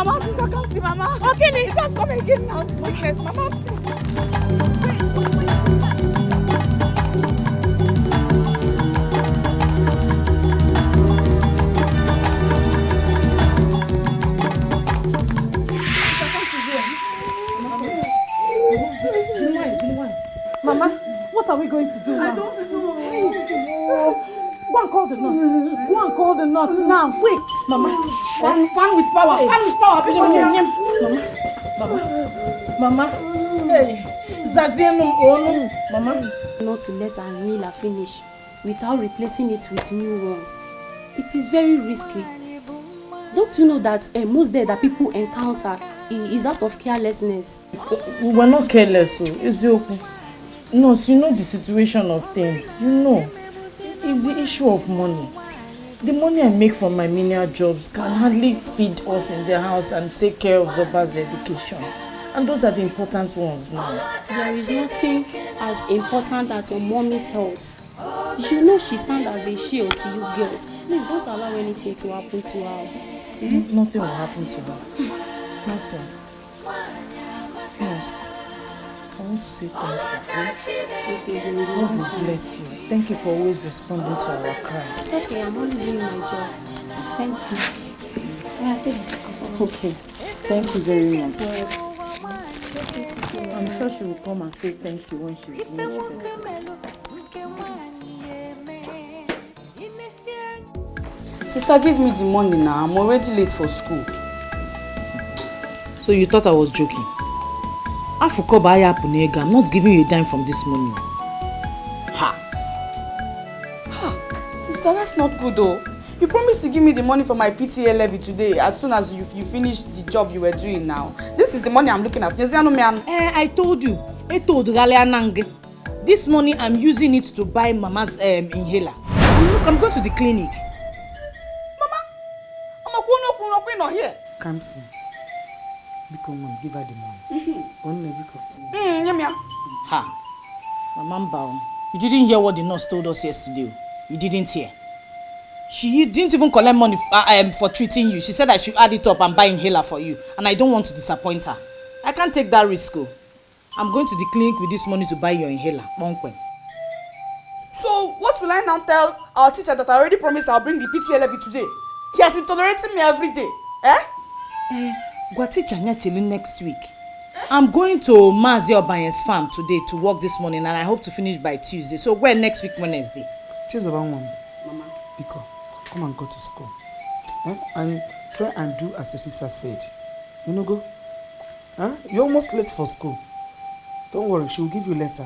Mama, sister, come see Mama. Okay, just come again now. The sickness, Mama. Mama, what are we going to do now? I don't know. Go and call the nurse. Go and call the nurse now, quick. Mama, fan with power. Fan with power. Mama. Hey, Mama. Not to let our inhaler finish without replacing it with new ones. It is very risky. Don't you know that most death that people encounter is out of carelessness? We were not careless, so it's okay. Nurse, you know the situation of things. You know, it's the issue of money. The money I make from my menial jobs can hardly feed us in the house and take care of Zoba's education. And those are the important ones now. There is nothing as important as your mommy's health. You know she stands as a shield to you girls. Please don't allow anything to happen to her. Nothing will happen to her. Nothing. Nurse, I want to say thank you. God will bless you. Thank you for always responding to our cry. It's okay, I'm only doing my job. Thank you. Okay, thank you very much. I'm sure she will come and say thank you when she's much better. Sister, give me the money now. I'm already late for school. So you thought I was joking? I'm not giving you a dime from this money. Sister, that's not good though. You promised to give me the money for my PTA Levy today as soon as you finish the job you were doing now. This is the money I'm looking at. I told you. This money I'm using it to buy Mama's inhaler. Look, I'm going to the clinic. Mama, not here. Come see. Because mom, give her the money. Mama Mbao, you didn't hear what the nurse told us yesterday. You didn't hear. She didn't even collect money for treating you. She said I should add it up and buy inhaler for you. And I don't want to disappoint her. I can't take that risk. I'm going to the clinic with this money to buy your inhaler. So, what will I now tell our teacher that I already promised I'll bring the PTA Levy today? He has been tolerating me every day. Next week. I'm going to Mazi Obanye's farm today to work this morning and I hope to finish by Tuesday. So where next week Wednesday? Cheers about mom. Mama. Because come and go to school. And try and do as your sister said. You know go? You're almost late for school. Don't worry, she will give you a letter. I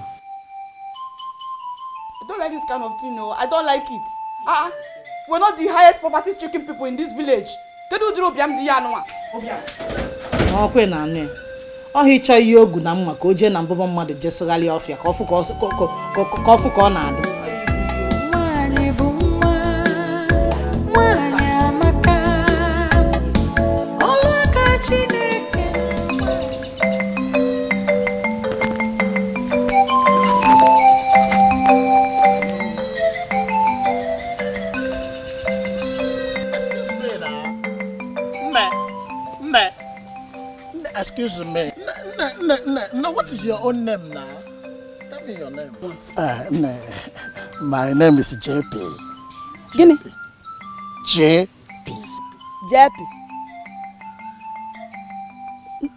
don't like this kind of thing, no. I don't like it. We're not the highest poverty-stricken people in this village. He chọọ ihe ogu na mma ka o jee na mbụbọ mmadụ jesogharị ọfịa ka ọfụ ka ọ na-adị. Excuse me. No, what is your own name now? Tell me your name. My name is JP. Guinea? JP. JP.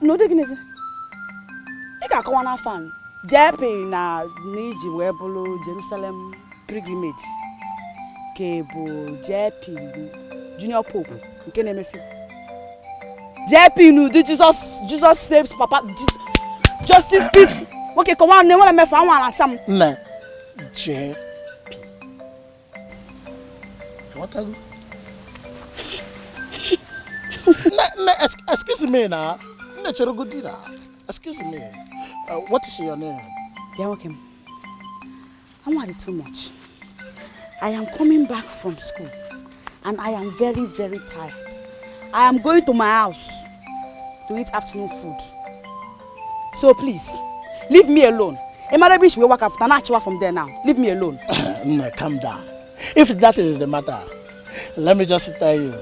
No, the Guinea. You can't come on a fan. JP na Niji Webolo Jerusalem pilgrimage. Kebo JP Junior Pope. You can't name it. JP no, Jesus saves Papa. Justice peace. Okay, come on, never let me find one some. No, JP. What are you? Excuse me now. Excuse me. What is your name? You're welcome. I'm worried too much. I am coming back from school and I am very, very tired. I am going to my house to eat afternoon food. So please, leave me alone. Emarabish will work after Nachiwa from there now. Leave me alone. No, calm down. If that is the matter, let me just tell you.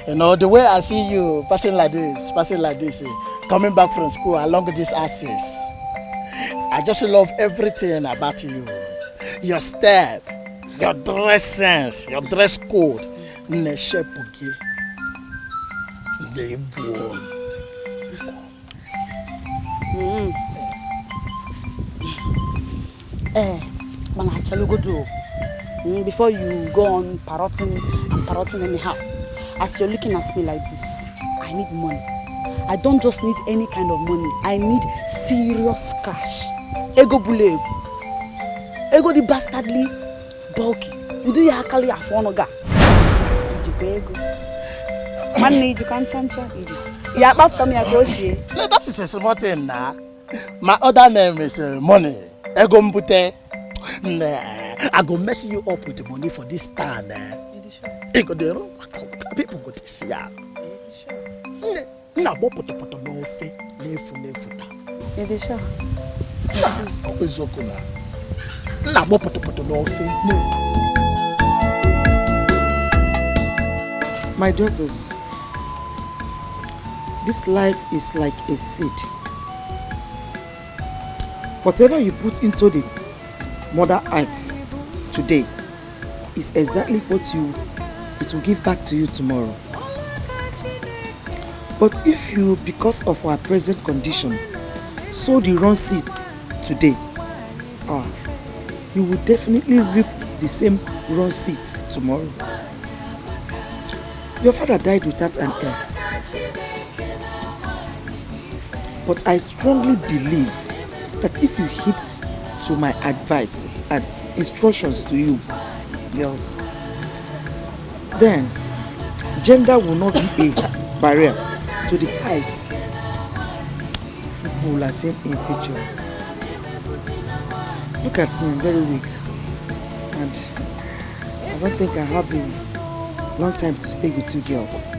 You know, the way I see you passing like this, coming back from school along this axis, I just love everything about you. Your step, your dress sense, your dress code. Man, actually go do. Before you go on parroting anyhow. As you're looking at me like this, I need money. I don't just need any kind of money. I need serious cash. Ego bule. Ego the bastardly bulky. You do your akali afonoga. Ego. Man need you can't chancha. Yeah, after me I go she. That is a small thing now. My other name is Money. Ego mbute. I go mess you up with the money for this time. Ego the wrong. People go to see ya. Na bo poto no fe, nefu ta. Ede sha. Ozokola. Na bo poto no fe. My daughters, this life is like a seed. Whatever you put into the mother earth today is exactly what it will give back to you tomorrow. But if you, because of our present condition, sow the wrong seed today, you will definitely reap the same wrong seeds tomorrow. Your father died without an heir. But I strongly believe that if you heed to my advice and instructions to you, girls, then gender will not be a barrier to the heights people will attain in future. Look at me, I'm very weak, and I don't think I have a long time to stay with you girls.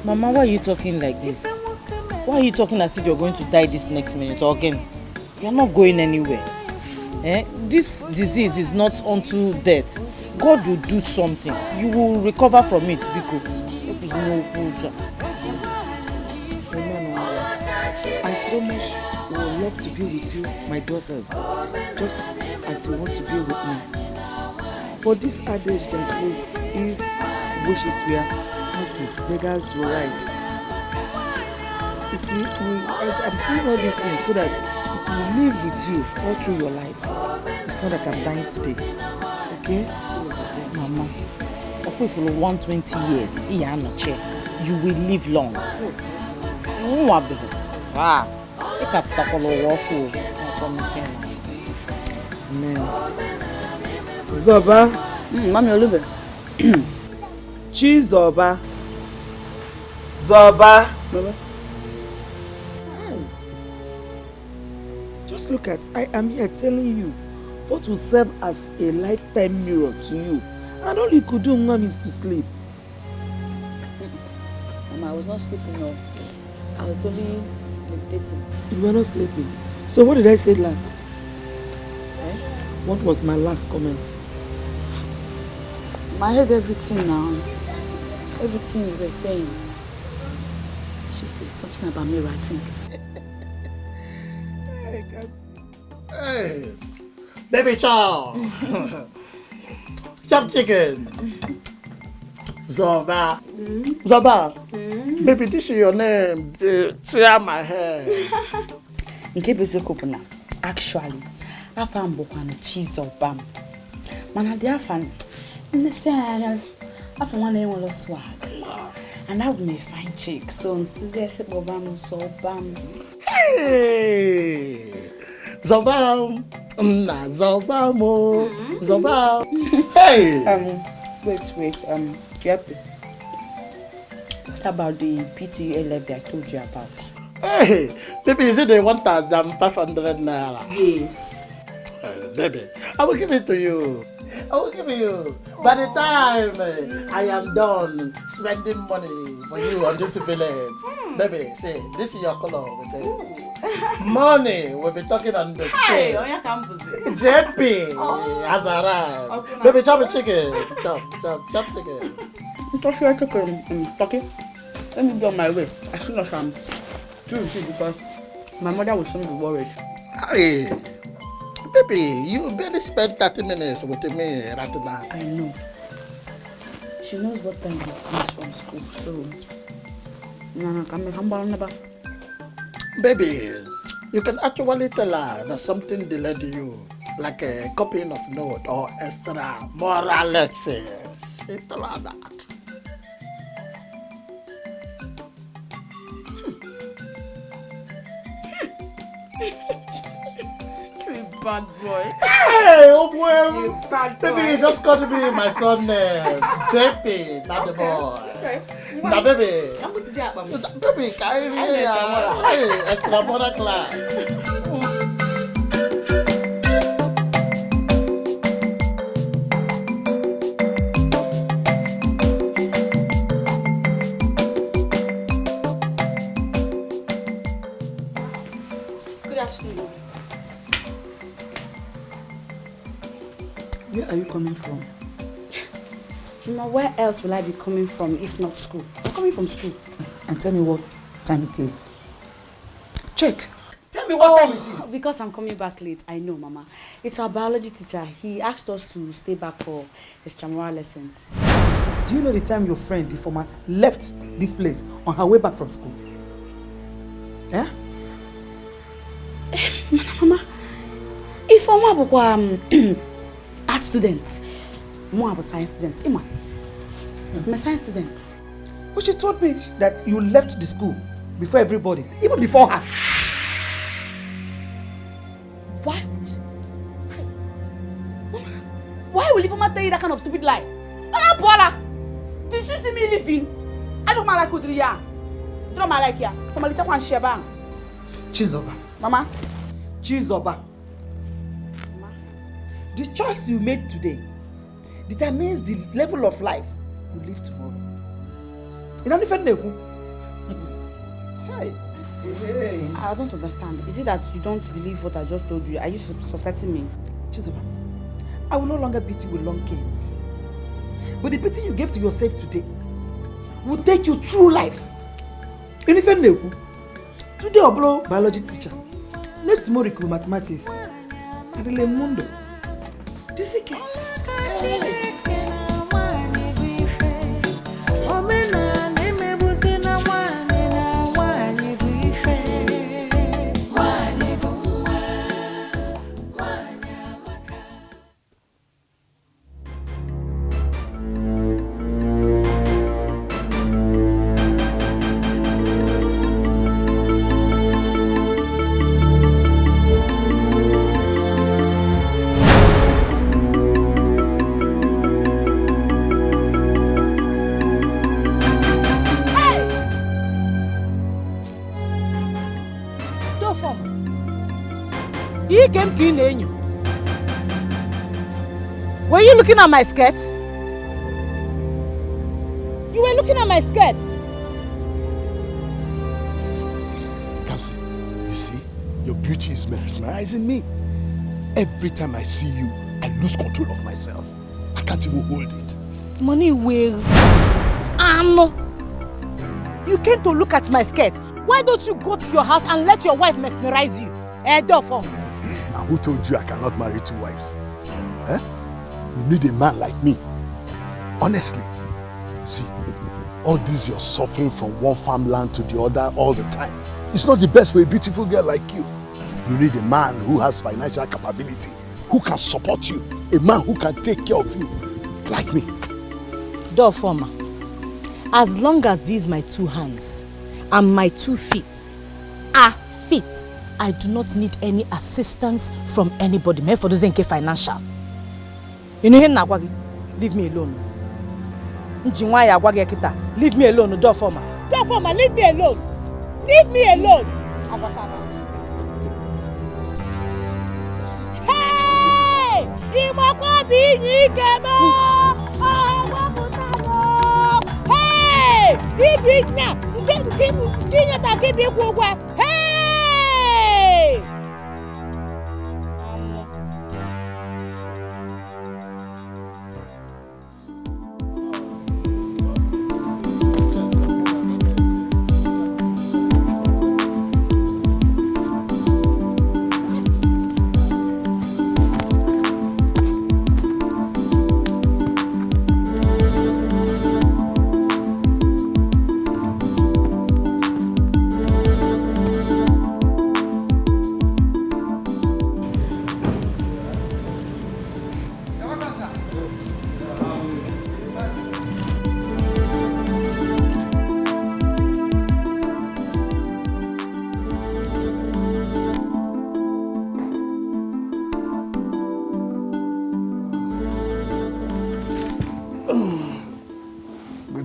Mama, why are you talking like this? Why are you talking as if you're going to die this next minute or again? You're not going anywhere. This disease is not unto death. God will do something. You will recover from it, Biko. I so much would love to be with you, my daughters, just as you want to be with me. But this adage that says, if wishes were horses, beggars will ride. You see, I'm saying all these things so that it will live with you all through your life. It's not that I'm dying today. Okay? Mama, if you 120 years, you will live long. Wow. Zoba. Mami Olube. Chizoba. Zoba. Mama. Just look at, I am here telling you what will serve as a lifetime mirror to you. And all you could do, Mom, is to sleep. Mama, I was not sleeping, no. I was only meditating. You were not sleeping. So what did I say last? What was my last comment? I heard everything now. Everything you were saying. She said something about me, I think. I can't see. Hey, baby chow. Chop chicken. Zoba. Zoba. Baby, this is your name. Tear my hair. In case you could actually, I found Bokana cheese or bam. Man, I dare fan. I found one name was swag. And I would make fine chick. So, I said, Bobam, so bam. Hey, Zobam. Nah, Zobamo. Zobam. Hey. Wait. Yep. What about the PTA Levy I told you about? Hey, baby, is it the 1,500 naira? Yes. Baby, I will give it to you. I will give it you. By the time I am done spending money for you on this village, baby, see, this is your color. Money, we'll be talking on the stage. JP has arrived. Baby, chop a chicken. Chop chicken. Chop your chicken. Talking. Let me be on my way. As soon as I'm through with it, because my mother will soon be worried. Hey, baby, you barely spent 30 minutes with me right now. I know. She knows what time he comes from school, so never. Baby, you can actually tell her that something delayed you, like a copying of note or extra moral lessons. You tell her that. Bad boy. Hey, oh boy. You bad Baby, boy. you just got to be my son, JP, not the boy. Okay. Now, baby. I'm going to see Abba. Baby, carry me. Hey, extra moral class. Good afternoon. Where are you coming from? Mama, where else will I be coming from if not school? I'm coming from school. And tell me what time it is. Check. Tell me what time it is. Because I'm coming back late. I know, Mama. It's our biology teacher. He asked us to stay back for extramural lessons. Do you know the time your friend, the former, left this place on her way back from school? Yeah? Mama, if I'm a art student, I'm a science student. I'm a science student. But she told me that you left the school before everybody, even before her. Why? Mama, why will Mama tell you that kind of stupid lie? Mama, Paula, did she see me leaving? I don't like Udriya. I don't like ya. From a little one, Sheba. Chizoba. Mama. Chizoba. The choice you made today determines the level of life you live tomorrow. You don't even know. Hey. Hey. I don't understand. Is it that you don't believe what I just told you? Are you suspecting me? Chizoba, I will no longer beat you with long canes. But the beating you gave to yourself today will take you through life. You don't even know. Today, I blow biology teacher. Next tomorrow, it will be mathematics. And the mundo. This is Were you looking at my skirt? You were looking at my skirt. Kamsi, you see, your beauty is mesmerizing me. Every time I see you, I lose control of myself. I can't even hold it. Money will. You came to look at my skirt. Why don't you go to your house and let your wife mesmerize you? And who told you I cannot marry two wives? Eh? You need a man like me. Honestly, see, all this you're suffering from one farmland to the other all the time. It's not the best for a beautiful girl like you. You need a man who has financial capability, who can support you, a man who can take care of you, like me. Former, as long as these my two hands and my 2 feet are fit, I do not need any assistance from anybody. Me for those financial. You know, leave me alone. Leave me alone, Former. Former, leave me alone. Leave me alone. Hey! Hey!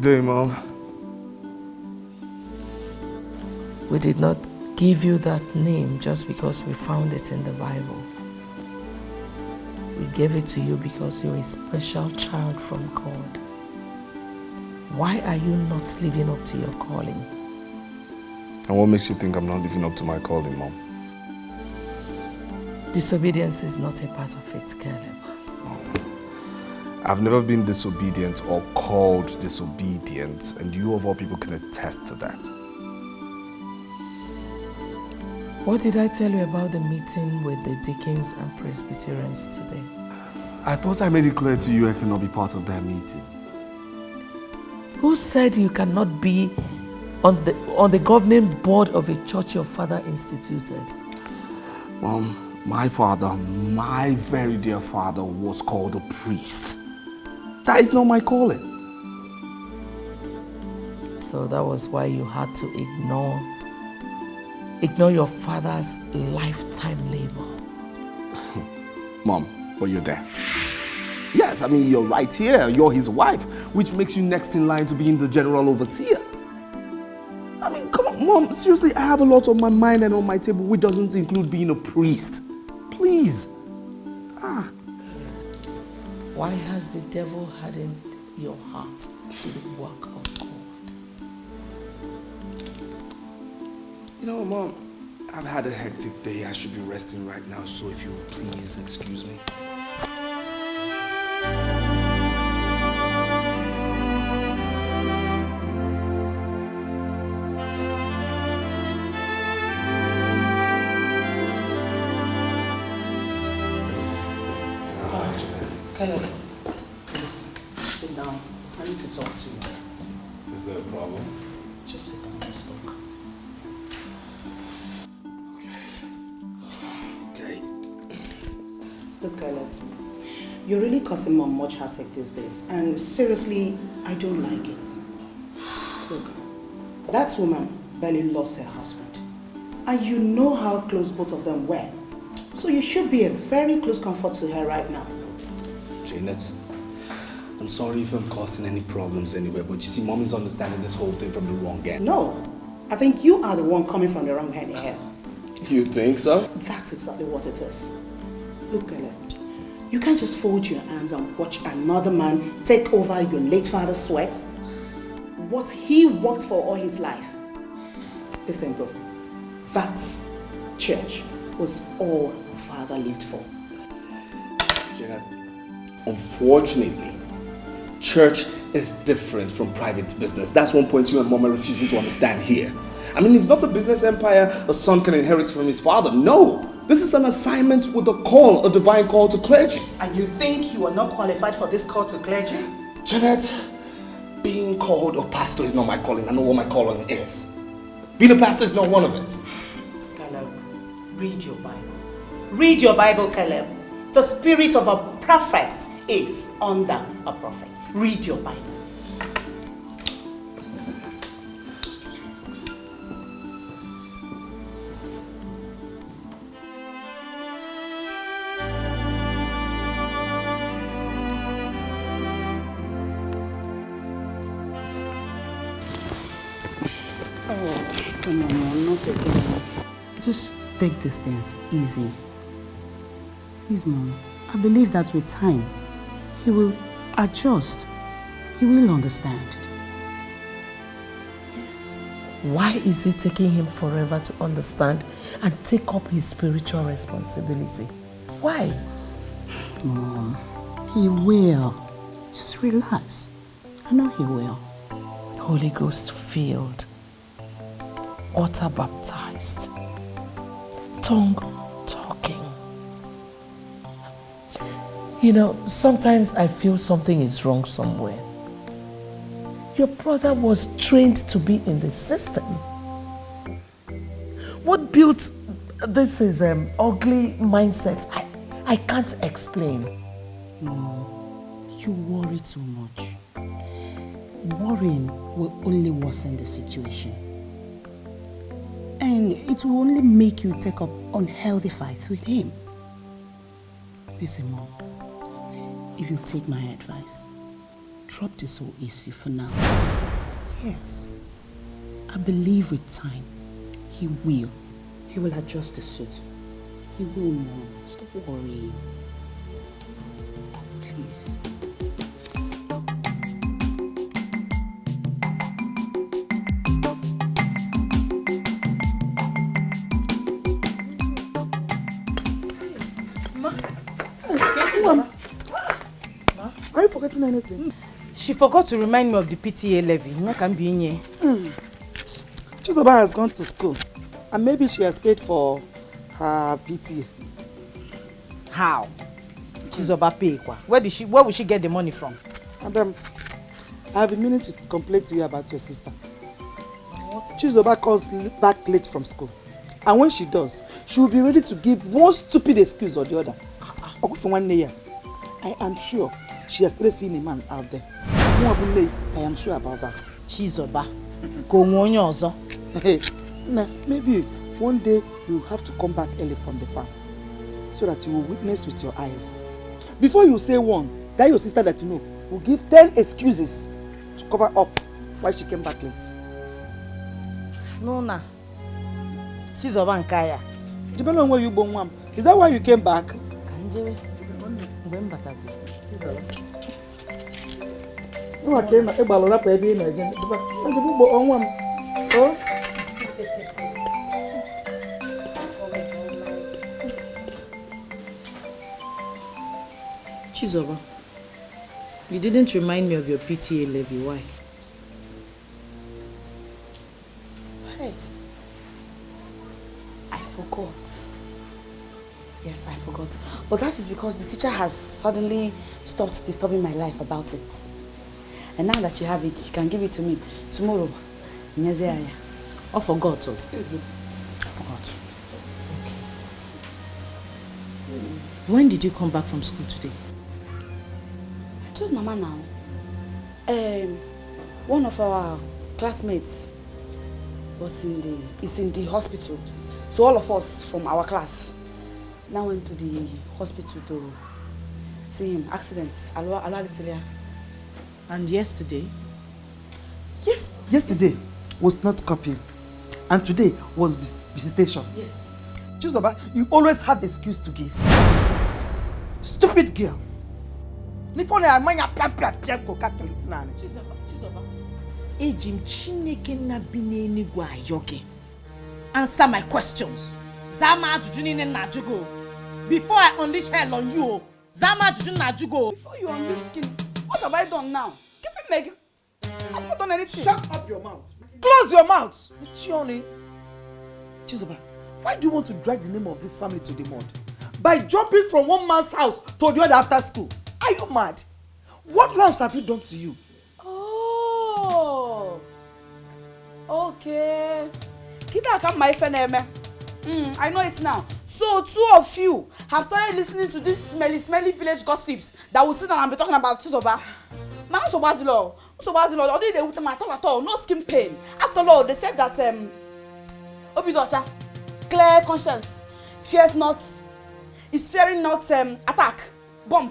day, Mom. We did not give you that name just because we found it in the Bible. We gave it to you because you're a special child from God. Why are you not living up to your calling? And what makes you think I'm not living up to my calling, Mom? Disobedience is not a part of it, Caleb. I've never been disobedient or called disobedient, and you of all people can attest to that. What did I tell you about the meeting with the deacons and Presbyterians today? I thought I made it clear to you I cannot be part of that meeting. Who said you cannot be on the governing board of a church your father instituted? Mom, my father, my very dear father, was called a priest. That is not my calling. So that was why you had to ignore your father's lifetime labor. Mom, but you're there. Yes, I mean, you're right here. You're his wife, which makes you next in line to being the general overseer. I mean, come on, Mom, seriously, I have a lot on my mind and on my table which doesn't include being a priest. Please. Why has the devil hardened your heart to the work of God? You know, Mom, I've had a hectic day. I should be resting right now, so if you would please excuse me. Caleb, please sit down. I need to talk to you. Is there a problem? Just sit down, let's talk. Okay. Look, Caleb, you're really causing Mom much heartache these days, and seriously, I don't like it. Look, that woman barely lost her husband, and you know how close both of them were. So you should be a very close comfort to her right now. Janet, I'm sorry if I'm causing any problems anywhere, but you see, Mom is understanding this whole thing from the wrong end. No, I think you are the one coming from the wrong end here. You think so? That's exactly what it is. Look, Caleb, you can't just fold your hands and watch another man take over your late father's sweat. What he worked for all his life. Listen, bro, that church was all father lived for. Janet, unfortunately, church is different from private business. That's one point you and Mom are refusing to understand here. I mean, it's not a business empire a son can inherit from his father. No, this is an assignment with a call, a divine call to clergy. And you think you are not qualified for this call to clergy? Janet, being called a pastor is not my calling. I know what my calling is. Being a pastor is not one of it. Caleb, read your Bible. Read your Bible, Caleb. The spirit of a prophet is under a prophet. Read your Bible. Excuse me, please. Oh, come on, Mom, not again. Just take these things easy. Please, Mom, I believe that with time, he will adjust. He will understand. Why is it taking him forever to understand and take up his spiritual responsibility? Why? Mom, he will. Just relax. I know he will. Holy Ghost filled, water baptized, tongue talking. You know, sometimes I feel something is wrong somewhere. Your brother was trained to be in the system. What built this ugly mindset? I can't explain. No, you worry too much. Worrying will only worsen the situation. And it will only make you take up unhealthy fights with him. Listen, Mom, if you take my advice, drop this whole issue for now. Yes. I believe with time, he will. He will adjust the suit. He will, Mom. Stop worrying. Please. Are you forgetting anything? She forgot to remind me of the PTA levy. Chizoba has gone to school and maybe she has paid for her PTA. How? Chizoba pay kwa? Where will she get the money from? Madam, I have been meaning to complain to you about your sister. Chizoba comes back late from school. And when she does, she will be ready to give one stupid excuse or the other. I am sure she has started seeing a man out there. I am sure about that. Chizoba, go on. Hey, nah, maybe one day you have to come back early from the farm so that you will witness with your eyes. Before you say one, that your sister that you know will give 10 excuses to cover up why she came back late. No, nah. Chizoba and Kaya. Depending on where you born, ma'am. Is that why you came back? No, I came back. Chizoba, you didn't remind me of your PTA levy. Why? Hey, I forgot. Yes, I forgot. But that is because the teacher has suddenly stopped disturbing my life about it. And now that you have it, you can give it to me tomorrow. I forgot. Yes. I forgot. Okay. When did you come back from school today? I told Mama now. One of our classmates is in the hospital. So all of us from our class now went to the hospital to see him. Accident. And yesterday? Yesterday was not copying. And today was visitation. Yes. Chizoba, you always have excuse to give. Stupid girl. Chizoba. Ejim Chineke na bineni gwa yoke. Answer my questions. Zama ajujuni na jugo. Before I unleash hell on you, Zama ajujuni na jugo. Before you unleash skin, what have I done now? Give me Meg. I've not done anything. Shut up your mouth. Close your mouth. Chioni. Chizoba, why do you want to drag the name of this family to the mud? By jumping from one man's house to the other after school. Are you mad? What wrongs have you done to you? Oh. Okay. Kita come my friend. I know it now. So two of you have started listening to these smelly village gossips that will sit down and be talking about Chizoba. Man, so bad law. Although they would at all. No skin pain. After all, they said that Obidocha, clear conscience, fears not, is fearing not attack, bomb,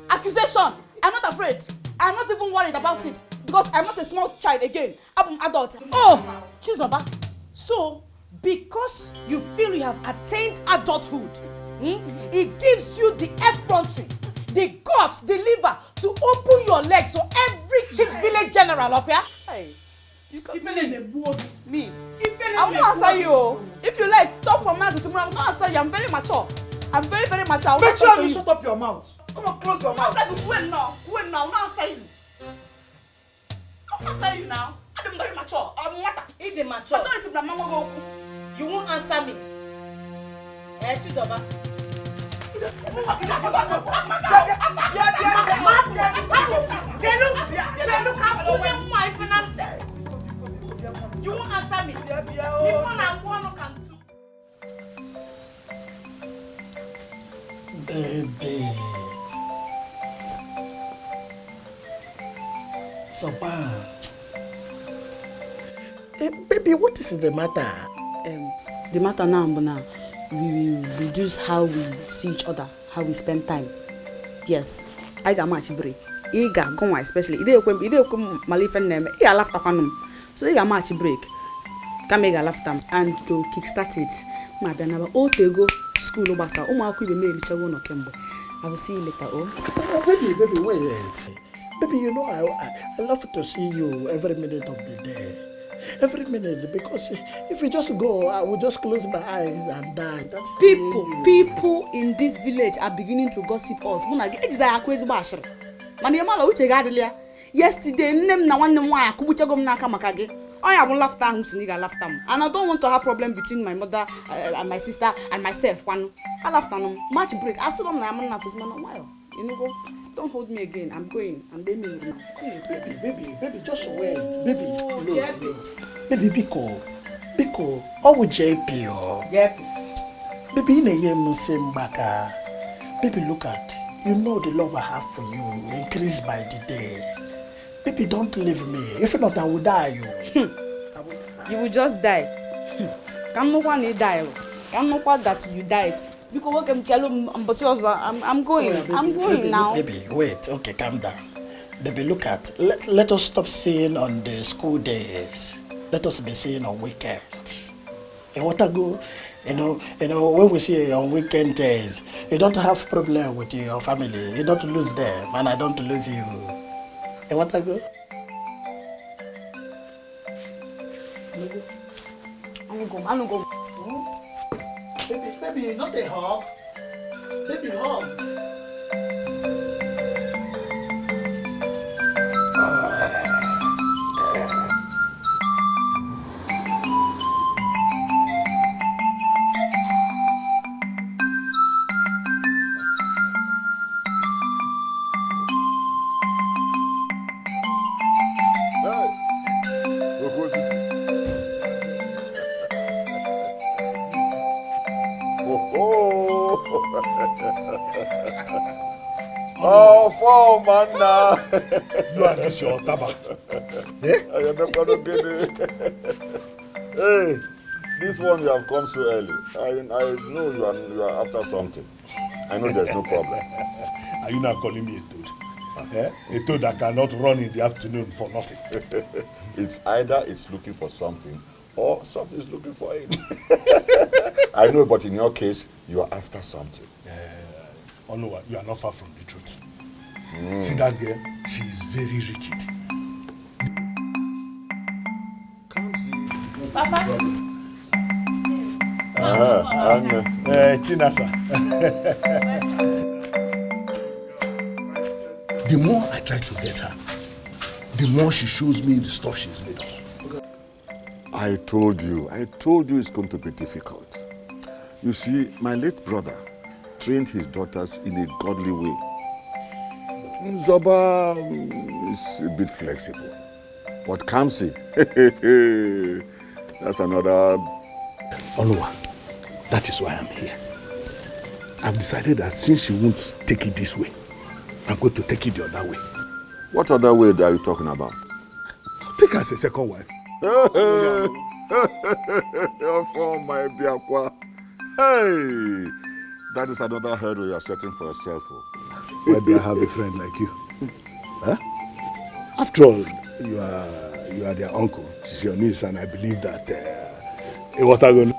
accusation. I'm not afraid. I'm not even worried about it because I'm not a small child again. I'm an adult. Oh, Chizoba. So, because you feel you have attained adulthood, it gives you the effrontery, the guts, the liver to open your legs so every chief village general up here. Hey, me. I will answer you. If you like, talk from now to tomorrow. I will not answer you. I'm very mature. I'm very, very mature. Make sure you shut up your mouth. Come on, close your mouth. I will now. I will not answer you. I will answer you now. I'm very mature. I'm what? If they mature, You won't answer me. Chizoba. You won't answer me. Baby. So bad. Baby, what is the matter? The matter now, we will reduce how we see each other, how we spend time. Yes, I got much break. Iga go especially ide ekwe malife name I laugh tafanum so iga match break ka me ga laugh tam and to kickstart it ma bia na ba o tego school obasa umu akwu ibe na elichago no kemgbe I will see you later. Oh, baby, wait. Baby, you know I love to see you every minute of the day. Every minute, because if you just go, I will just close my eyes and die. That's people in this village are beginning to gossip us. Yesterday, name na one nwa akubuchagom na aka maka gi. I have laughter who siniga laughter. And I don't want to have problem between my mother and my sister and myself. One, I laughed on match break. I saw them na man na pusman while. You know go. Don't hold me again. I'm going. I'm leaving you now. Baby, just wait. Baby, no. Baby, Biko. Oh, JP, oh. JP. Baby, in a year, Musimbaka. Baby, look at. You know the love I have for you increased by the day. Baby, don't leave me. If not, I will die. You will just die. Come no one die. Come no one that you died. Because I'm going. I'm going now. Baby, wait. Okay, calm down. Baby, look at. Let us stop seeing on the school days. Let us be seeing on weekends. And what I go, you know, when we see on weekend days, you don't have problem with your family. You don't lose them, and I don't lose you. And what I go? I'm gonna go. Baby, not a hug. Baby, hug. Oh, for man now. You are just your tabak. I am not going to get it. Hey, this one you have come so early. I know you are after something. I know there's no problem. Are you not calling me a toad? A toad that cannot run in the afternoon for nothing. It's either it's looking for something or something is looking for it. I know, but in your case, you are after something. Oh no, you are not far from the truth. See that girl? She is very rigid. Papa. Chinasa. The more I try to get her, the more she shows me the stuff she's made of. I told you it's going to be difficult. You see, my late brother trained his daughters in a godly way. Zoba is a bit flexible. But Kamsi, that's another... Onua, that is why I'm here. I've decided that since she won't take it this way, I'm going to take it the other way. What other way are you talking about? Take her as a second wife. Oh, my Biakwa. Hey, that is another hurdle you are setting for yourself. Why do I have a friend like you? Huh? After all, you are their uncle. She's your niece, and I believe that. What are you going to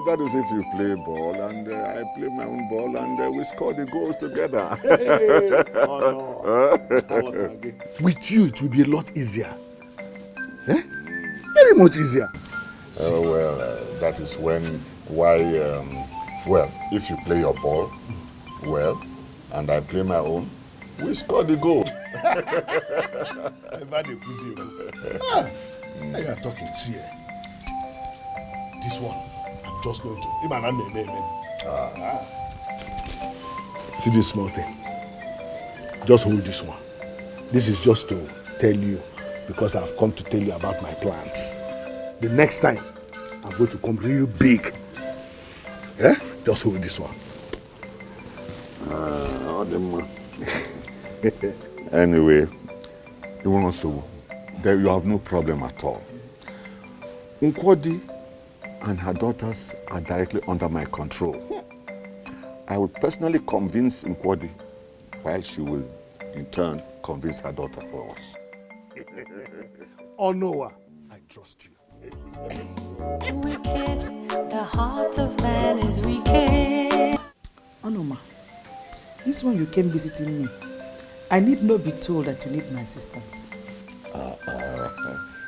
that is if you play ball, and I play my own ball, and we score the goals together. Oh, no. With you, it will be a lot easier. Eh? Very much easier. Oh, well, that is why, if you play your ball, well, and I play my own, we score the goal. I've had a busy now you are talking. See, this one, I'm just going to. See this small thing. Just hold this one. This is just to tell you, because I've come to tell you about my plans. The next time, I'm going to come real big. Yeah? Just hold this one. Anyway, you have no problem at all. Nkwadi and her daughters are directly under my control. I will personally convince Nkwadi while she will, in turn, convince her daughter for us. Oh, Noah, I trust you. Wicked, the heart of man is wicked. Onoma, this one you came visiting me. I need not be told that you need my assistance.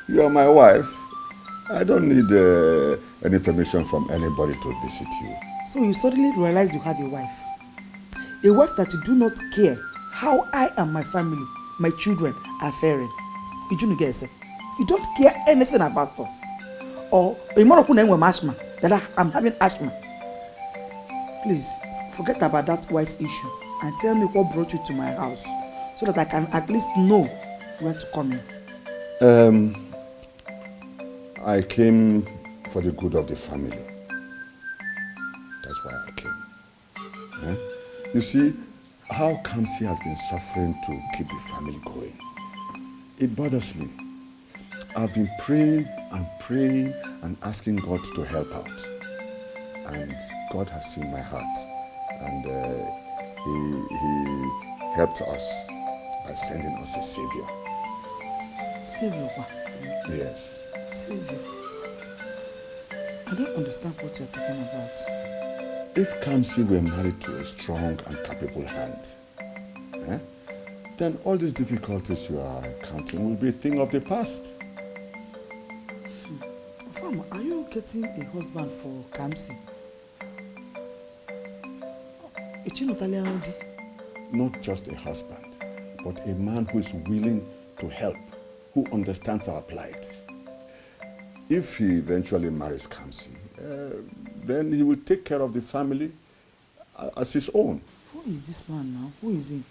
You are my wife. I don't need any permission from anybody to visit you. So you suddenly realize you have a wife. A wife that you do not care how I and my family, my children are faring. You don't care anything about us. Or asthma, that I'm having asthma. Please, forget about that wife issue and tell me what brought you to my house so that I can at least know where to come in. I came for the good of the family. That's why I came. You see, how Kamsi has been suffering to keep the family going. It bothers me. I've been praying and asking God to help out. And God has seen my heart. And he helped us by sending us a savior. Savior? Yes. Savior? I don't understand what you're talking about. If Kamsi were married to a strong and capable hand, then all these difficulties you are encountering will be a thing of the past. Farmer, are you getting a husband for Kamsi? Not just a husband, but a man who is willing to help, who understands our plight. If he eventually marries Kamsi, then he will take care of the family as his own. Who is this man now? Who is he?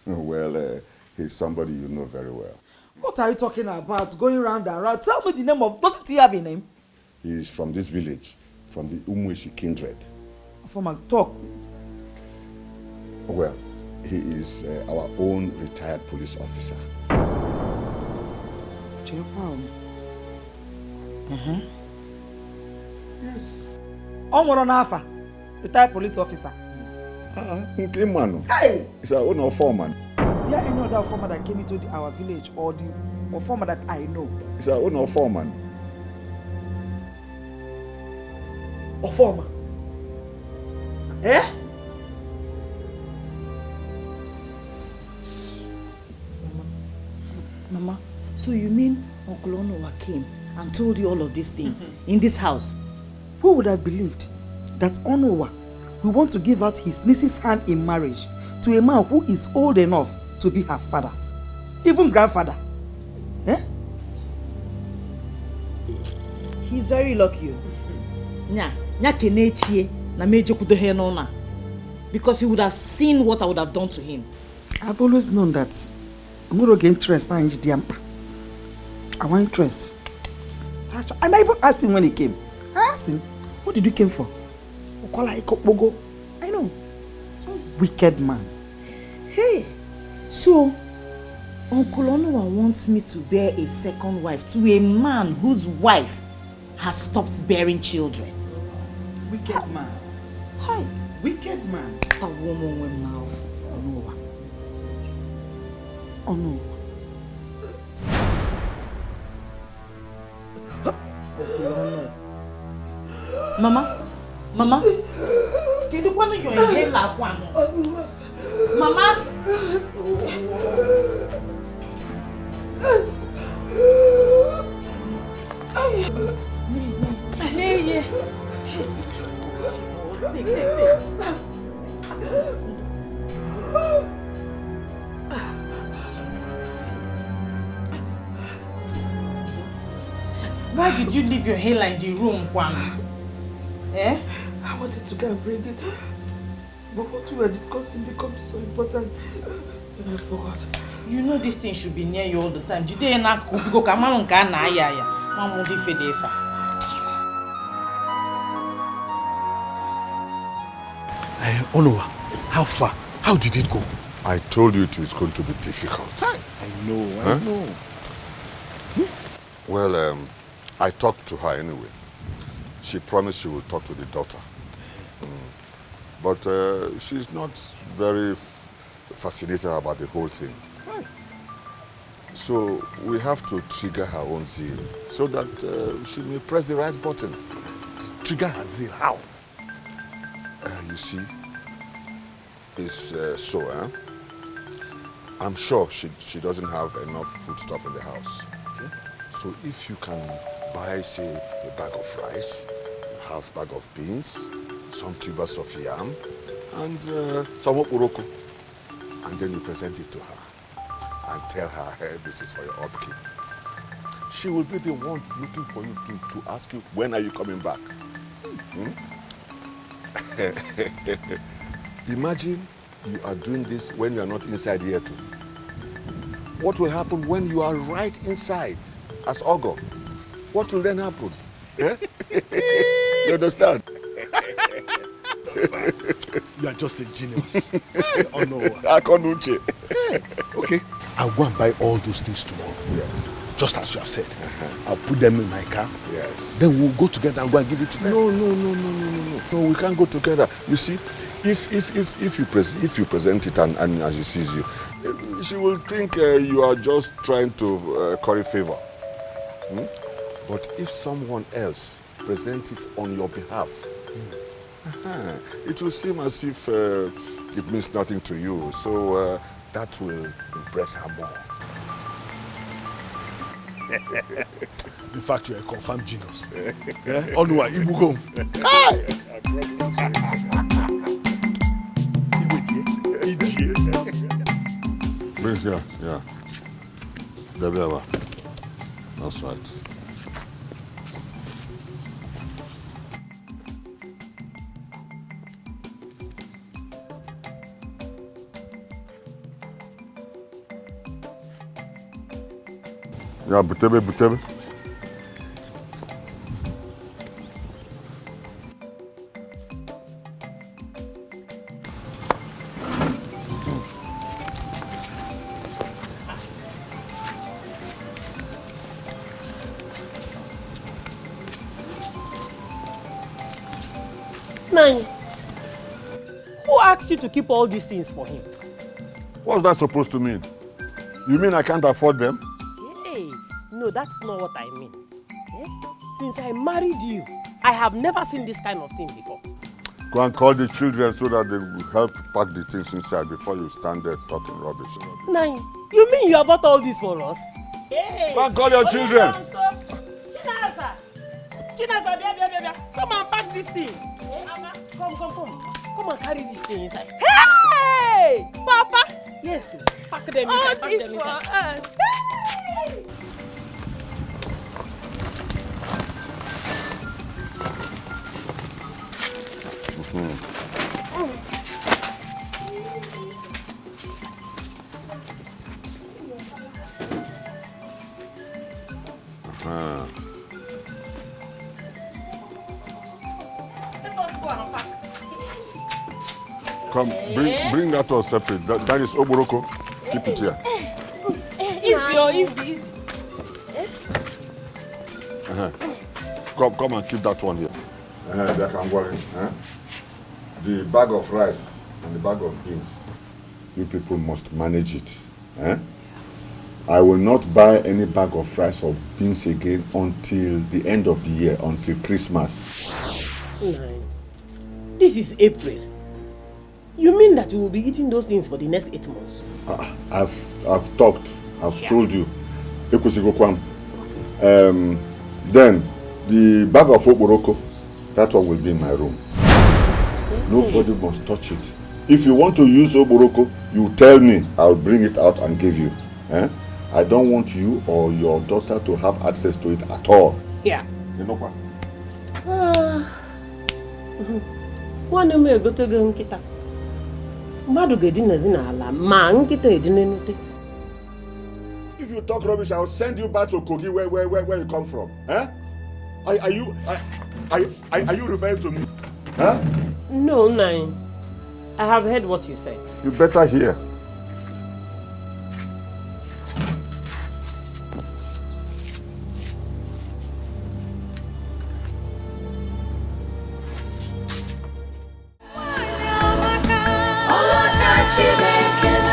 Well, he's somebody you know very well. What are you talking about? Going round and round. Tell me the name of... Doesn't he have a name? He is from this village, from the Umweshi kindred. From a talk. Well, he is our own retired police officer. Yes. Nafa, retired police officer. Hey! He's our own foreman. Is there any other foreman that came into our village or foreman that I know? He's our own foreman. Or foreman? Eh? Mama, so you mean Uncle Onowa came and told you all of these things in this house? Who would have believed that Onowa will want to give out his niece's hand in marriage to a man who is old enough to be her father, even grandfather? Eh? He's very lucky. Because he would have seen what I would have done to him. I've always known that I'm going to get interest now in Jidiampa. I want interest. And I even asked him when he came. I asked him, what did you come for? I know. Wicked man. Hey, so Uncle Onowa wants me to bear a second wife to a man whose wife has stopped bearing children. Wicked man. Hi. Wicked man. A woman will now. Onowa. Oh no. Mama, can you want your inhale like one? Mama. Why did you leave your hair in the room, Kwan? Eh? I wanted to go and bring it, but what we were discussing becomes so important that I forgot. You know this thing should be near you all the time. Jide na kubigo kama nka na aya ya. Mamu di fedefa. Onowa, how far? How did it go? I told you it was going to be difficult. I know. Well, I talked to her anyway. She promised she will talk to the daughter. But she's not very fascinated about the whole thing. So we have to trigger her own zeal so that she may press the right button. Trigger her zeal, how? You see, it's I'm sure she doesn't have enough foodstuff in the house. Okay? So if you can buy, say, a bag of rice, a half bag of beans, some tubers of yam, and some okporoko, and then you present it to her and tell her, hey, this is for your upkeep. She will be the one looking for you to ask you, when are you coming back? Imagine you are doing this when you are not inside here too. What will happen when you are right inside as Ogo? What will then happen? Yeah? You understand? You are just a genius. Oh no. Okay, I'll go and buy all those things tomorrow. Yes. Just as you have said. I'll put them in my car. Yes. Then we'll go together and go and give it to them. No, we can't go together. You see, if you present it and as she sees you, she will think you are just trying to curry favor. But if someone else presents it on your behalf, it will seem as if it means nothing to you. So that will impress her more. In fact, you're a confirmed genius. Yeah? Onwa, Ibugo. Bring it here, yeah. Debiaba. That's right. Yeah, butebe. Nine, who asked you to keep all these things for him? What's that supposed to mean? You mean I can't afford them? Hey, no, that's not what I mean. Since I married you, I have never seen this kind of thing before. Go and call the children so that they will help pack the things inside before you stand there talking rubbish. Nine, you mean you have bought all this for us? Hey, go and call your children. Chinasa, come and pack this thing. Hey, Amma, come and carry this thing inside. Hey, Papa. Yes, pack them inside. All Pack this them for inside. us. Hey. Come, bring that all separate. That is Oboroko. Keep it here. Easy. Come and keep that one here. They can worry. The bag of rice and the bag of beans, you people must manage it. I will not buy any bag of rice or beans again until the end of the year, until Christmas. Nine. This is April. You mean that you will be eating those things for the next 8 months? I've talked. I've told you. Then the bag of okporoko, that one will be in my room. Nobody must touch it. If you want to use okporoko, you tell me. I'll bring it out and give you. I don't want you or your daughter to have access to it at all. Yeah. You know what? One me go to go nkita. Madu ge di nazi na ala ma nkita edine nute. If you talk rubbish, I'll send you back to Kogi where you come from. Are you referring to me? No, Nine. I have heard what you said. You better hear. Chineke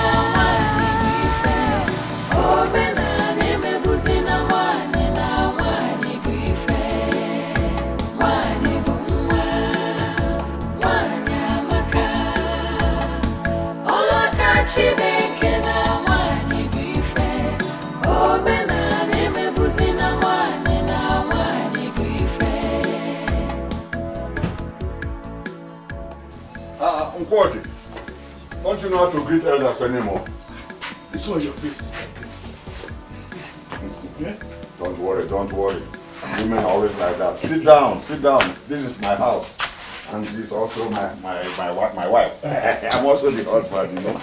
Unquote. Don't you know how to greet elders anymore? It's all your faces like this. Yeah? Don't worry, don't worry. Women are always like that. Sit down, sit down. This is my house. And she's also my wife. I'm also the husband, you know.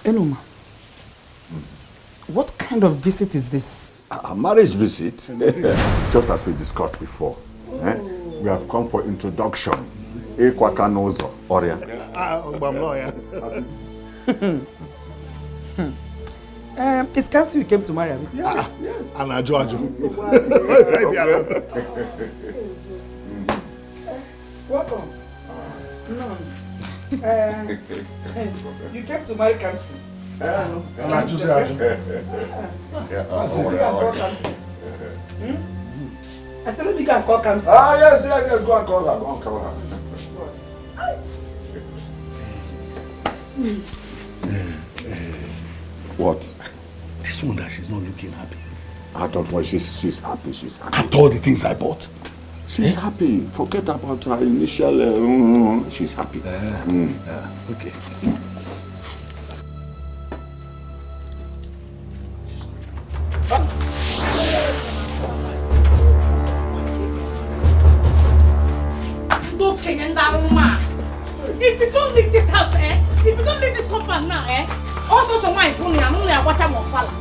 Enoma, what kind of visit is this? A marriage visit, just as we discussed before. We have come for introduction. Ekwakanozo, Oria. I'm lawyer. It's Kamsi you came to marry me. Yes. And I George. Welcome. No. You came to marry Kamsi. And I just said, I said, let me go and call Kamsi. Yes, go and call her. Go and call her. What? This one that she's not looking happy. I don't worry, she's happy, she's happy. After all the things I bought. She's happy. Forget about her initial, she's happy. Okay. If you don't leave this house, if you don't leave this compound now, also so my phone, I'm only a watcher more falla.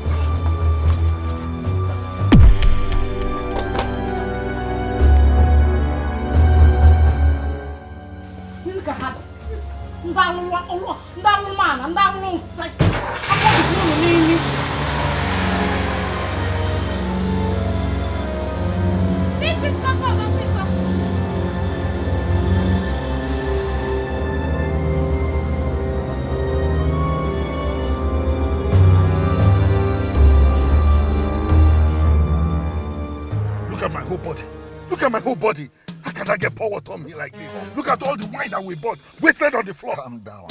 Look at my whole body. How can I get power on me like this? Look at all the wine that we bought, wasted on the floor. Calm down.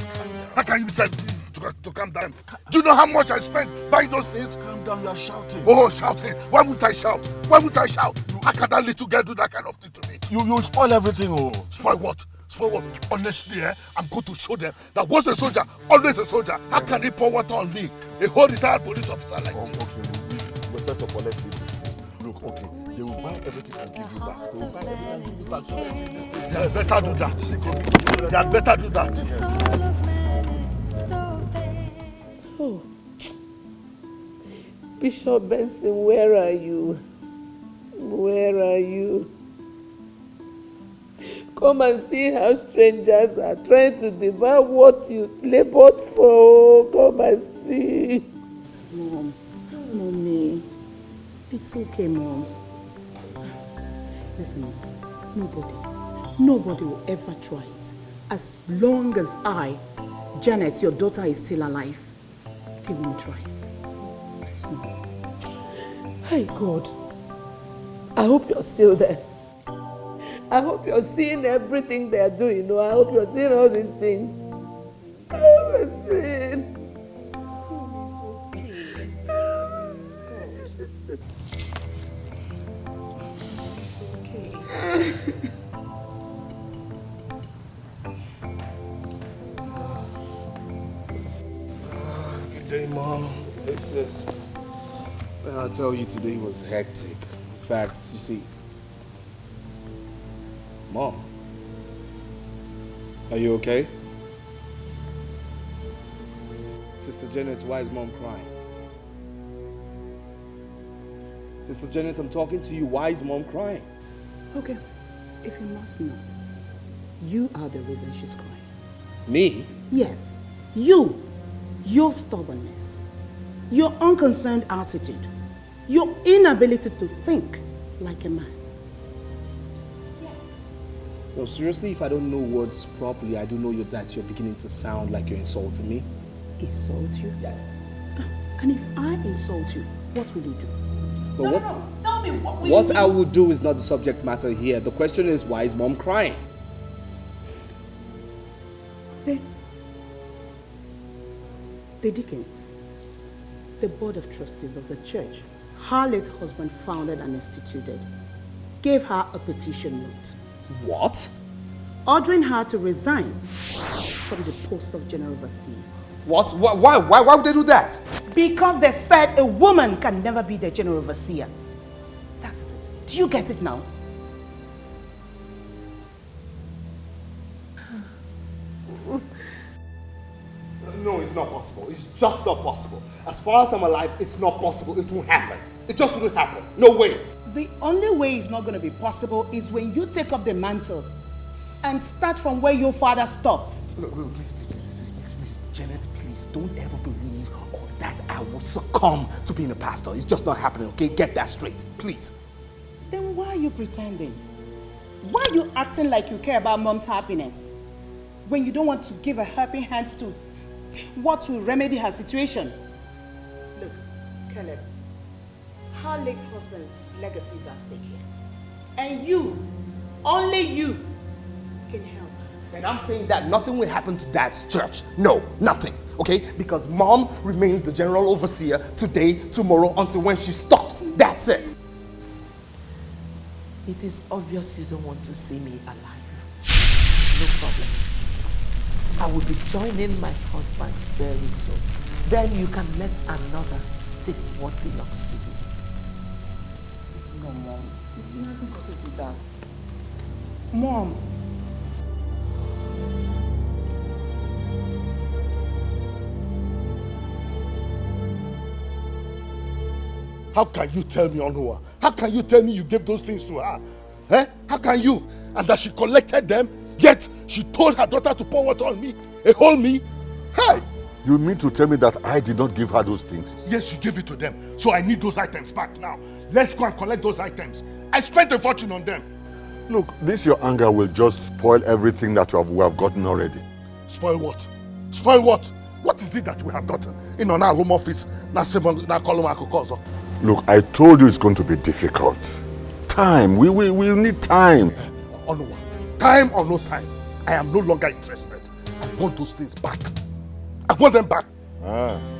How can you tell me to calm down? Do you know how much I spent buying those things? Calm down, you're shouting. Oh, shouting. Why wouldn't I shout? Why wouldn't I shout? How can that little girl do that kind of thing to me? You spoil everything, oh. Spoil what? Spoil what? Honestly, I'm going to show them that once a soldier, always a soldier. How can they pour water on me? A whole retired police officer like me. Okay, first of all, let's leave this place. Look, okay, they will buy everything and give you back. They will buy everything and give you back. So let's leave this place. They better do that. They had better do that. Oh. Bishop Benson, where are you? Where are you? Come and see how strangers are trying to devour what you labored for. Come and see. Mom, Mommy, it's okay, Mom. Listen, nobody will ever try it. As long as Janet, your daughter, is still alive, they won't try it. Hey, God. I hope you're still there. I hope you're seeing everything they're doing. I hope you're seeing all these things. I hope you're seeing. Good day, Mom. Hey, sis. Well, I'll tell you, today was hectic. In fact, you see... Mom, are you okay? Sister Janet, why is Mom crying? Sister Janet, I'm talking to you. Why is Mom crying? Okay, if you must know, you are the reason she's crying. Me? Yes, you. Your stubbornness, your unconcerned attitude, your inability to think like a man. No, seriously, if I don't know words properly, I do know that you're beginning to sound like you're insulting me. Insult you? Yes. And if I insult you, what will you do? But Tell me what will what you do? I would do is not the subject matter here. The question is, why is Mom crying? Okay. The deacons, the board of trustees of the church her late husband founded and instituted, gave her a petition note. What? Ordering her to resign from the post of general overseer. What? Why would they do that? Because they said a woman can never be the general overseer. That is it. Do you get it now? No, it's not possible. It's just not possible. As far as I'm alive, it's not possible. It won't happen. It just won't happen. No way. The only way it's not going to be possible is when you take up the mantle and start from where your father stopped. Look, please, Janet, please, don't ever believe that I will succumb to being a pastor. It's just not happening, okay? Get that straight, please. Then why are you pretending? Why are you acting like you care about mom's happiness when you don't want to give a helping hand to what will remedy her situation? Look, Caleb, her late husband's legacy is at stake here. And you, only you, can help her. And I'm saying that nothing will happen to Dad's church. No, nothing, okay? Because Mom remains the general overseer today, tomorrow, until when she stops. That's it. It is obvious you don't want to see me alive. No problem. I will be joining my husband very soon. Then you can let another take what belongs to you. No, Mom. You haven't got to do that. Mom. How can you tell me, Onua? How can you tell me you gave those things to her? Eh? How can you? And that she collected them, yet she told her daughter to pour water on me, a whole me? Hey! You mean to tell me that I did not give her those things? Yes, you gave it to them. So I need those items back now. Let's go and collect those items. I spent a fortune on them. Look, this your anger will just spoil everything that we have gotten already. Spoil what? Spoil what? What is it that we have gotten? In our home office, Look, I told you it's going to be difficult. Time. We need time. Onua, time or no time, I am no longer interested. I want those things back. I want them back.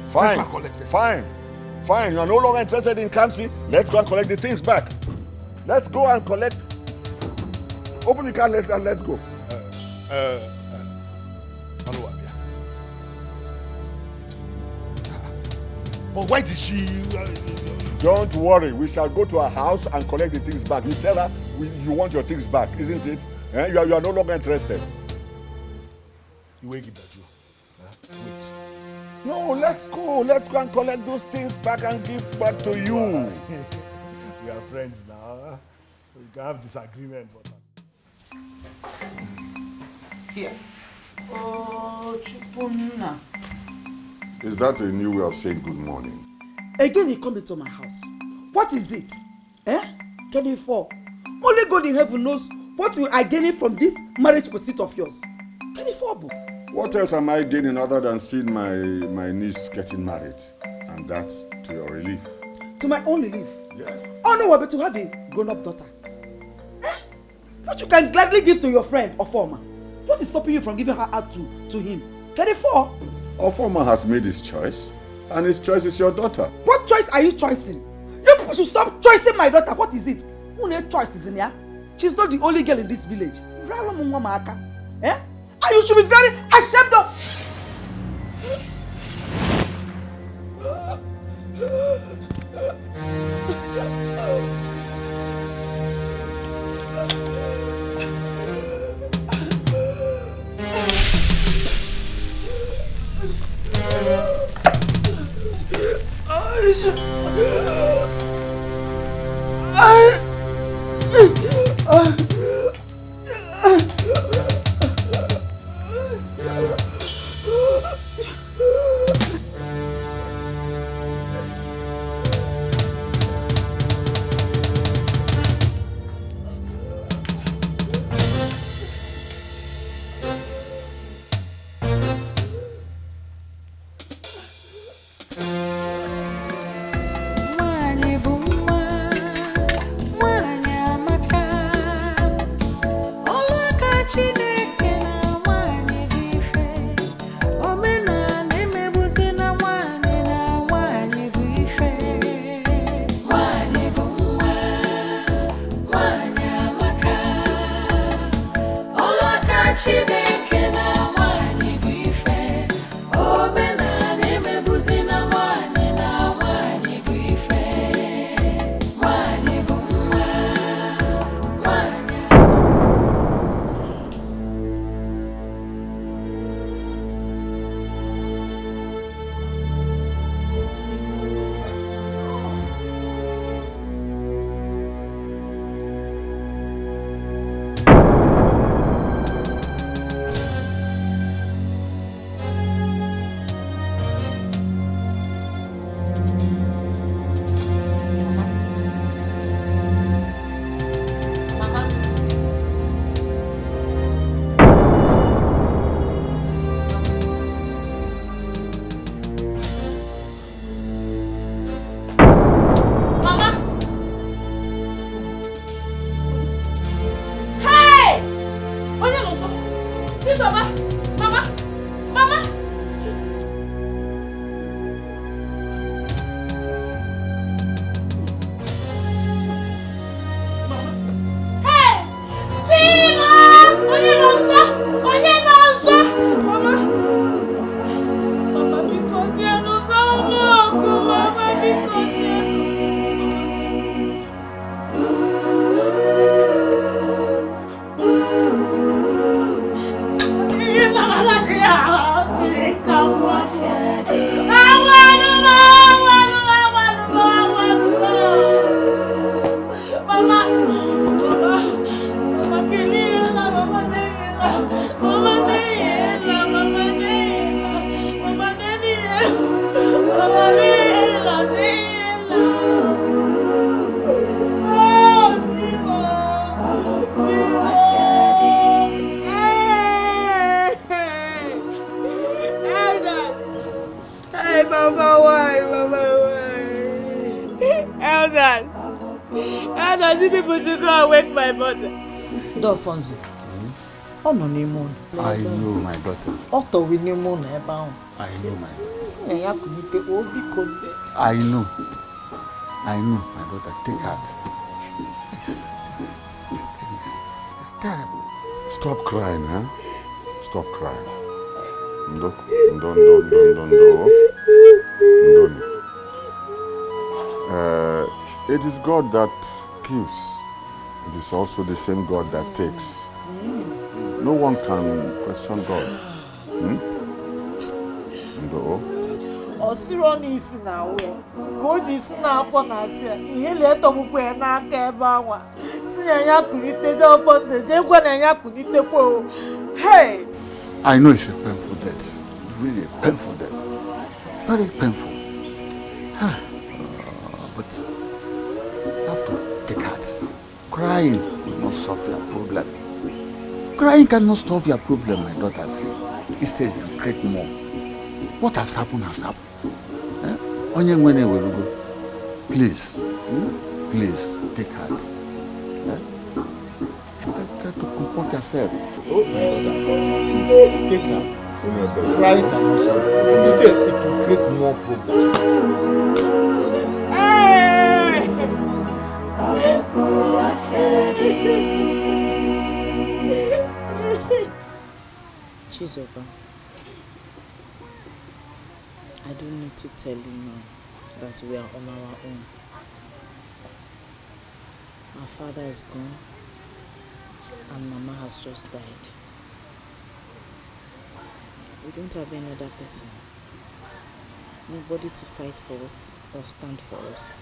Fine. Let's go collect them. Fine. You are no longer interested in Kamsi. Let's go and collect the things back. Let's go and collect. Open the car and let's go. Onua, but why did she... Don't worry, we shall go to her house and collect the things back. You tell her you want your things back, isn't it? You are no longer interested. You wait at you. Wait. No, let's go. Let's go and collect those things back and give back to you. We are friends now. We can have disagreement, but... Here. Oh, Chupuna. Is that a new way of saying good morning? Again, he come into my house. What is it? Can you fall? Only God in heaven knows what we are gaining from this marriage pursuit of yours. Can you fall? What else am I gaining other than seeing my niece getting married? And that's to your relief. To my own relief? Yes. Oh no, but to have a grown-up daughter. What you can gladly give to your friend Ofoma. What is stopping you from giving her out to him? Can you fall? Ofoma has made his choice. And his choice is your daughter. What choice are you choosing? You people should stop choosing my daughter. What is it? Who choice is in here? She's not the only girl in this village. And you should be very ashamed of... Chineke na nwanyị dị ife, omenala emegbuzi na Elders, you people should go and wake my mother. Fonzie. Oh no, Nemo. I know my daughter. Otto we Nemo never. I know my daughter. I know. I know my daughter. Take heart. This thing is terrible. Stop crying, huh? Stop crying. Don't. It is God that gives. It is also the same God that takes. No one can question God. Osironi isi na we. Koji isi na afọ na asia. Ihe le tomukwe na aka ebe anwa. Sinya ya kunite de ofonze. Jekwa na ya kunite po. Hey! I know it's a painful death. Really a painful death. Very painful. But you have to take heart. Crying will not solve your problem. Crying cannot solve your problem, my daughters. Instead, to create more. What has happened has happened. Please, please take heart. You better to comport yourself. Oh, my daughter, take heart. Crying cannot solve it. Instead, it will create more problems. Chizoba, I don't need to tell you now that we are on our own. Our father is gone and Mama has just died. We don't have any other person. Nobody to fight for us or stand for us.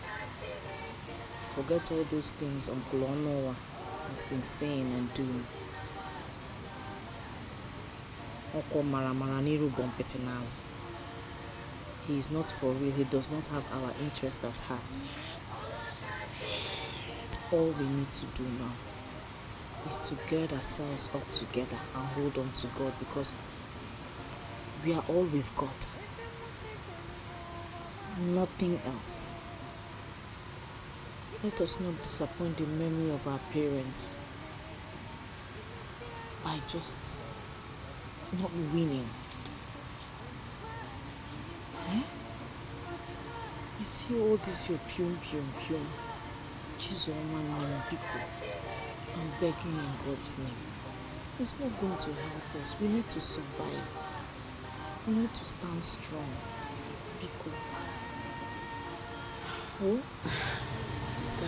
Forget all those things Uncle Onowa has been saying and doing. He is not for real. He does not have our interest at heart. All we need to do now is to gird ourselves up together and hold on to God, because we are all we've got. Nothing else. Let us not disappoint the memory of our parents by just not winning. You see all this your pium. Chizoma Nembiko. I'm begging in God's name. It's not going to help us. We need to survive. We need to stand strong. Biko. Oh? Sister,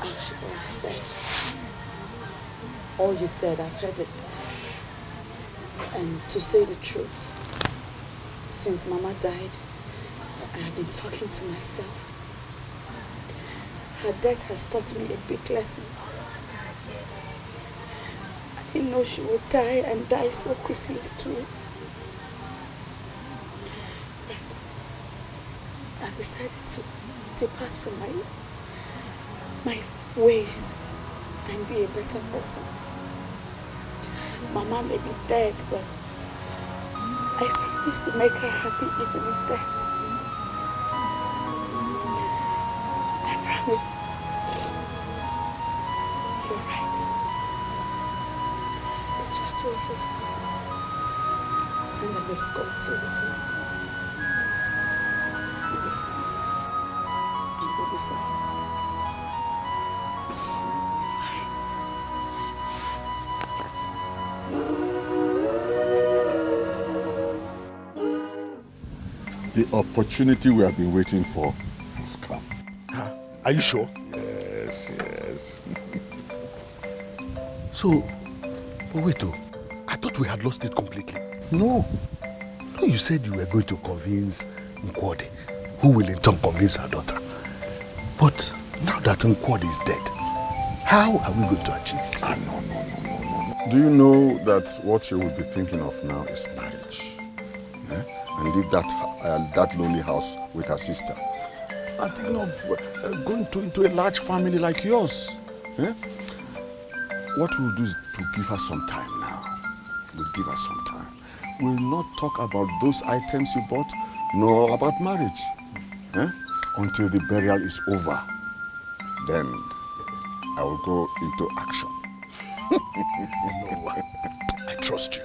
I've heard what you said. All you said, I've heard it. And to say the truth, since Mama died, I have been talking to myself. Her death has taught me a big lesson. I didn't know she would die and die so quickly too. But I've decided to depart from my ways and be a better person. Mama may be dead, but I promise to make her happy even in death. I promise. You're right. It's just two of us now. And I miss God so with us. We'll be fine. And we'll be fine. The opportunity we have been waiting for has come. Huh? Are you sure? Yes, yes. So, but wait though, I thought we had lost it completely. No. No, you said you were going to convince Nkwode, who will in turn convince her daughter. But now that Nkwode is dead, how are we going to achieve it? No. Do you know that what you will be thinking of now is marriage? And leave that lonely house with her sister. I'm thinking of going into a large family like yours. What we'll do is to give her some time now. We'll give her some time. We'll not talk about those items you bought, nor about marriage. Until the burial is over. Then I will go into action. Onowa, I trust you.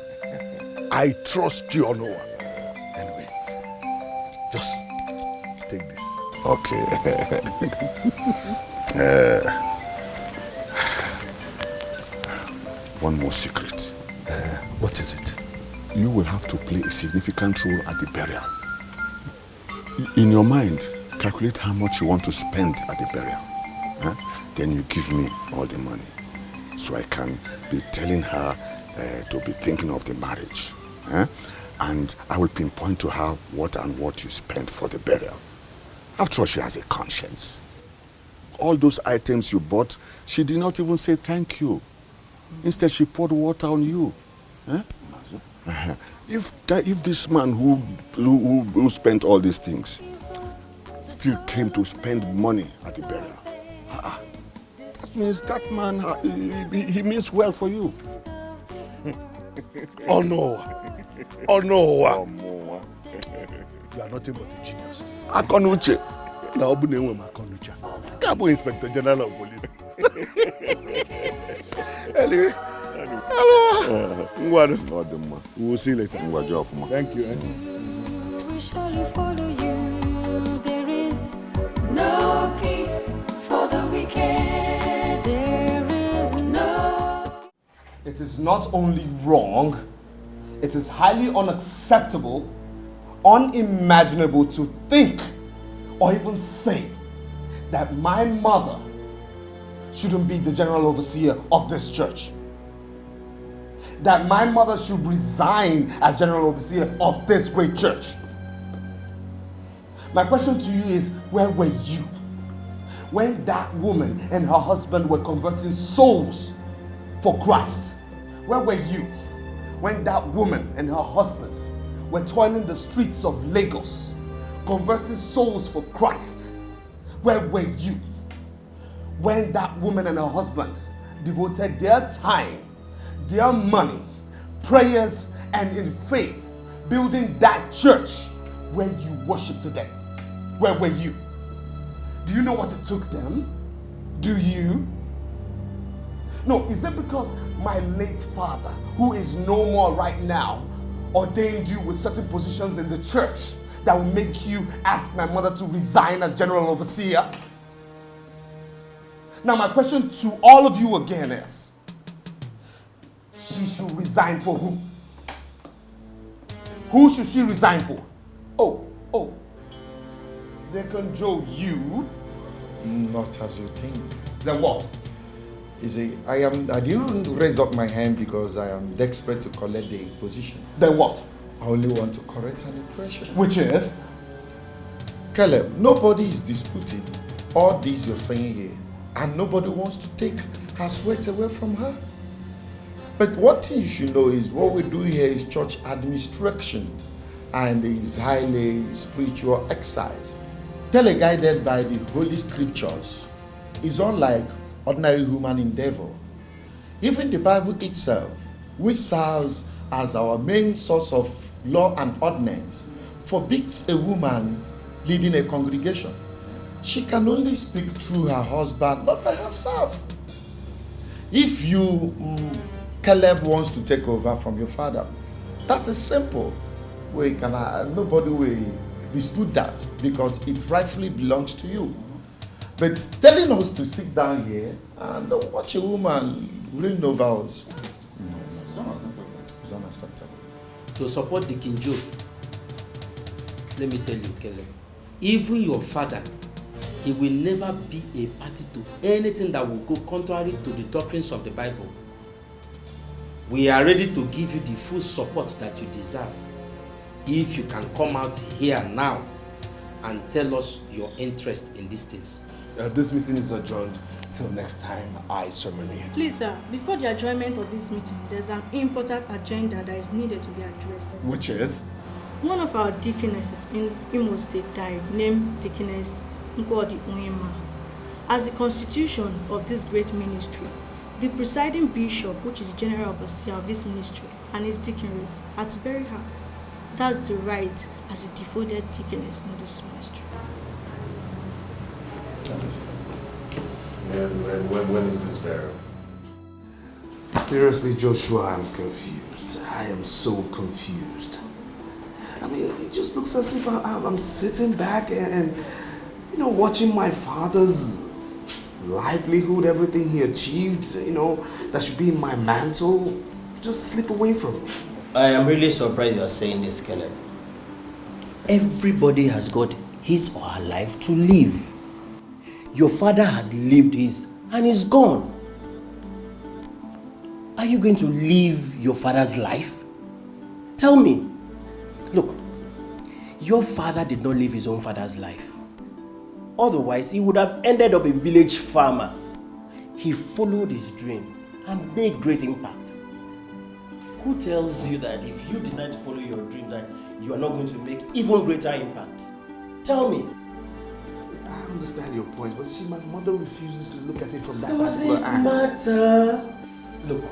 I trust you, Onowa. Anyway, just take this. Okay. One more secret. What is it? You will have to play a significant role at the burial. In your mind, calculate how much you want to spend at the burial. Then you give me all the money. So I can be telling her to be thinking of the marriage. And I will pinpoint to her what you spent for the burial. After all, she has a conscience. All those items you bought, she did not even say thank you. Instead, she poured water on you. If this man who spent all these things still came to spend money at the burial, that means that man, he means well for you. Oh no. You are nothing but a genius. Akonuche. Now, Akonuche. Cabo Inspector General of Police. Anyway. We will see you later. Thank you. We surely follow you. There is no peace for the wicked. There is no. It is not only wrong, it is highly unacceptable, unimaginable to think or even say that my mother shouldn't be the general overseer of this church. That my mother should resign as general overseer of this great church. My question to you is, where were you when that woman and her husband were converting souls for Christ? Where were you when that woman and her husband were toiling the streets of Lagos, converting souls for Christ? Where were you when that woman and her husband devoted their time, their money, prayers, and in faith, building that church where you worship today? Where were you? Do you know what it took them? Do you? No, is it because my late father, who is no more right now, ordained you with certain positions in the church that will make you ask my mother to resign as general overseer? Now my question to all of you again is, she should resign for who? Who should she resign for? Oh. Deacon Joe, you? Not as you think. Then what? You see, I didn't raise up my hand because I am desperate to collect the position. Then what? I only want to correct an impression. Which is? Caleb, nobody is disputing all this you're saying here. And nobody wants to take her sweat away from her. But one thing you should know is what we do here is church administration and is highly spiritual exercise. Teleguided by the Holy Scriptures is unlike ordinary human endeavor. Even the Bible itself, which serves as our main source of law and ordinance, forbids a woman leading a congregation. She can only speak through her husband, not by herself. If you, Caleb, wants to take over from your father, that's a simple way. Nobody will dispute that because it rightfully belongs to you. But telling us to sit down here and watch a woman reign over us, it's unacceptable. It's unacceptable. To support the King Joe, let me tell you, Caleb, even your father, he will never be a party to anything that will go contrary to the doctrines of the Bible. We are ready to give you the full support that you deserve if you can come out here now and tell us your interest in these things. This meeting is adjourned till next time I summon you. Please, sir, before the adjournment of this meeting, there's an important agenda that is needed to be addressed. Which is? One of our deaconesses in Imo State died, named Deaconess Nkwodi Onyema. As the constitution of this great ministry, the presiding bishop, which is the general overseer of this ministry, and his deaconess are to bury her. That's the right as a devoted deaconess in this ministry. When is this burial? Seriously, Joshua, I'm confused. I am so confused. I mean, it just looks as if I'm sitting back and watching my father's livelihood, everything he achieved, that should be in my mantle, just slip away from me. I am really surprised you are saying this, Caleb. Everybody has got his or her life to live. Your father has lived his and is gone. Are you going to live your father's life? Tell me. Look, your father did not live his own father's life. Otherwise, he would have ended up a village farmer. He followed his dreams and made great impact. Who tells you that if you decide to follow your dreams that you are not going to make even greater impact? Tell me. I understand your point, but you see, my mother refuses to look at it from that Does particular it angle. matter? Look,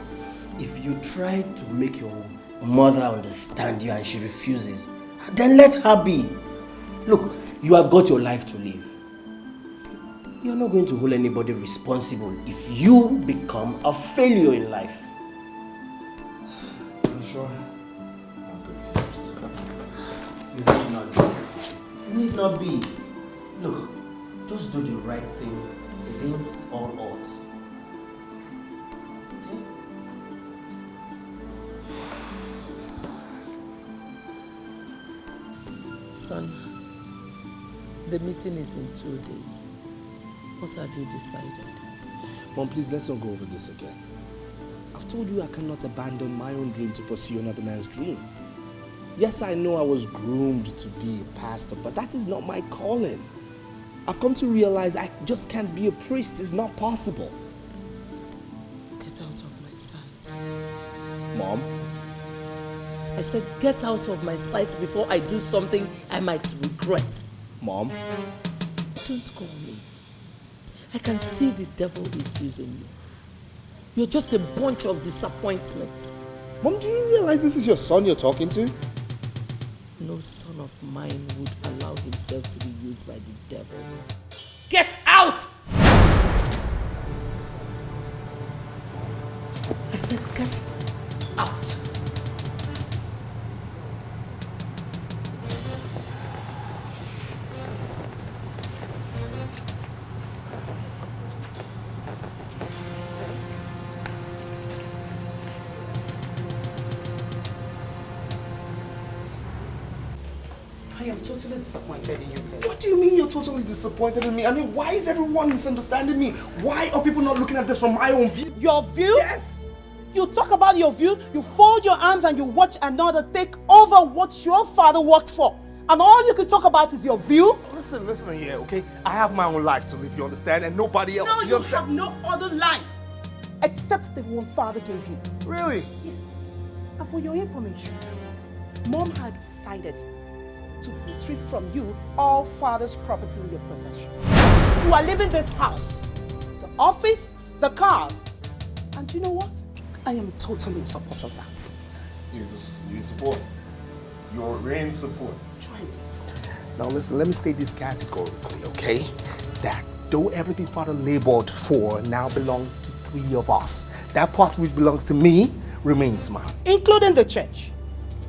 if you try to make your mother understand you and she refuses, then let her be. Look, you have got your life to live. You're not going to hold anybody responsible if you become a failure in life. I'm sure. I'm confused. You need not be. You need not be. Look, just do the right thing against all odds. Okay? Son, the meeting is in 2 days. What have you decided? Mom, please, let's not go over this again. I've told you I cannot abandon my own dream to pursue another man's dream. Yes, I know I was groomed to be a pastor, but that is not my calling. I've come to realize I just can't be a priest. It's not possible. Get out of my sight. Mom? I said get out of my sight before I do something I might regret. Mom? Don't call me. I can see the devil is using you. You're just a bunch of disappointment. Mom, do you realize this is your son you're talking to? No son of mine would allow himself to be used by the devil. Get out! I said get out. am totally disappointed in you, Kelly. What do you mean you're totally disappointed in me? I mean, why is everyone misunderstanding me? Why are people not looking at this from my own view? Your view? Yes. You talk about your view, you fold your arms and you watch another take over what your father worked for. And all you can talk about is your view? Listen here, okay? I have my own life to live, you understand? And nobody else. No, you understand? have no other life except the one father gave you. Really? Yes. And for your information, Mom had decided to retrieve from you all father's property in your possession. You are leaving this house, the office, the cars. And you know what? I am totally in support of that. You support. You're in support. Try me. Now listen, let me state this categorically, okay? That though everything father labored for now belongs to 3 of us, that part which belongs to me remains mine. Including the church.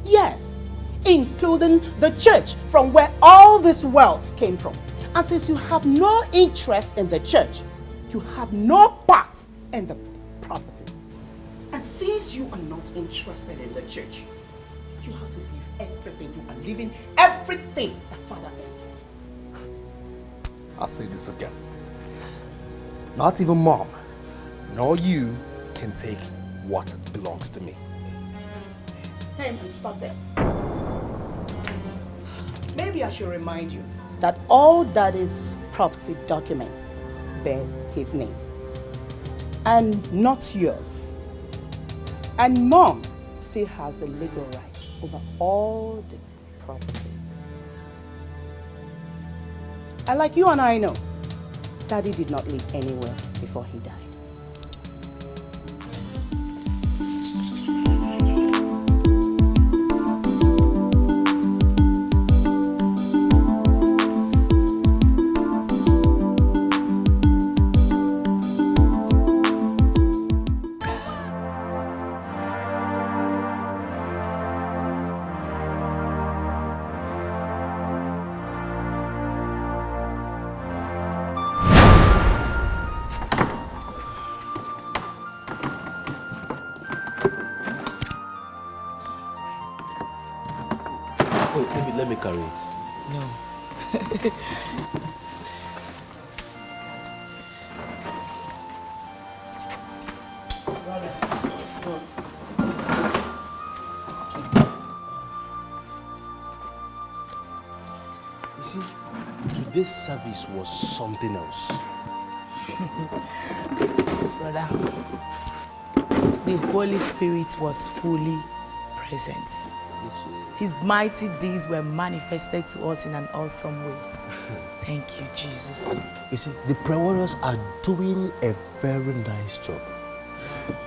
Yes, including the church from where all this wealth came from. And since you have no interest in the church, you have no part in the property. And since you are not interested in the church, you have to leave everything. You are leaving everything that father earned. I'll say this again. Not even Mom, nor you can take what belongs to me. Hey man, stop there. Maybe I should remind you that all Daddy's property documents bears his name and not yours. And Mom still has the legal right over all the property. And like you and I know, Daddy did not live anywhere before he died. Let me carry it. No. You see, today's service was something else. Brother, the Holy Spirit was fully present. His mighty deeds were manifested to us in an awesome way. Thank you, Jesus. You see, the prayer warriors are doing a very nice job.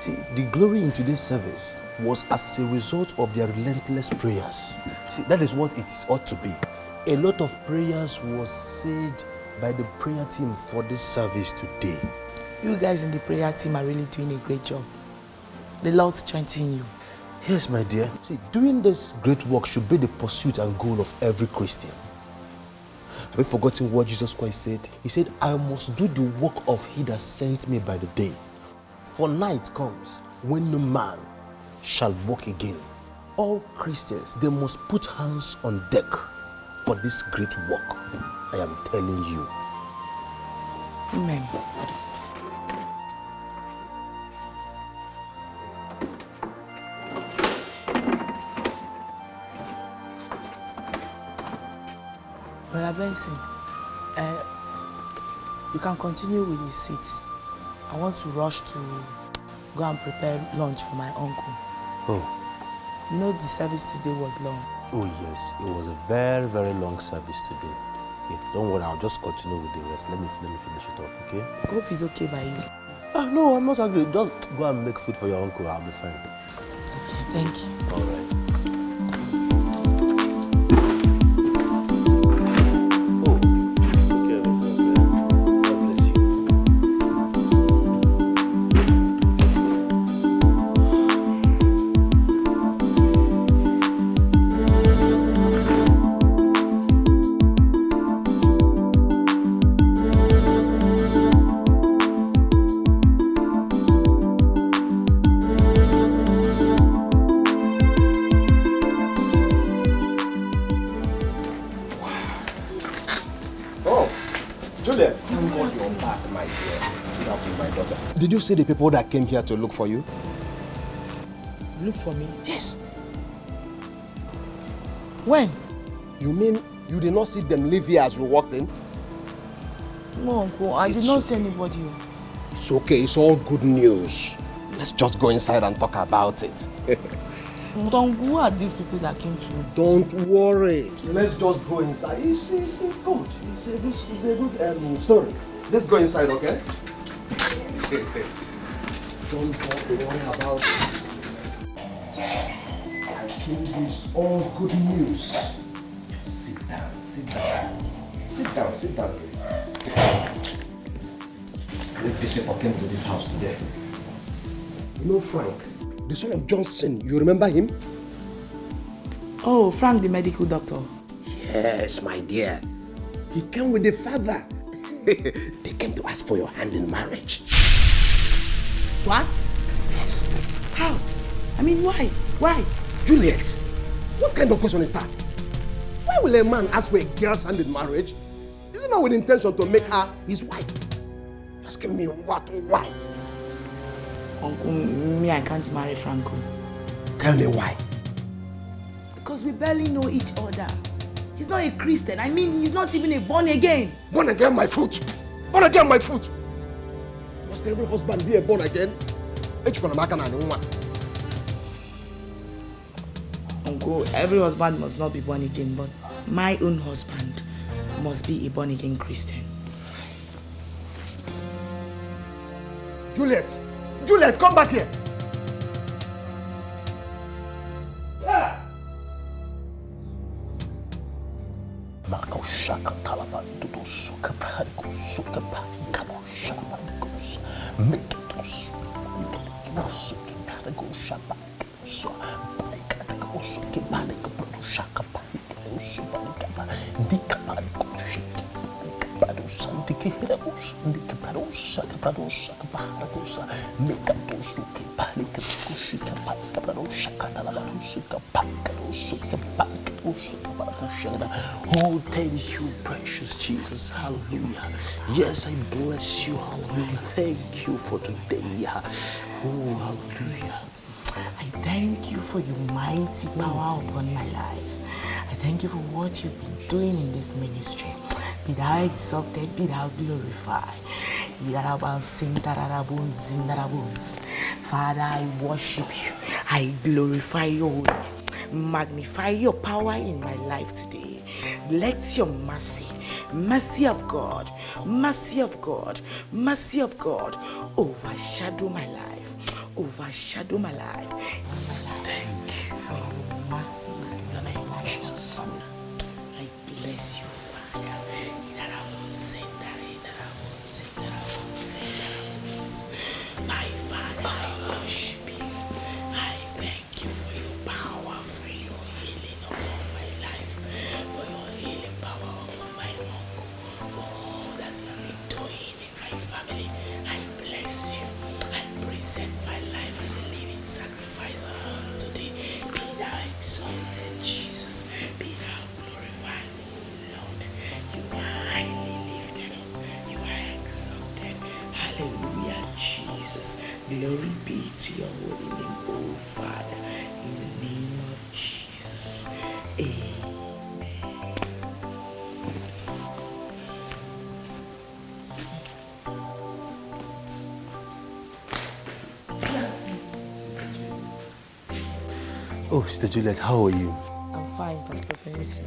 See, the glory in today's service was as a result of their relentless prayers. See, that is what it ought to be. A lot of prayers was said by the prayer team for this service today. You guys in the prayer team are really doing a great job. The Lord strengthen you. Yes, my dear. See, doing this great work should be the pursuit and goal of every Christian. Have you forgotten what Jesus Christ said? He said, I must do the work of he that sent me by the day. For night comes when no man shall walk again. All Christians, they must put hands on deck for this great work. I am telling you. Amen. Brother Benson, you can continue with his seats. I want to rush to go and prepare lunch for my uncle. Oh. You know the service today was long. Oh yes, it was a very, very long service today. Okay, don't worry, I'll just continue with the rest. Let me finish it up, okay? I hope it's okay by you. No, I'm not angry. Just go and make food for your uncle. I'll be fine. Okay, thank you. All right. got your back, my dear. Get up with my daughter. Did you see the people that came here to look for you? Look for me? Yes. When? You mean you did not see them leave here as you walked in? No, Uncle, I did not see anybody. It's okay, it's all good news. Let's just go inside and talk about it. But Uncle, who are these people that came to me? Don't worry. Let's just go inside. It's good. It's a good story. Let's go inside, okay? Don't worry about it. I think it's all good news. Sit down, sit down. Sit down, sit down. Great visitor came to this house today. You know Frank, the son of Johnson, you remember him? Oh, Frank the medical doctor. Yes, my dear. He came with the father. They came to ask for your hand in marriage. What? Yes. How? I mean, why? Why? Juliet, what kind of question is that? Why will a man ask for a girl's hand in marriage? Is it not with intention to make her his wife? Asking me what? Why? Uncle, me, I can't marry Franco. Tell me why. Because we barely know each other. He's not a Christian. I mean, he's not even a born again. Born again, my foot. Born again, my foot. Must every husband be a born again? Uncle, every husband must not be born again, but my own husband must be a born again Christian. Juliet! Juliet, come back here! Oh, thank you, precious Jesus. Hallelujah. Yes, I bless you. Hallelujah. Thank you for today. Oh, hallelujah. I thank you for your mighty power upon my life. I thank you for what you've been doing in this ministry. Be thou exalted, be thou glorified. Father, I worship you. I glorify your holy name. Magnify your power in my life today. Let your mercy, mercy of God, mercy of God, mercy of God overshadow my life. Overshadow my life. Thank you for your mercy in the name of Jesus. I bless you, Father. My Father, I worship you. I thank you for your power, for your healing upon my life, for your healing power upon my uncle, for all that you have been doing in my family. I bless you. I present my life as a living sacrifice unto thee. Be thou exalted, Jesus. Be thou glorified, O Lord. You are highly lifted up. You are exalted. Hallelujah, Jesus. Glory be to your holy name, O Father. In the name of Jesus. Amen. Oh, Sister Juliet, how are you? I'm fine, Pastor Felicity.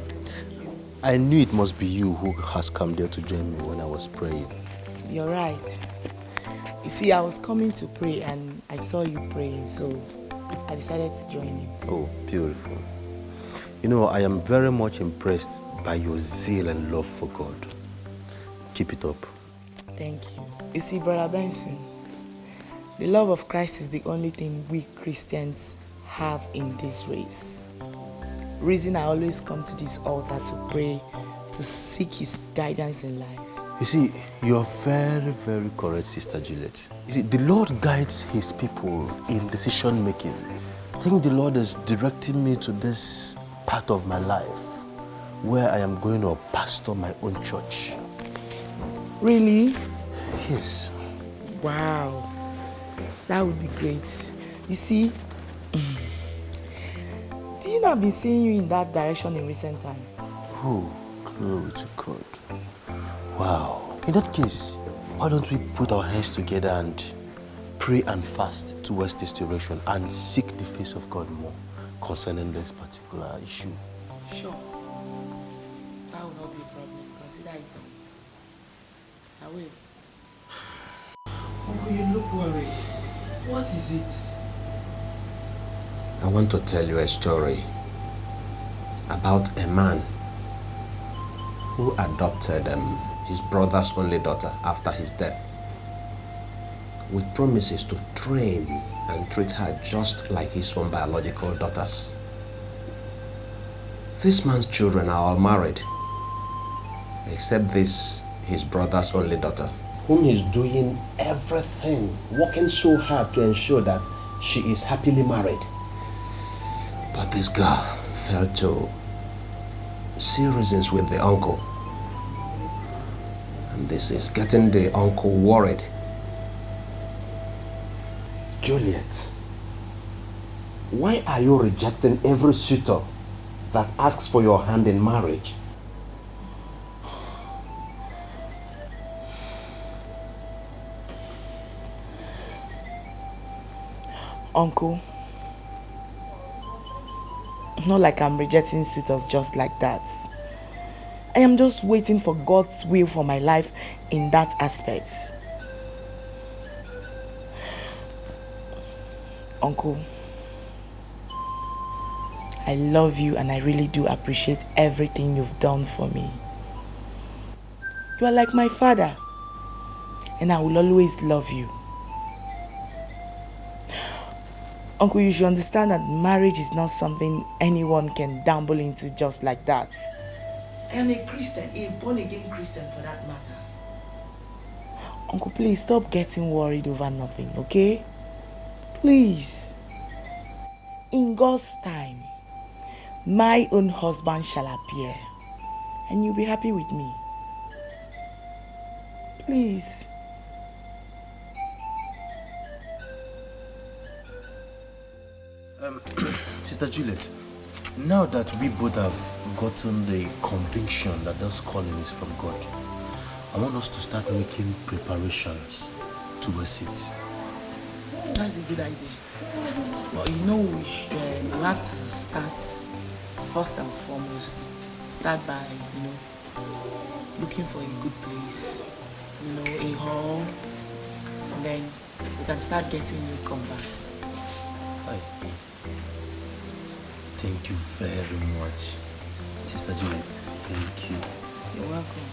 I knew it must be you who has come there to join me when I was praying. You're right. You see, I was coming to pray and I saw you praying, so I decided to join you. Oh, beautiful. You know, I am very much impressed by your zeal and love for God. Keep it up. Thank you. You see, Brother Benson, the love of Christ is the only thing we Christians have in this race. Reason I always come to this altar to pray, to seek his guidance in life. You see, you're very, very correct, Sister Juliet. You see, the Lord guides his people in decision making. I think the Lord is directing me to this part of my life where I am going to pastor my own church. Really? Yes. Wow. That would be great. You see, do you know I've been seeing you in that direction in recent time? Oh, glory to God. Wow. In that case, why don't we put our hands together and pray and fast towards this direction and seek the face of God more concerning this particular issue? Sure. That will not be a problem. Consider it. I will. Oh, you look worried. What is it? I want to tell you a story about a man who adopted his brother's only daughter after his death, with promises to train and treat her just like his own biological daughters. This man's children are all married, except this, his brother's only daughter, whom he's doing everything, working so hard to ensure that she is happily married. But this girl failed to see reasons with the uncle. And this is getting the uncle worried. Juliet, why are you rejecting every suitor that asks for your hand in marriage? Uncle, not like I'm rejecting suitors just like that. I am just waiting for God's will for my life in that aspect. Uncle, I love you and I really do appreciate everything you've done for me. You are like my father, and I will always love you. Uncle, you should understand that marriage is not something anyone can dabble into just like that. I am a Christian, a born-again Christian for that matter. Uncle, please stop getting worried over nothing, okay? Please. In God's time, my own husband shall appear, and you'll be happy with me. Please. Sister Juliet, now that we both have gotten the conviction that this calling is from God, I want us to start making preparations towards it. That's a good idea. But you know, we have to start first and foremost. Start by, looking for a good place, a hall, and then we can start getting new converts. Hi. Thank you very much, Sister Juliet. Thank you. You're welcome.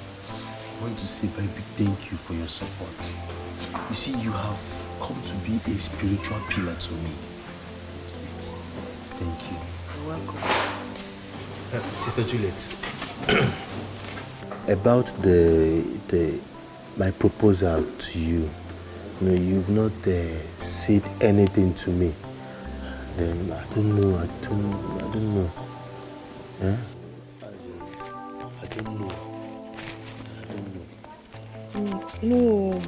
I want to say a very big thank you for your support. You see, you have come to be a spiritual pillar to me. Thank you. You're welcome. Sister Juliet, about my proposal to you, you've not said anything to me. Then I don't know. Huh? I don't know. No.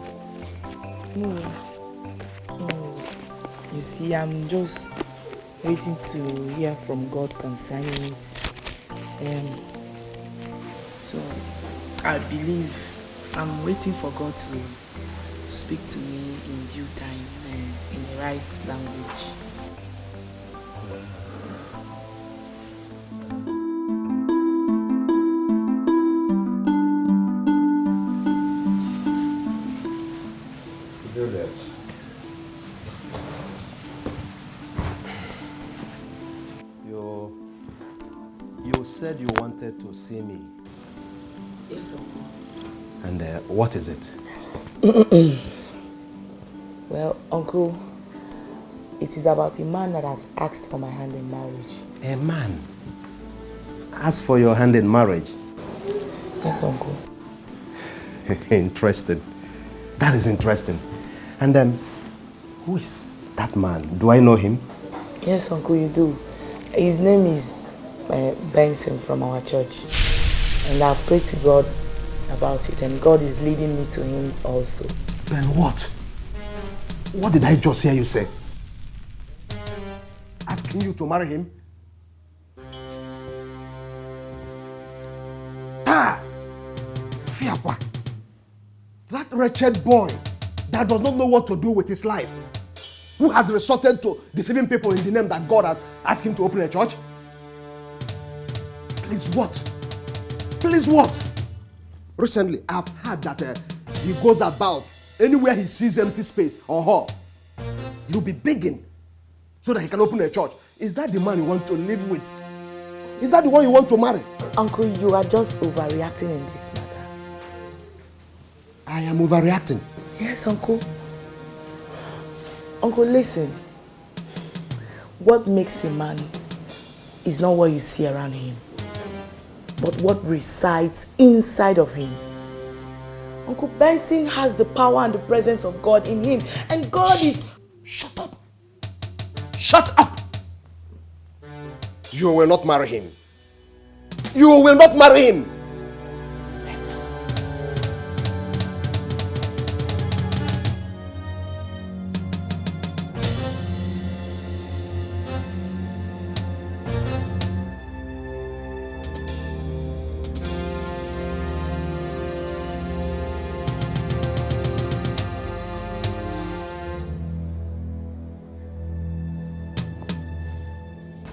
You see, I'm just waiting to hear from God concerning it. So I believe I'm waiting for God to speak to me in due time and in the right language. You said you wanted to see me. Yes, Uncle. And what is it? Well, Uncle, it is about a man that has asked for my hand in marriage. A man asked for your hand in marriage? Yes, Uncle. Interesting. That is interesting. And who is that man? Do I know him? Yes, Uncle, you do. His name is Benson from our church. And I've prayed to God about it, and God is leading me to him also. Then what? What did I just hear you say? Asking you to marry him? Ah! Fiakwa! That wretched boy that does not know what to do with his life, who has resorted to deceiving people in the name that God has asked him to open a church? Please what? Please what? Recently, I've heard that he goes about anywhere he sees empty space or hall. He'll be begging so that he can open a church. Is that the man you want to live with? Is that the one you want to marry? Uncle, you are just overreacting in this matter. I am overreacting. Yes, Uncle. Uncle, listen. What makes a man is not what you see around him, but what resides inside of him. Uncle Benson has the power and the presence of God in him, and God is... Shut up! Shut up! You will not marry him. You will not marry him!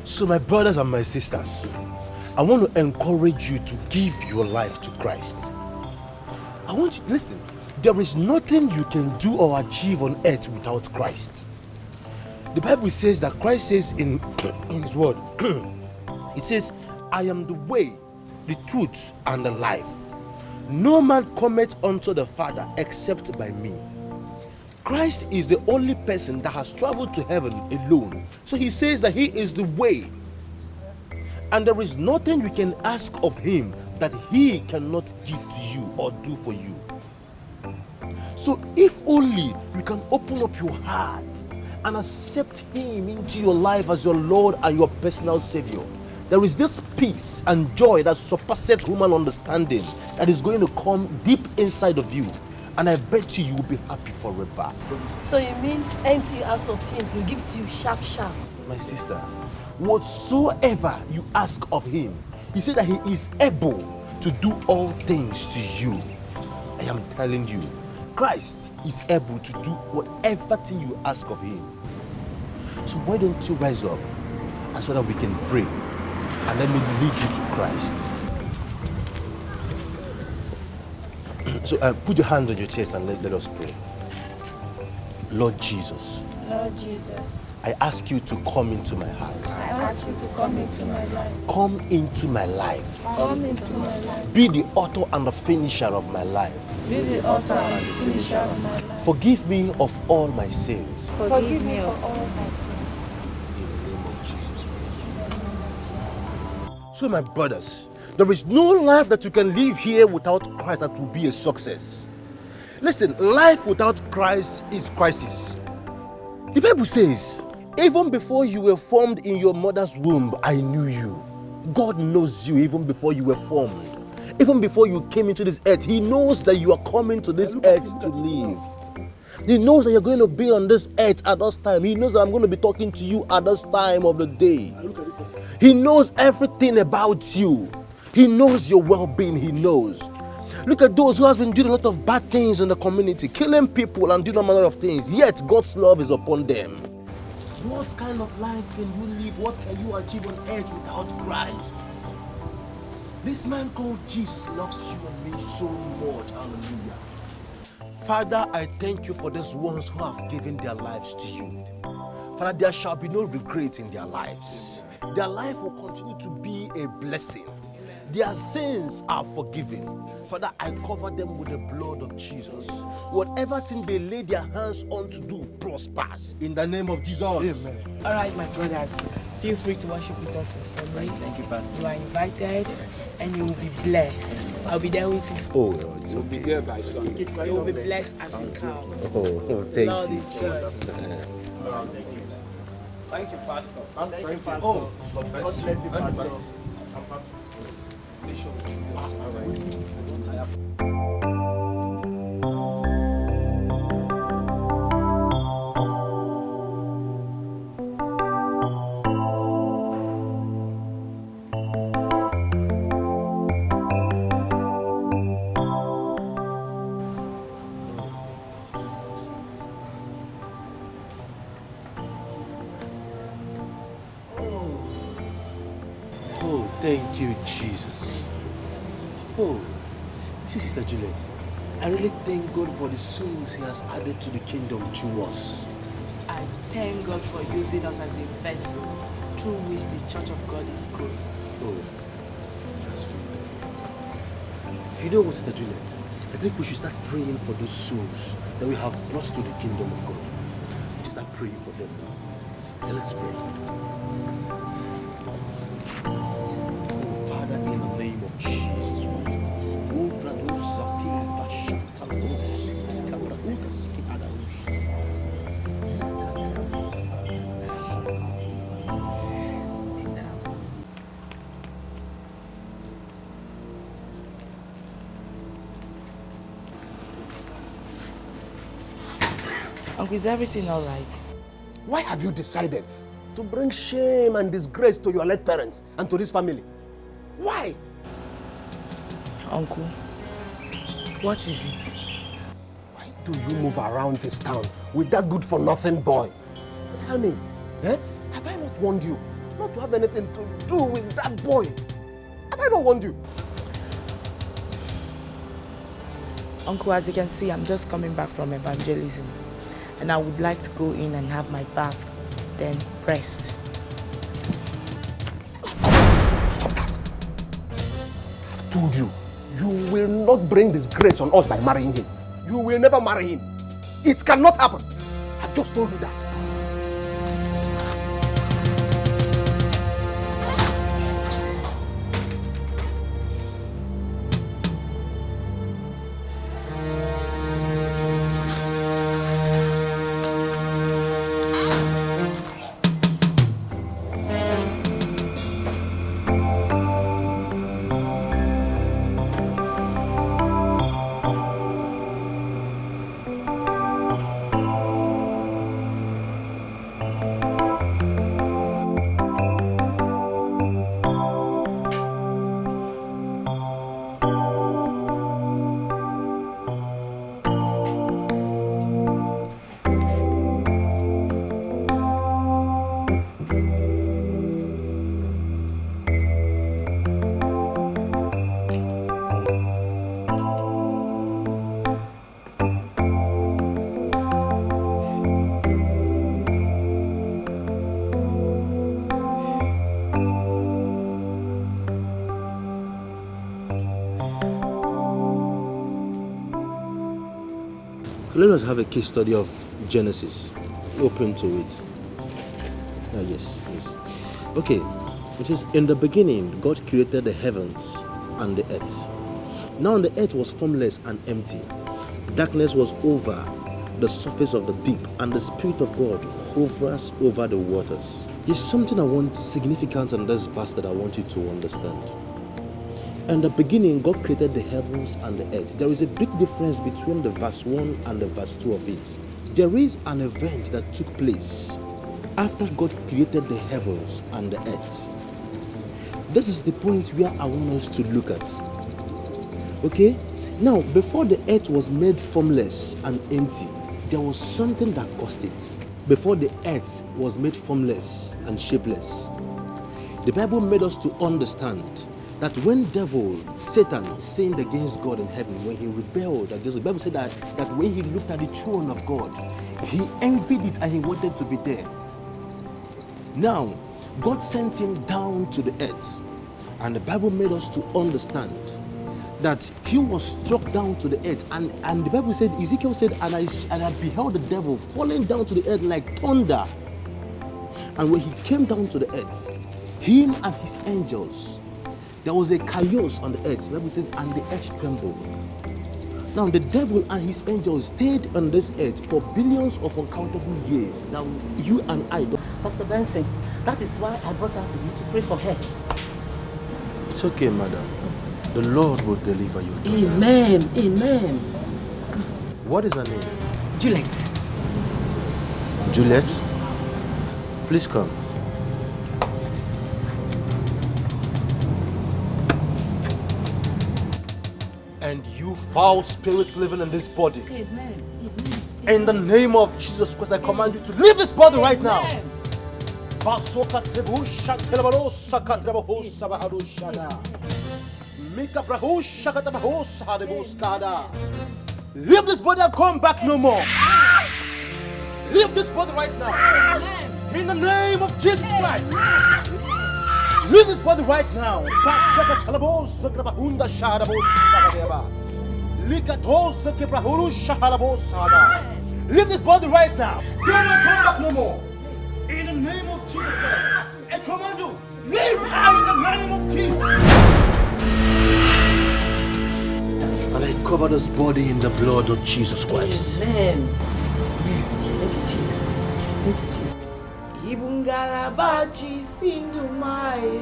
So my brothers and my sisters, I want to encourage you to give your life to Christ. I want you to listen. There is nothing you can do or achieve on earth without Christ. The Bible says that Christ says in his word, it says, I am the way, the truth, and the life. No man cometh unto the Father except by me. Christ is the only person that has traveled to heaven alone. So he says that he is the way. And there is nothing you can ask of him that he cannot give to you or do for you. So if only you can open up your heart and accept him into your life as your Lord and your personal Savior, there is this peace and joy that surpasses human understanding that is going to come deep inside of you. And I bet you will be happy forever. So you mean anything you ask of him, he'll give to you sharp. My sister, whatsoever you ask of him, he said that he is able to do all things to you. I am telling you, Christ is able to do whatever thing you ask of him. So why don't you rise up and so that we can pray and let me lead you to Christ. So put your hands on your chest and let us pray. Lord Jesus. Lord Jesus. I ask you to come into my heart. I ask you to come into my life. Come into my life. Come into my life. Be the author and the finisher of my life. Be the author and the finisher of my life. Forgive me of all my sins. Forgive me of all my sins. So my brothers, there is no life that you can live here without Christ that will be a success. Listen, life without Christ is crisis. The Bible says, even before you were formed in your mother's womb, I knew you. God knows you even before you were formed. Even before you came into this earth, he knows that you are coming to this earth to live. He knows that you're going to be on this earth at this time. He knows that I'm going to be talking to you at this time of the day. He knows everything about you. He knows your well-being. He knows. Look at those who have been doing a lot of bad things in the community, killing people and doing a manner of things, yet God's love is upon them. What kind of life can you live? What can you achieve on earth without Christ? This man called Jesus loves you and me so much. Hallelujah. Father, I thank you for these ones who have given their lives to you. Father, there shall be no regret in their lives. Their life will continue to be a blessing. Their sins are forgiven. Father, I cover them with the blood of Jesus. Whatever thing they lay their hands on to do prospers. In the name of Jesus. Amen. All right, my brothers, feel free to worship with us on Sunday. Thank you, Pastor. You are invited and you will be blessed. I'll be there with you. Oh, it's okay. Be there by Sunday. You will be blessed as you come. Oh, thank Lord you. is good. Thank you, Pastor. Thank you, Pastor. Oh, God bless you, Pastor. Oh, thank you, Jesus. Oh, see, Sister Juliet, I really thank God for the souls He has added to the kingdom through us. I thank God for using us as a vessel through which the Church of God is growing. Oh, that's wonderful. You know what, Sister Juliet? I think we should start praying for those souls that we have brought to the kingdom of God. We should start praying for them now. Okay, let's pray. Oh, Father, in the name of Jesus Christ. Uncle, is everything all right? Why have you decided to bring shame and disgrace to your late parents and to this family? Why? Uncle, what is it? Why do you move around this town with that good-for-nothing boy? Tell me, have I not warned you not to have anything to do with that boy? Have I not warned you? Uncle, as you can see, I'm just coming back from evangelism. And I would like to go in and have my bath, then rest. Stop that. I've told you, you will not bring disgrace on us by marrying him. You will never marry him. It cannot happen. I've just told you that. Let us have a case study of Genesis. Open to it. Yes. Okay, it says, in the beginning, God created the heavens and the earth. Now the earth was formless and empty. Darkness was over the surface of the deep, and the Spirit of God hovers over the waters. There's something I want significant in this verse that I want you to understand. In the beginning, God created the heavens and the earth. There is a big difference between the verse 1 and the verse 2 of it. There is an event that took place after God created the heavens and the earth. This is the point where I want us to look at. Okay? Now, before the earth was made formless and empty, there was something that caused it. Before the earth was made formless and shapeless, the Bible made us to understand that when Satan sinned against God in heaven, when he rebelled against, the Bible said that when he looked at the throne of God, he envied it and he wanted to be there. Now, God sent him down to the earth, and the Bible made us to understand that he was struck down to the earth, and the Bible said, Ezekiel said, and I beheld the devil falling down to the earth like thunder. And when he came down to the earth, him and his angels, there was a chaos on the earth. The Bible says, and the earth trembled. Now the devil and his angels stayed on this earth for billions of uncountable years. Now you and I don't. Pastor Benson, that is why I brought her for you to pray for her. It's okay, madam. The Lord will deliver you. Amen. Amen. What is her name? Juliet. Juliet? Please come. And you foul spirits living in this body. Amen. In the name of Jesus Christ, I command you to leave this body right now. Leave this body and come back no more. Leave this body right now. In the name of Jesus Christ. Leave this body right now. Leave this body right now. Do not come back no more. In the name of Jesus Christ. I command you, leave her in the name of Jesus. And I cover this body in the blood of Jesus Christ. Amen. Thank you, Jesus. Thank you, Jesus. Ibungalabachi Sindumae.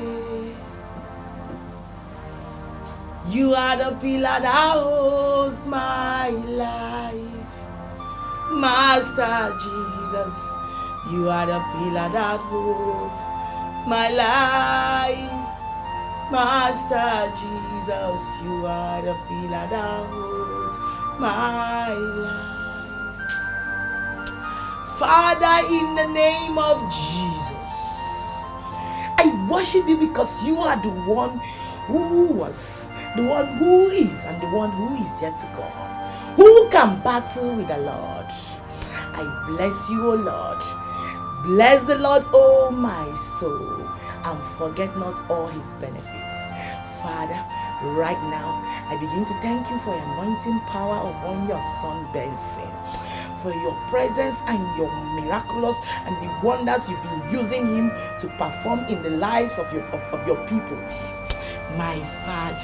You are the pillar that holds my life. Master Jesus, you are the pillar that holds my life. Master Jesus, you are the pillar that holds my life. Father, in the name of Jesus, I worship you because you are the one who was, the one who is, and the one who is yet to come. Who can battle with the Lord? I bless you, O Lord. Bless the Lord, O my soul, and forget not all his benefits. Father, right now, I begin to thank you for your anointing power upon your son Benson, for your presence and your miraculous and the wonders you've been using him to perform in the lives of your people. My Father,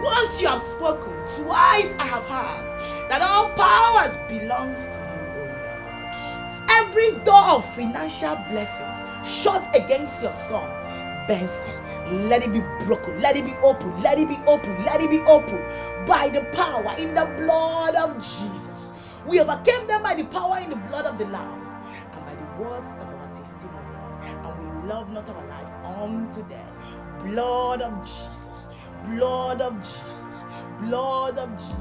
once you have spoken, twice I have heard that all powers belongs to you, O Lord. Every door of financial blessings shut against your son, Benson, let it be broken, let it be open, let it be open, let it be open by the power in the blood of Jesus. We overcame them by the power in the blood of the Lamb and by the words of our testimonies, and we love not our lives unto death. Blood of Jesus, blood of Jesus, blood of Jesus.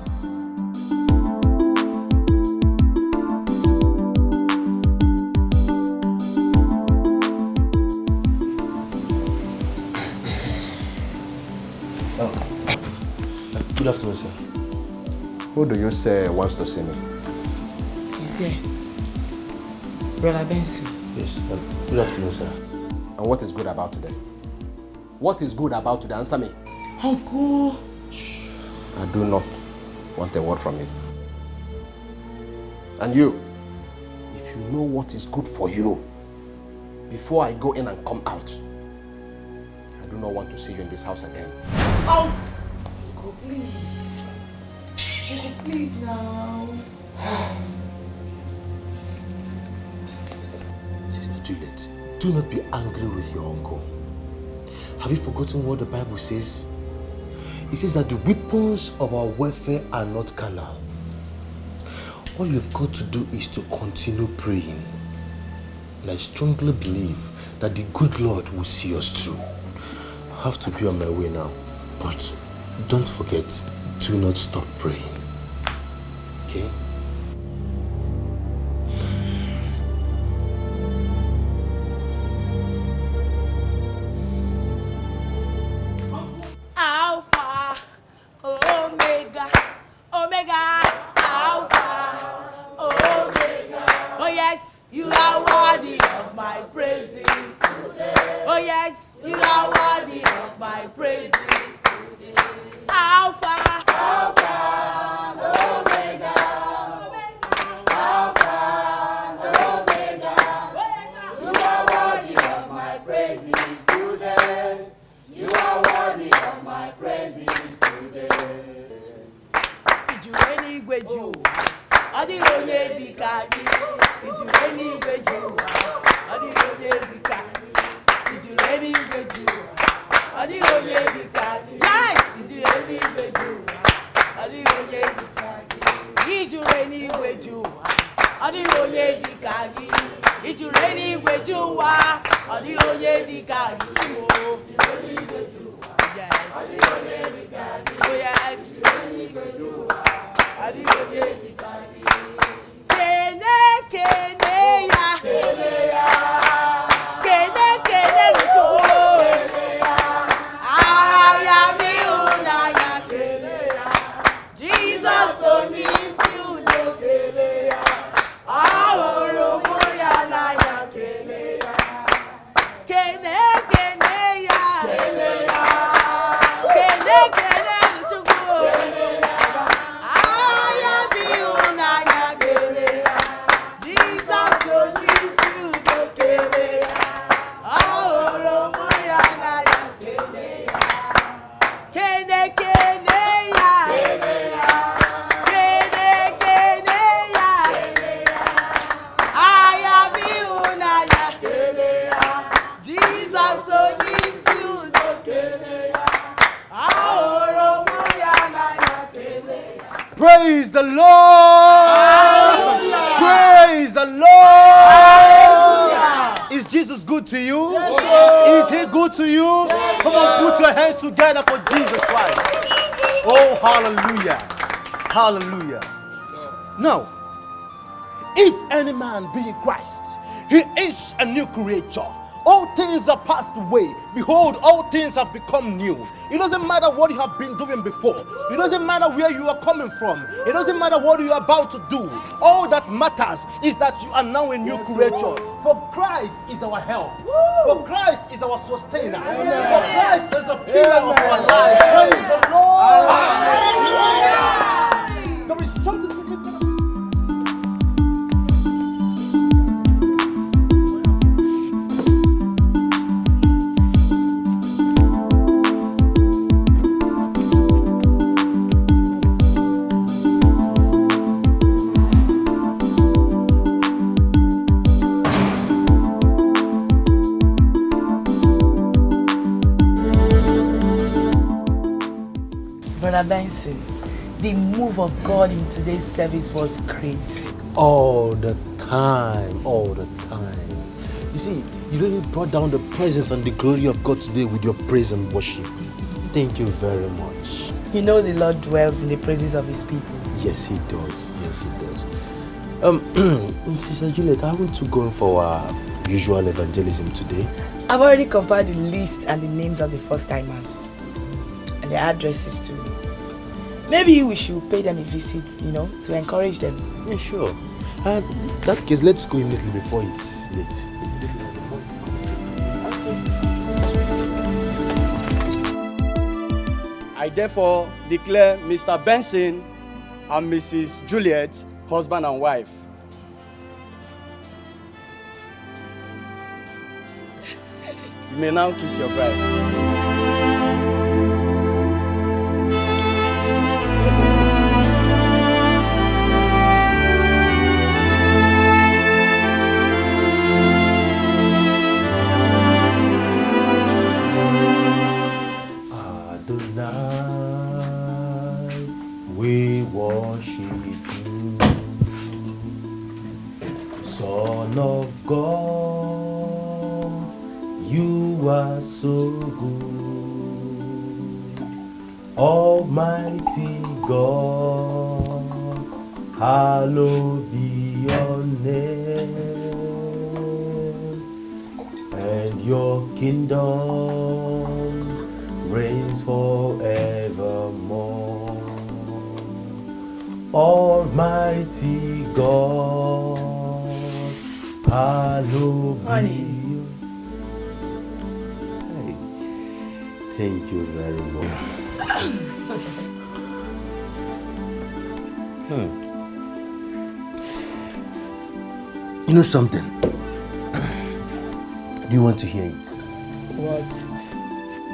Good afternoon, sir. Who do you say wants to see me? He's here. Brother Benson. Yes, good afternoon, sir. And what is good about today? What is good about today? Answer me. Uncle. I do not want a word from you. And you, if you know what is good for you, before I go in and come out, I do not want to see you in this house again. Uncle, please. Uncle, please now. Sister Juliet, do not be angry with your uncle. Have you forgotten what the Bible says? It says that the weapons of our warfare are not carnal. All you've got to do is to continue praying. And I strongly believe that the good Lord will see us through. I have to be on my way now. But don't forget, do not stop praying. Okay? Alpha, Omega, Omega, Alpha, Omega. Oh yes, you are worthy of my praises today. Oh yes, you are worthy of my praises today. Alpha, Alpha, Omega, Alpha, Omega. You are worthy of my praises today. You are worthy of my praises today. Did you any way you? I did only the candy. Did you any way you? I did only the candy. Did you any way you? I did only the candy. Praise the Lord! Praise the Lord! Is Jesus good to you? Is he good to you? Come on, put your hands together for Jesus Christ. Oh, hallelujah. Hallelujah. Now, if any man be in Christ, he is a new creature. All things are passed away. Behold, all things have become new. It doesn't matter what you have been doing before. It doesn't matter where you are coming from. It doesn't matter what you are about to do. All that matters is that you are now a new creature. For Christ is our help. For Christ is our sustainer. For Christ is the pillar of our life. Praise the Lord. There is something significant. Brother Benson, the move of God in today's service was great. All the time. You see, you really brought down the presence and the glory of God today with your praise and worship. Thank you very much. You know the Lord dwells in the praises of his people. Yes, he does. Yes, he does. Sister Juliet, I want to go for our usual evangelism today. I've already compiled the list and the names of the first timers and their addresses too. Maybe we should pay them a visit, to encourage them. Yeah, sure. In that case, let's go immediately before it's late. I therefore declare Mr. Benson and Mrs. Juliet husband and wife. You may now kiss your bride. We worship you, Son of God, you are so good. Almighty God, hallowed be your name, and your kingdom reigns forevermore. Almighty God, hallowed be you. Hey, thank you very much. You know something? Do you want to hear it? What?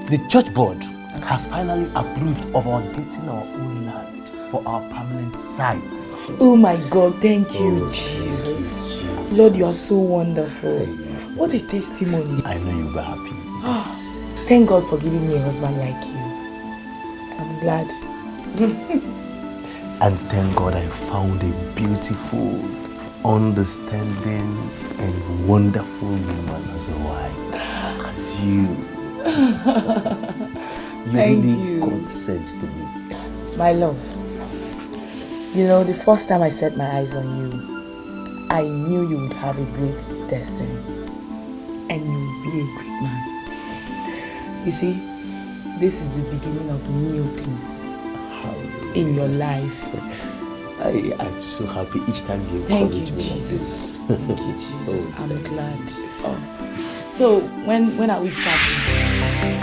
The church board has finally approved of our getting our own land for our permanent sites. Oh my God, thank you, Jesus. Lord, you are so wonderful. What a testimony. I know you'll be happy. Thank God for giving me a husband like you. I'm glad. And thank God I found a beautiful, understanding, and wonderful woman as a wife. you. Thank really you. God sent to me. My love, you know, the first time I set my eyes on you, I knew you would have a great destiny. And you would be a great man. You see, this is the beginning of new things in your life. I am so happy each time you encourage me like this. Thank you, Jesus. I'm glad. Oh. So, when are we starting?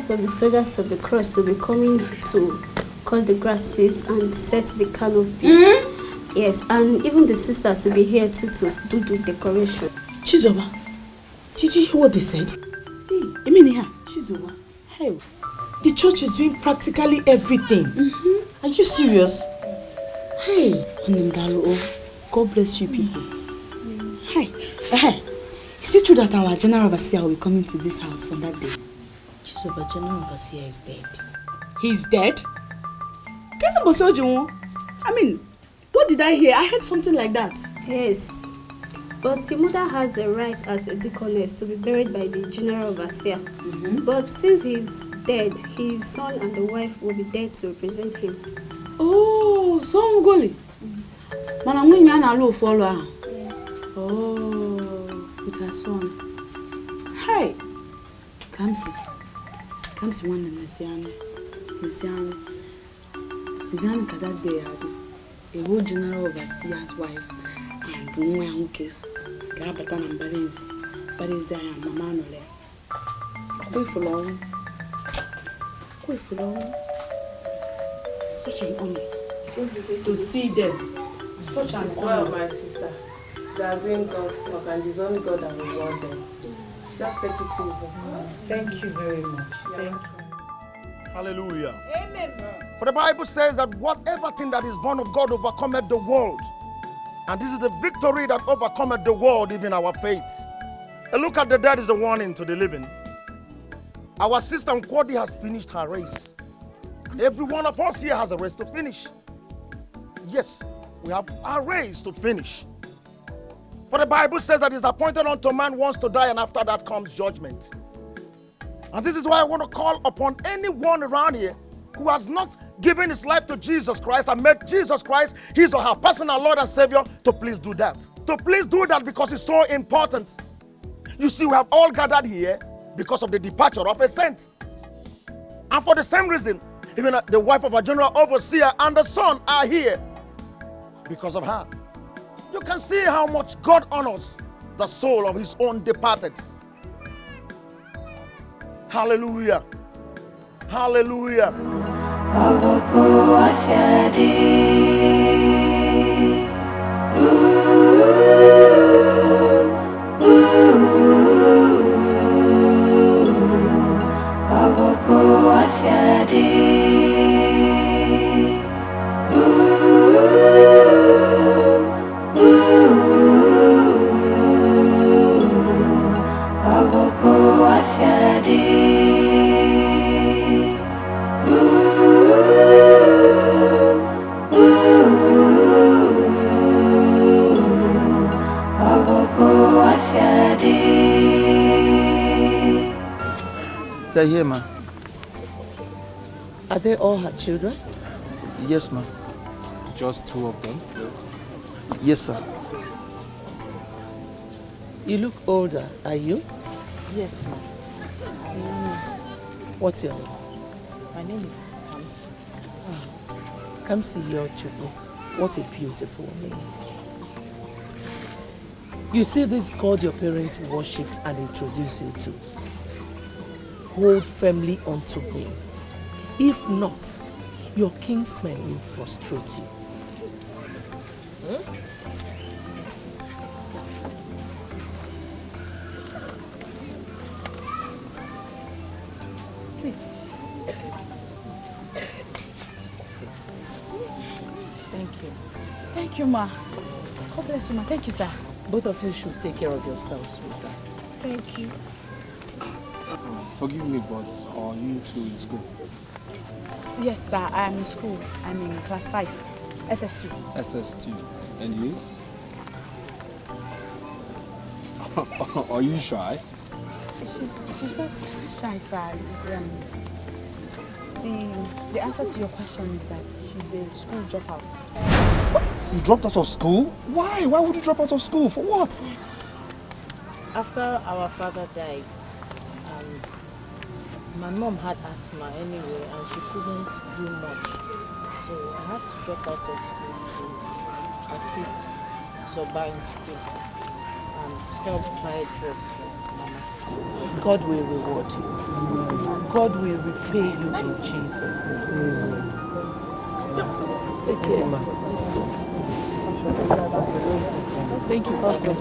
Of the soldiers of the cross will be coming to cut the grasses and set the canopy. Yes, and even the sisters will be here too to do the decoration. Chizoba, did you hear what they said? Hey, I mean here, Chizoba. Hey, the church is doing practically everything. Are you serious? Hey, God bless you people. Hey, is it true that our general overseer will be coming to this house on that day? So, but General Overseer is dead. He's dead? I mean, what did I hear? I heard something like that. Yes, but your mother has a right as a deaconess to be buried by the General Overseer. But since he's dead, his son and the wife will be there to represent him. Oh, so Ngoli. Mana mwenye ana lo follow her. Yes. Oh, with her son. Hi. Kamsi one Nesiano kada day a whole general overseer's wife and Mwamuke Gabatan and Bariza and Mamanole. Wait for long. Such an honor to see them. Such an honor. My sister. They are doing God's work and it's only God that will reward them. Just take it easy. Thank you very much. Thank you. Hallelujah. Amen. For the Bible says that whatever thing that is born of God overcometh the world. And this is the victory that overcometh the world, even our faith. A look at the dead is a warning to the living. Our sister Nkwadi has finished her race. And every one of us here has a race to finish. Yes, we have a race to finish. For the Bible says that it's appointed unto man once to die, and after that comes judgment. And this is why I want to call upon anyone around here who has not given his life to Jesus Christ and made Jesus Christ his or her personal Lord and Savior to please do that. To please do that because it's so important. You see, we have all gathered here because of the departure of a saint. And for the same reason, even the wife of a general overseer and the son are here because of her. You can see how much God honors the soul of his own departed. Hallelujah. Hallelujah. They're here, ma. Are they all her children? Yes, ma. Just two of them? Yes, sir. You look older, are you? Yes, ma'am. What's your name? My name is Kamsi. Kamsi Yochubu. What a beautiful name. You see this God your parents worshipped and introduced you to. Hold firmly onto him. If not, your kinsmen will frustrate you. Tea. Thank you. Thank you, ma. God bless you, ma. Thank you, sir. Both of you should take care of yourselves, sweetheart. Thank you. Forgive me, but are you two in school? Yes, sir. I am in school. I'm in class 5, SS2. SS2. And you? Are you shy? She's not shy, sir. The answer to your question is that she's a school dropout. You dropped out of school? Why? Why would you drop out of school? For what? After our father died, and my mom had asthma anyway, and she couldn't do much. So I had to drop out of school to assist Zoba in school and help buy drugs for Mama. God will reward you. God will repay you in Jesus' name. Take care, ma. Let's go. Thank you, Pastor.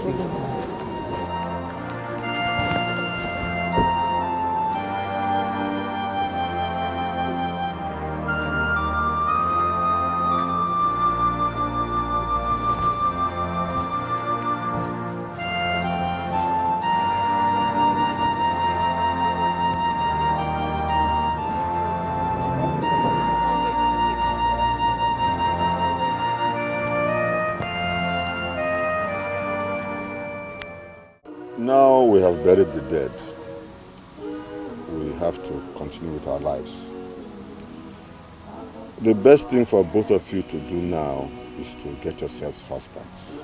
Now we have buried the dead. We have to continue with our lives. The best thing for both of you to do now is to get yourselves husbands.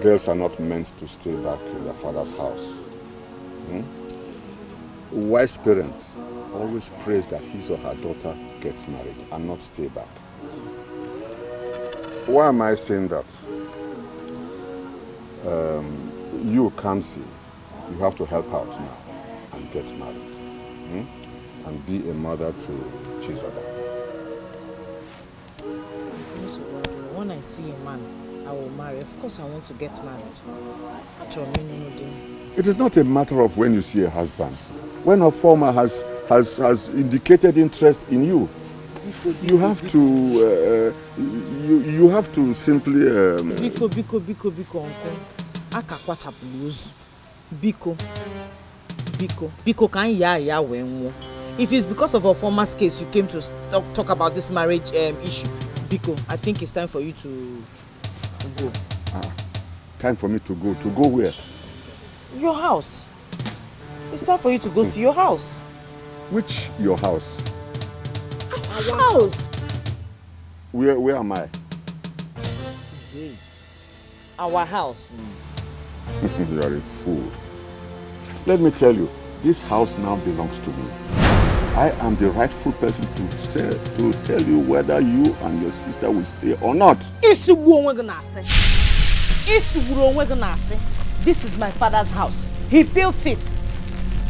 Girls are not meant to stay back in their father's house. A wise parent always prays that his or her daughter gets married and not stay back. Why am I saying that? You, Kamsi, you have to help out now and get married. And be a mother to Chizoba. When I see a man, I will marry. Of course, I want to get married. It is not a matter of when you see a husband. When a farmer has indicated interest in you, you have to you have to simply. Biko, uncle. Akakwacha blues. Biko can ya when. If it's because of a former's case you came to talk about this marriage issue, Biko, I think it's time for you to go. Time for me to go. To go where? Your house. It's time for you to go to your house. Which your house? Our house. Where am I? Our house. You are a fool. Let me tell you, this house now belongs to me. I am the rightful person to tell you whether you and your sister will stay or not. This is my father's house. He built it.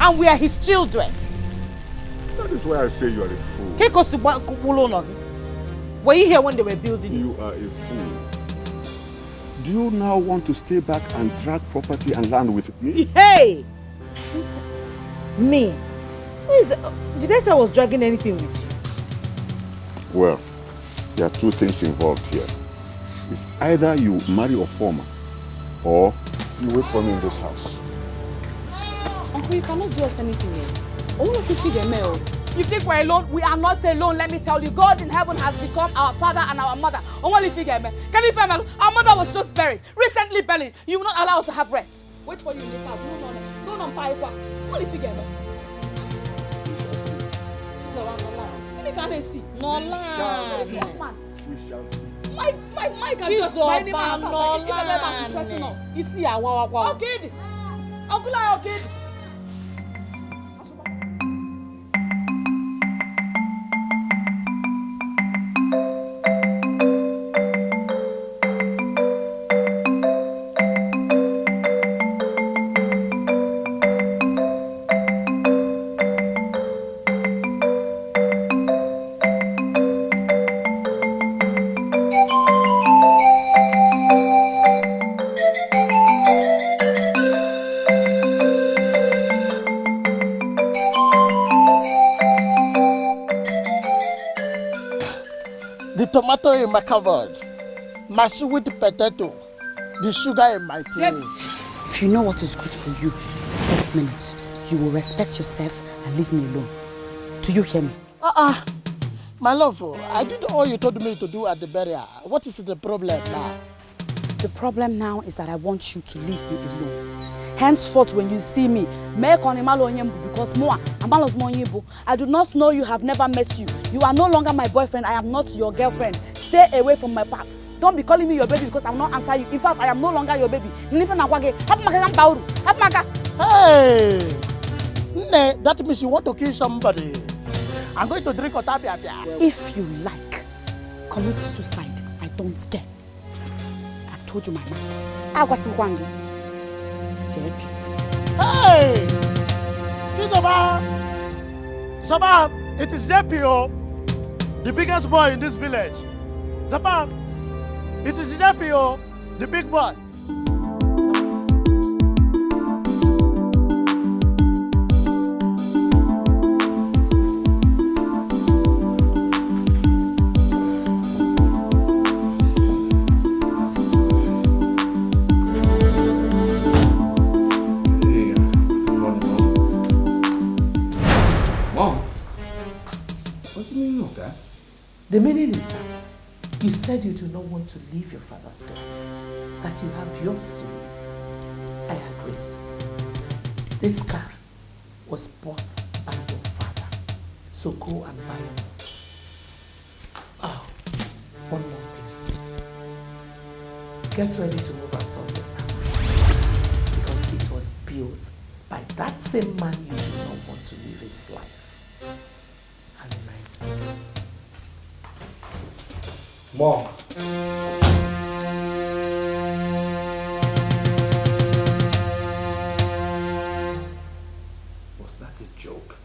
And we are his children. That is why I say you are a fool. Were you here when they were building it? You are a fool. Do you now want to stay back and drag property and land with me? Hey! Me? Did I say I was dragging anything with you? Well, there are two things involved here. It's either you marry a farmer or you wait for me in this house. Uncle, you cannot do us anything here. You think we're alone? We are not alone, let me tell you. God in heaven has become our father and our mother. Can you find our mother was just buried, recently buried. You will not allow us to have rest. Wait for you in this house. No, only figure me. She's around the line. Can they see? No line. We shall see. Mike can just buy any man. No line. Threaten us. You see, Okay. Uncle, okay. tomato in my cupboard, my sweet potato, the sugar in my tea. If you know what is good for you this minute, you will respect yourself and leave me alone. Do you hear me? My love, I did all you told me to do at the burial. What is the problem now? The problem now is that I want you to leave me alone. Henceforth, when you see me, because I do not know you, have never met you. You are no longer my boyfriend. I am not your girlfriend. Stay away from my path. Don't be calling me your baby because I will not answer you. In fact, I am no longer your baby. Hey! That means you want to kill somebody. I'm going to drink otapia. If you like, commit suicide. I don't care. I've told you my mind. Hey! Sabah, it is JPO, the biggest boy in this village. Sabah, it is JPO, the big boy. The meaning is that you said you do not want to live your father's life, that you have yours to live. I agree. This car was bought by your father, so go and buy it. Oh, one more thing. Get ready to move out of this house, because it was built by that same man you do not want to live his life. Have a nice day. Mom. Was that a joke?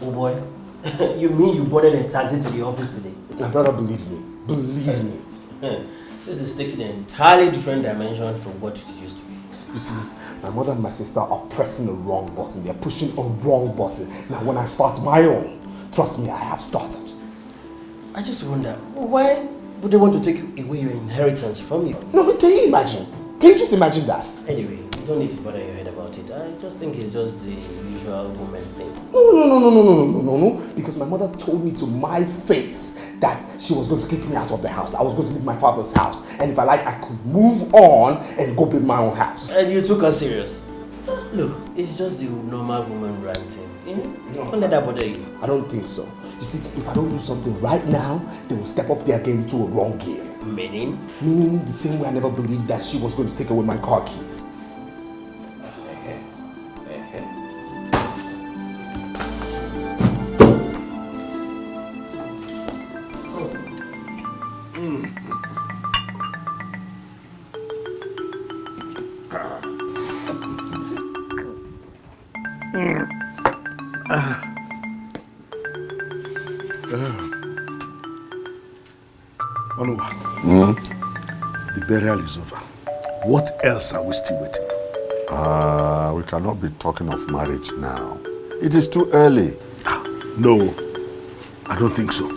Oh boy, you mean you boarded a taxi to the office today? My brother, believe me. Believe me. This is taking an entirely different dimension from what it used to be. You see, my mother and my sister are pressing the wrong button. They're pushing a wrong button. Now, when I start my own, trust me, I have started. I just wonder, why would they want to take away your inheritance from you? No, can you imagine? Can you just imagine that? Anyway, you don't need to bother your head about it. I just think it's just the usual woman thing. No. Because my mother told me to my face that she was going to kick me out of the house. I was going to leave my father's house. And if I like, I could move on and go build my own house. And you took her serious? Look, it's just the normal woman ranting. Don't let that bother you. I don't think so. You see, if I don't do something right now, they will step up their game to a wrong gear. Meaning? Meaning the same way I never believed that she was going to take away my car keys. The burial is over. What else are we still waiting for? We cannot be talking of marriage now. It is too early. No, I don't think so.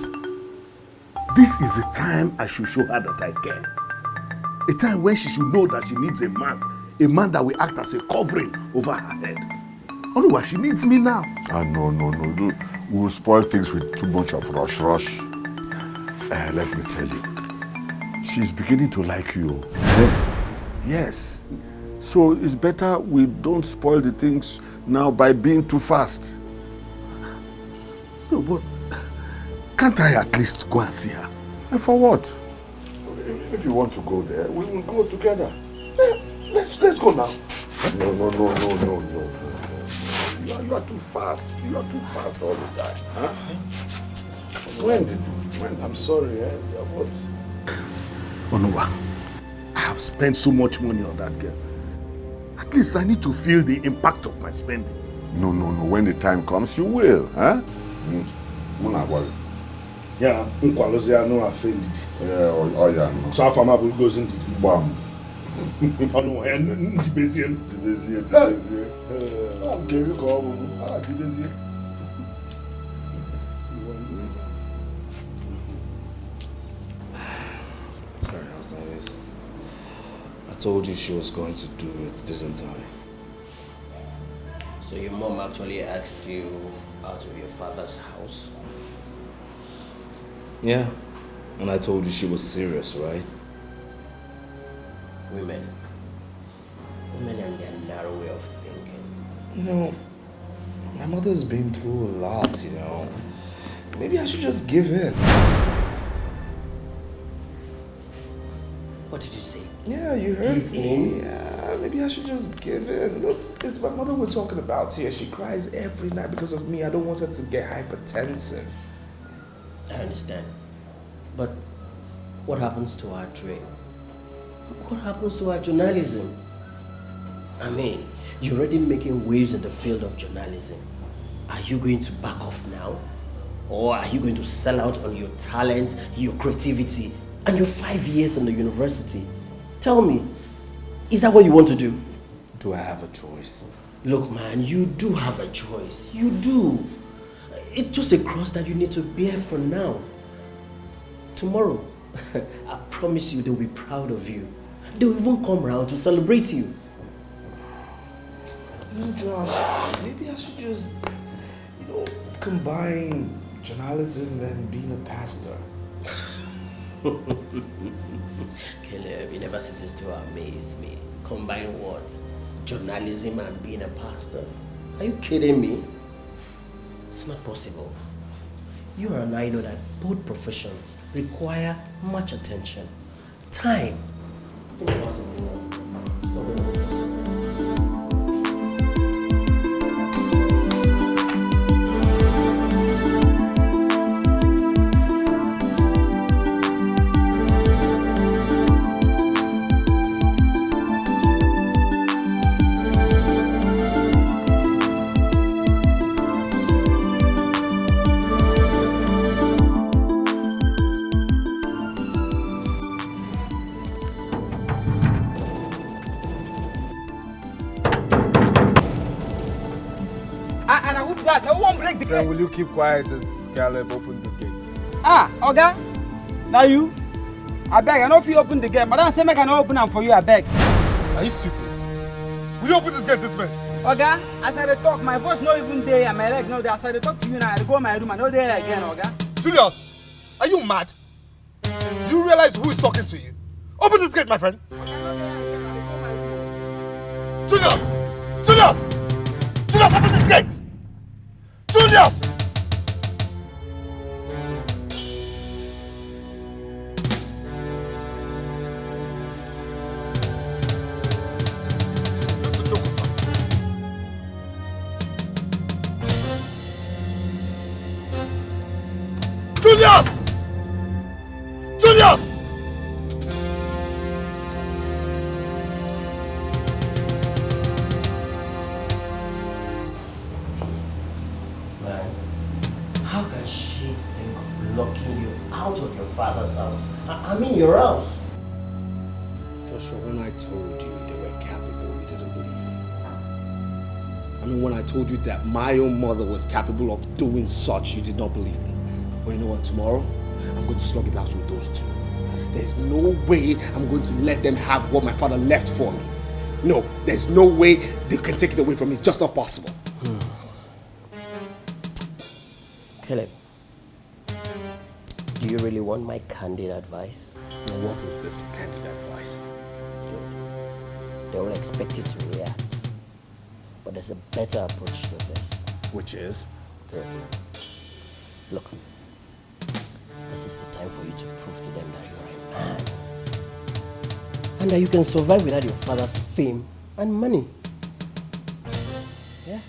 This is the time I should show her that I care. A time when she should know that she needs a man that will act as a covering over her head. Otherwise, she needs me now. No. We will spoil things with too much of rush. Let me tell you, she's beginning to like you. Yes. So it's better we don't spoil the things now by being too fast. No, but can't I at least go and see her? And for what? If you want to go there, we will go together. Let's go now. No. You are too fast. You are too fast all the time. Huh? When? I'm sorry, but Onuwa, I have spent so much money on that girl. At least I need to feel the impact of my spending. No. When the time comes, you will. Huh? Yeah, Nkwalozia no offended. Yeah, oh yeah. So Afama goes into Bam. Sorry, I was nervous. I told you she was going to do it, didn't I? So your mom actually asked you out of your father's house? Yeah. And I told you she was serious, right? Women and their narrow way of thinking. You know, my mother's been through a lot, you know. Maybe I should just give in. What did you say? Yeah, you heard Give me. in? Yeah, maybe I should just give in. Look, it's my mother we're talking about here. She cries every night because of me. I don't want her to get hypertensive. I understand. But what happens to our dream? What happens to our journalism? I mean, you're already making waves in the field of journalism. Are you going to back off now? Or are you going to sell out on your talent, your creativity, and your 5 years in the university? Tell me, is that what you want to do? Do I have a choice? Look, man, you do have a choice. You do. It's just a cross that you need to bear for now. Tomorrow, I promise you they'll be proud of you. They'll even come round to celebrate you. You know, Josh, maybe I should just, combine journalism and being a pastor. Caleb, you never ceases to amaze me. Combine what? Journalism and being a pastor? Are you kidding me? It's not possible. You are an idol that both professions require much attention. Time. It's not possible. It's not going to be possible. Friend, will you keep quiet as Caleb opened the gate? Oga, now you? I beg, I know if you open the gate. Madam say make I not open them for you, I beg. Are you stupid? Will you open this gate this minute? Oga, as I talk, my voice not even there and my leg no there. As I talk to you now, I go my room, I know there again, Oga. Julius, are you mad? Do you realize who is talking to you? Open this gate, my friend. Julius! Julius! Julius, open this gate! Julius! Is this a joke or something? Julius! Julius! Out of your father's house. I mean your house. Joshua, when I told you they were capable, you didn't believe me. I mean, when I told you that my own mother was capable of doing such, you did not believe me. Well, you know what? Tomorrow, I'm going to slug it out with those two. There's no way I'm going to let them have what my father left for me. No, there's no way they can take it away from me. It's just not possible. Caleb. Do you really want my candid advice? Now, what is this candid advice? Good. They will expect you to react. But there's a better approach to this. Which is? Good. Look, this is the time for you to prove to them that you're a man. And that you can survive without your father's fame and money. Yeah?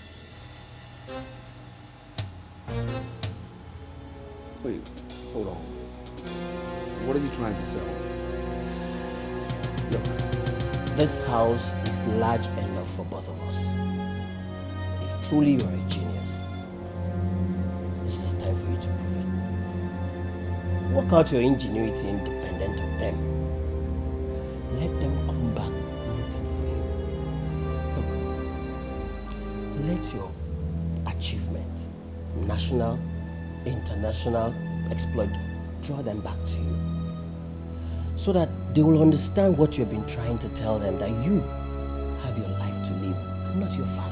Wait. Hold on. What are you trying to sell? Look, this house is large enough for both of us. If truly you are a genius, this is the time for you to prove it. Work out your ingenuity independent of them. Let them come back let your achievement, national, international exploit, draw them back to you. So that they will understand what you've been trying to tell them, that you have your life to live and not your father's.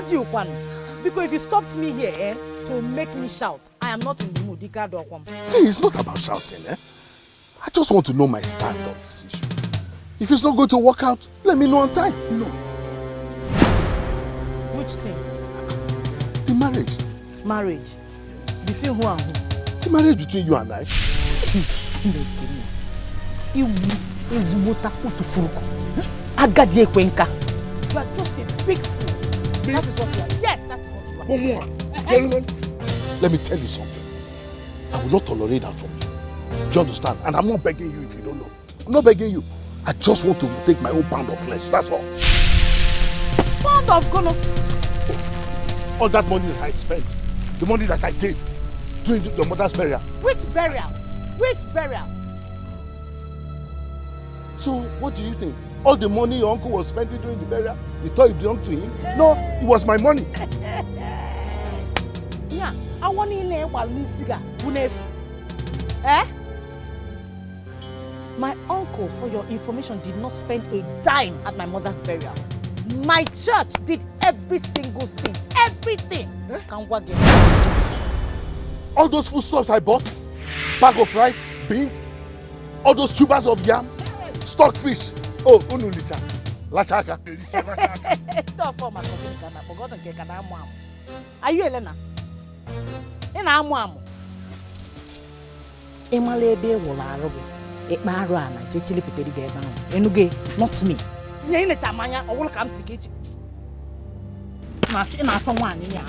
You Kwan, because if you stopped me here to make me shout, I am not in the mood. Hey, it's not about shouting, I just want to know my stand on this issue. If it's not going to work out, let me know on time. No. Which thing? The marriage. Marriage? Between who and who? The marriage between you and I. You are just a big fool. That is what you are. Yes, that is what you are. One more. Gentlemen, let me tell you something. I will not tolerate that from you. Do you understand? And I'm not begging you if you don't know. I'm not begging you. I just want to take my own pound of flesh. That's all. Pound of gono? All that money that I spent, the money that I gave during your mother's burial. Which burial? Which burial? So, what do you think? All the money your uncle was spending during the burial, you thought it belonged to him? No, it was my money. Yeah, I want to know what Eh? My uncle, for your information, did not spend a dime at my mother's burial. My church did every single thing. Everything. All those foodstuffs I bought, bag of rice, beans, all those tubers of yam, stockfish. Oh, unulita. Lachaka. Are you Elena? In Amuam. Emalebe will arobe. It marana, Jechili Petty Gaban. Enuge, not me. Name it Tamanya, or will come sick. Much in our one in Yan.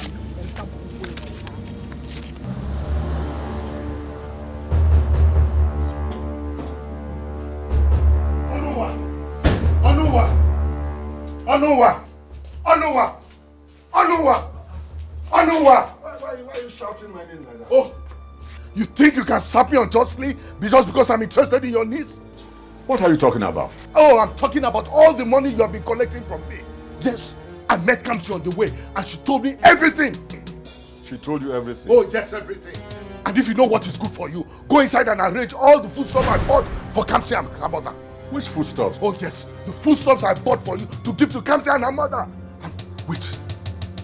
Why are you shouting my name like that? Oh, you think you can sap me unjustly just because I'm interested in your needs? What are you talking about? Oh, I'm talking about all the money you have been collecting from me. Yes, I met Kamsi on the way and she told me everything. She told you everything? Oh, yes, everything. And if you know what is good for you, go inside and arrange all the foodstuffs I bought for Kamsi and her mother. Which foodstuffs? Oh, yes, the foodstuffs I bought for you to give to Kamsi and her mother. And wait.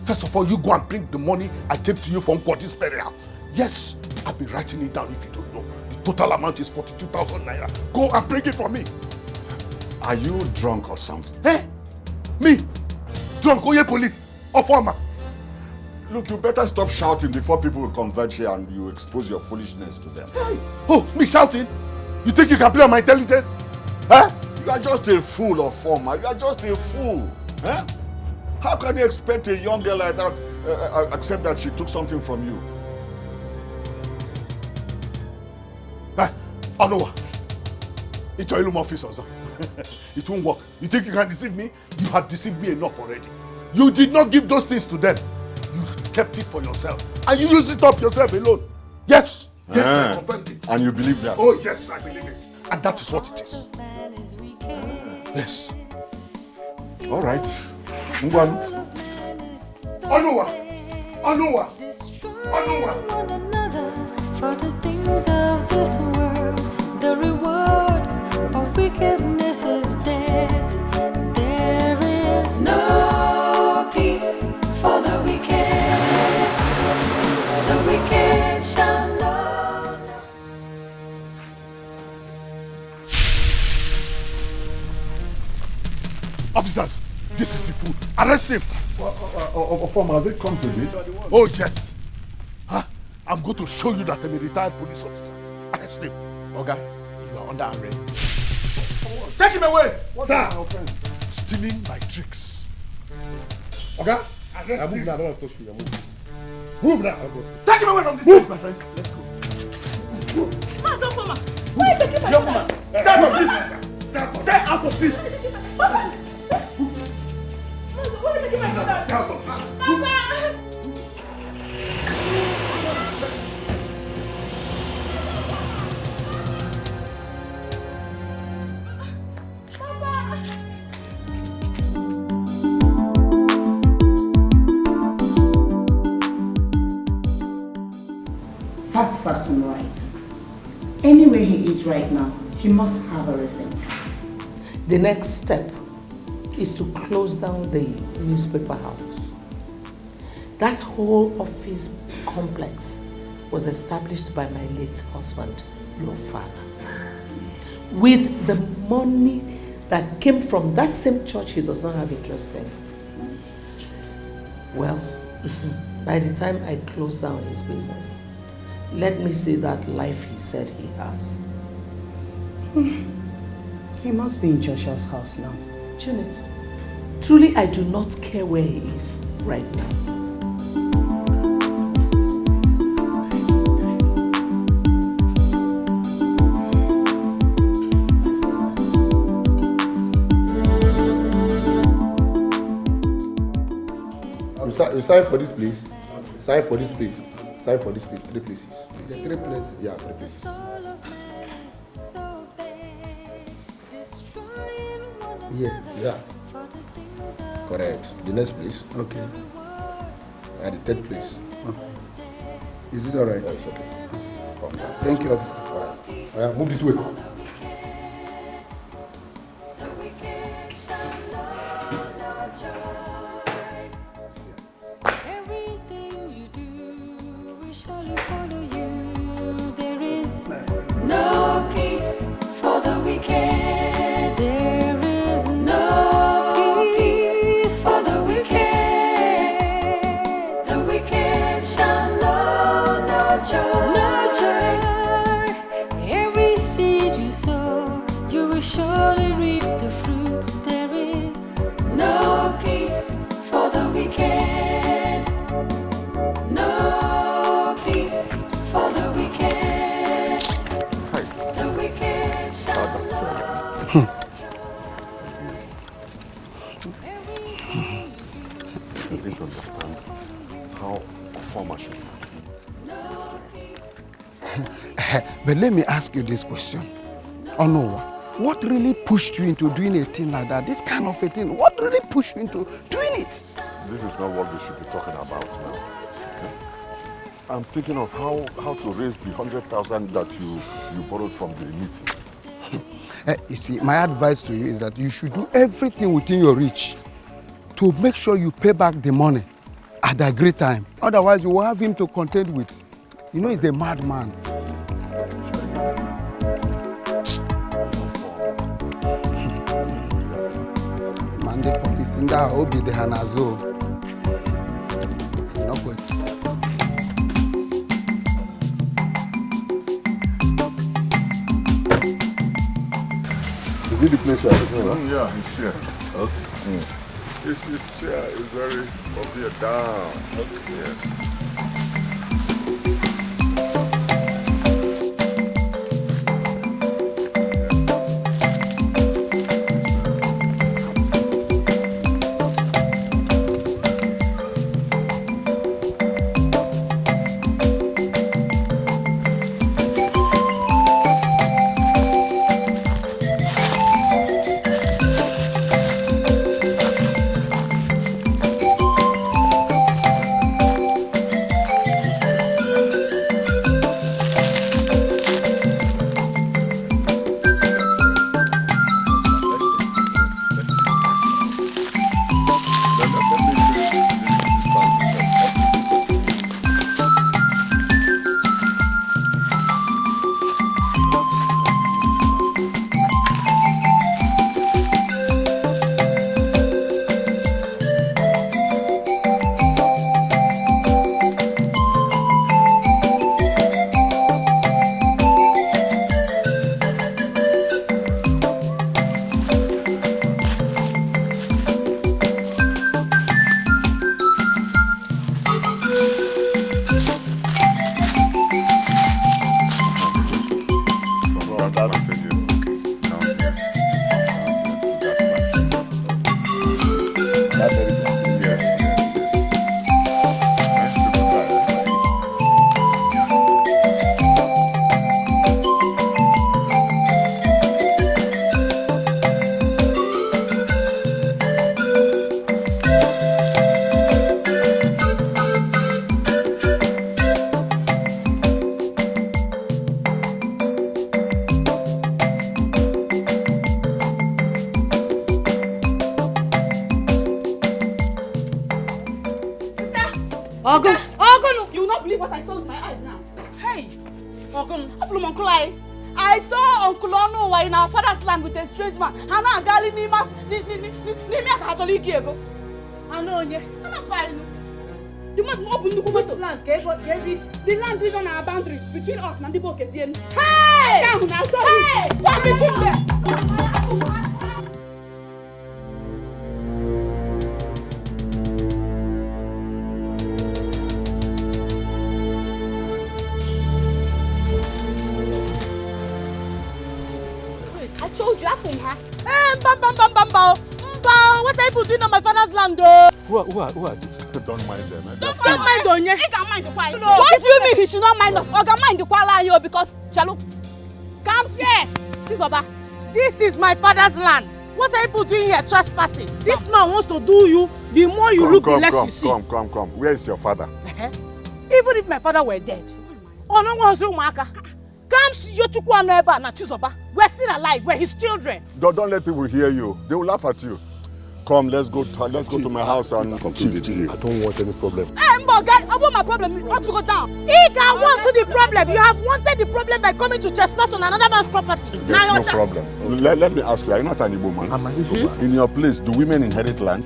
First of all, you go and bring the money I gave to you from Kwadi's burial. Yes, I'll be writing it down if you don't know. The total amount is 42,000 naira. Go and bring it for me. Are you drunk or something? Eh? Me? Drunk? Oh, yeah, police. Or farmer? Look, you better stop shouting before people will converge here and you expose your foolishness to them. Hey. Oh, me shouting? You think you can play on my intelligence? Huh? You are just a fool or farmer. You are just a fool. Huh? How can you expect a young girl like that accept that she took something from you? I know what. It's your illusion officer. It won't work. You think you can deceive me? You have deceived me enough already. You did not give those things to them. You kept it for yourself. And you used it up yourself alone. Yes. Yes, I confirmed it. And you believe that? Oh, yes, I believe it. And that is what it is. Yes. All right. Ngwan. Onuwa. For the things of this world, the reward of wickedness is death. There is no peace for the wicked. The wicked shall know. is the fool. Arrest him. Officer, has it come to this? Oh, yes. Huh? I'm going to show you that I'm a retired police officer. Arrest him. Oga, you are under arrest. Take him away! What's that? Stealing my tricks. Okay? Arrest him. I don't want to touch you. Move now. Take him away from this place, my friend. Let's go. Man, so Foma. Why are you taking my Young man, stay out of this. Stay out of this. Why are you taking my brother? Stay out of this. Papa! That serves him right. Anywhere he is right now, he must have everything. The next step is to close down the newspaper house. That whole office complex was established by my late husband, your father. With the money that came from that same church he does not have interest in. Well, by the time I close down his business, let me see that life he said he has. He must be in Joshua's house now. Janet, truly I do not care where he is right now. You sign for this place. Sign for this place. Sign for this place. 3 places. Please. 3 places? Yeah, 3 places. Here? Yeah. Correct. The next place. Okay. And the 3rd place. Okay. Is it alright? Yeah, it's okay. Thank you, officer. Alright, move this way. No peace for the wicked. There is no peace for the wicked. The wicked shall know no joy. No joy. Every seed you sow, you will surely reap the fruits. There is no peace for the wicked. No peace for the wicked. I didn't understand how formal should be. But let me ask you this question. Oh no, what really pushed you into doing a thing like that? This kind of a thing, what really pushed you into doing it? This is not what we should be talking about now. Okay? I'm thinking of how to raise the 100,000 that you borrowed from the meeting. You see, my advice to you is that you should do everything within your reach to make sure you pay back the money at a great time. Otherwise, you will have him to contend with. You know, he's a madman. Mande pokisinda obi de hanazo. No good. Is it the place you are talking about? Yeah, it's here. Okay. This chair is very up here down. Okay. Yes. Ogun, you will not believe what I saw with my eyes now. Hey, Ogun, Uncle I saw Uncle Onu in our father's land with a strange man. Hana gali nima Catholic ego. I know you. You must open the woman's land. The land is on our boundary between us and the Bokesian. Hey! Come now, hey! What is it there? I told you, I from her. What are you doing on my father's land? Who are these people? Don't mind them. Don't mind Onye. He can mind the quiet. What do you mean he should not mind us? Or can mind the quiet because Chalu. Come yes. Chizoba. This is my father's land. What are you doing here trespassing? This man wants to do you. The more you look, the less you see. Come. Where is your father? Even if my father were dead. Oh no one's room, Maka. Come see your Chukwu neighbor na Chizoba. We're still alive. We're his children. Don't let people hear you. They will laugh at you. Come, let's go to my house and complete the deal. I don't want any problem. Hey, guy, about my problem, you want to go down. He can want to the problem. You have wanted the problem by coming to trespass on another man's property. There's no problem. Let me ask you, are you not an Igbo man? I'm an Igbo man. In your place, do women inherit land?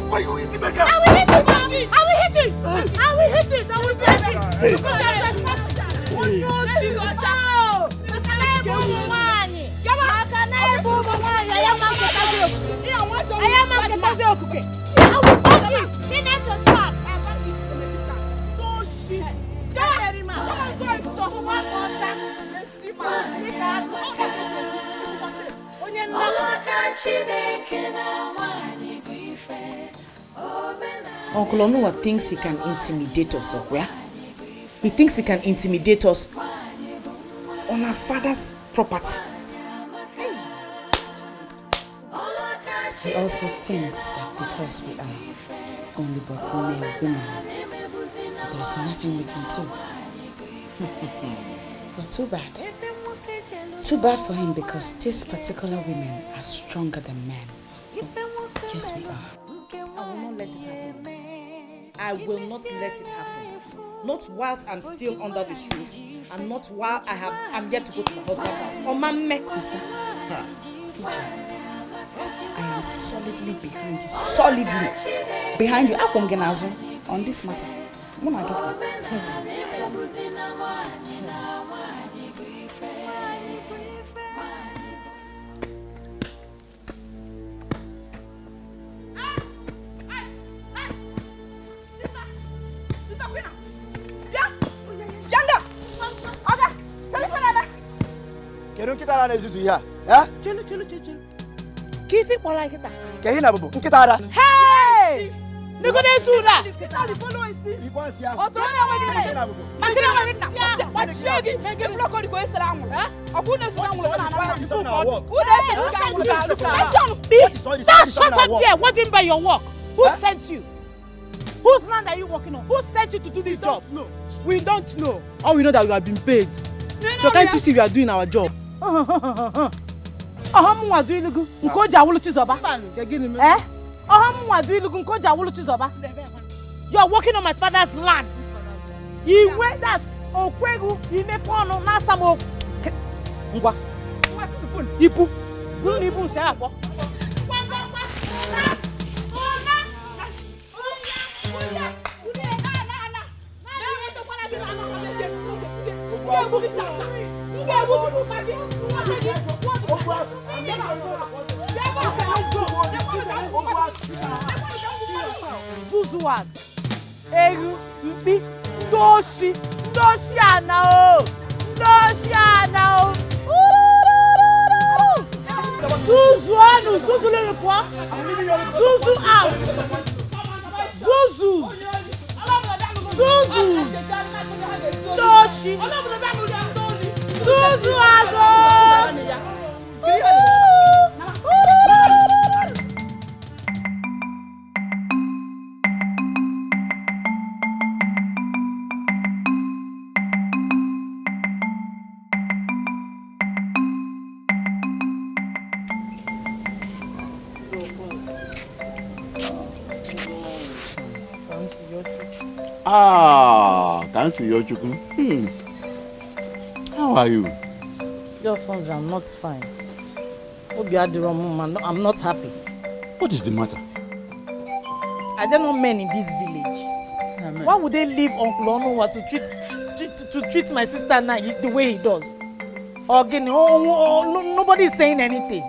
Why you eating my car? I will hit it. Because I'm trespassing. Uncle Onuwa thinks he can intimidate us, where? He thinks he can intimidate us on our father's property. He also thinks that because we are only but mere women, there's nothing we can do. But too bad. Too bad for him because these particular women are stronger than men. Yes, we are. I will not let it happen. I will not let it happen. Not whilst I'm still under this roof, and not while I'm yet to go to my husband's house. Oh, my sister. I am solidly behind you. Solidly behind you. On this matter. When I get Nkita na ezuzu ya. Eh? Chelu. Kifi kpola nkita. Ke hi na bubu. Nkita ada. Hey! Nigo na ezura. Nkita di follow isi. Ikwa sia. Oto na wadi na. Makina wadi na. What shegi? Mege floko di ko esra anwu. Eh? Oku na esra anwu na na. Who na esra anwu? Shut up there. What do you mean by your work? Who sent you? Whose land are you working on? Who sent you to do this job? We don't know. All we know that we have been paid. So can't you see we are doing our job? You are working on my father's land. You wait that Okwegu, you may pawn on Nasamo. Ngwa. Ipu. Ipu say what? Zuzuas, Eru, Mpi, Doshi Anao, Zuzu anu, Zuzu le quoi? Zuzu out, Zuzu, Doshi, Zuzu azo. Kansi Yochukwu. How are you? Your phones, I'm not fine. Hope you had the wrong woman. I'm not happy. What is the matter? Are there no men in this village? Amen. Why would they leave Uncle Onuwa to treat my sister now the way he does? Again, nobody is saying anything.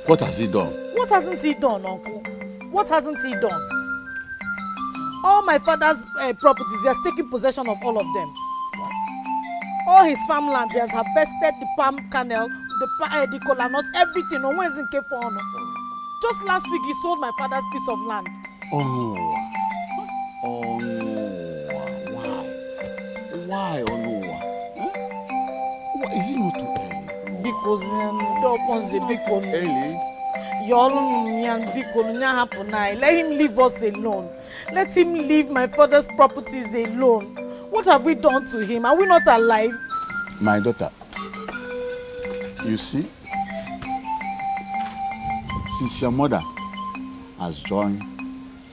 What has he done? What hasn't he done, Uncle? What hasn't he done? All my father's properties, he has taken possession of all of them. All his farmlands, he has harvested the palm kernel, the kola nuts, everything. No one is in K4. Just last week, he sold my father's piece of land. Oh no. Oh no. Why? Oh no. Huh? Why? Is it not too early? Because the funds are big on early. Let him leave us alone. Let him leave my father's properties alone. What have we done to him? Are we not alive? My daughter, you see, since your mother has joined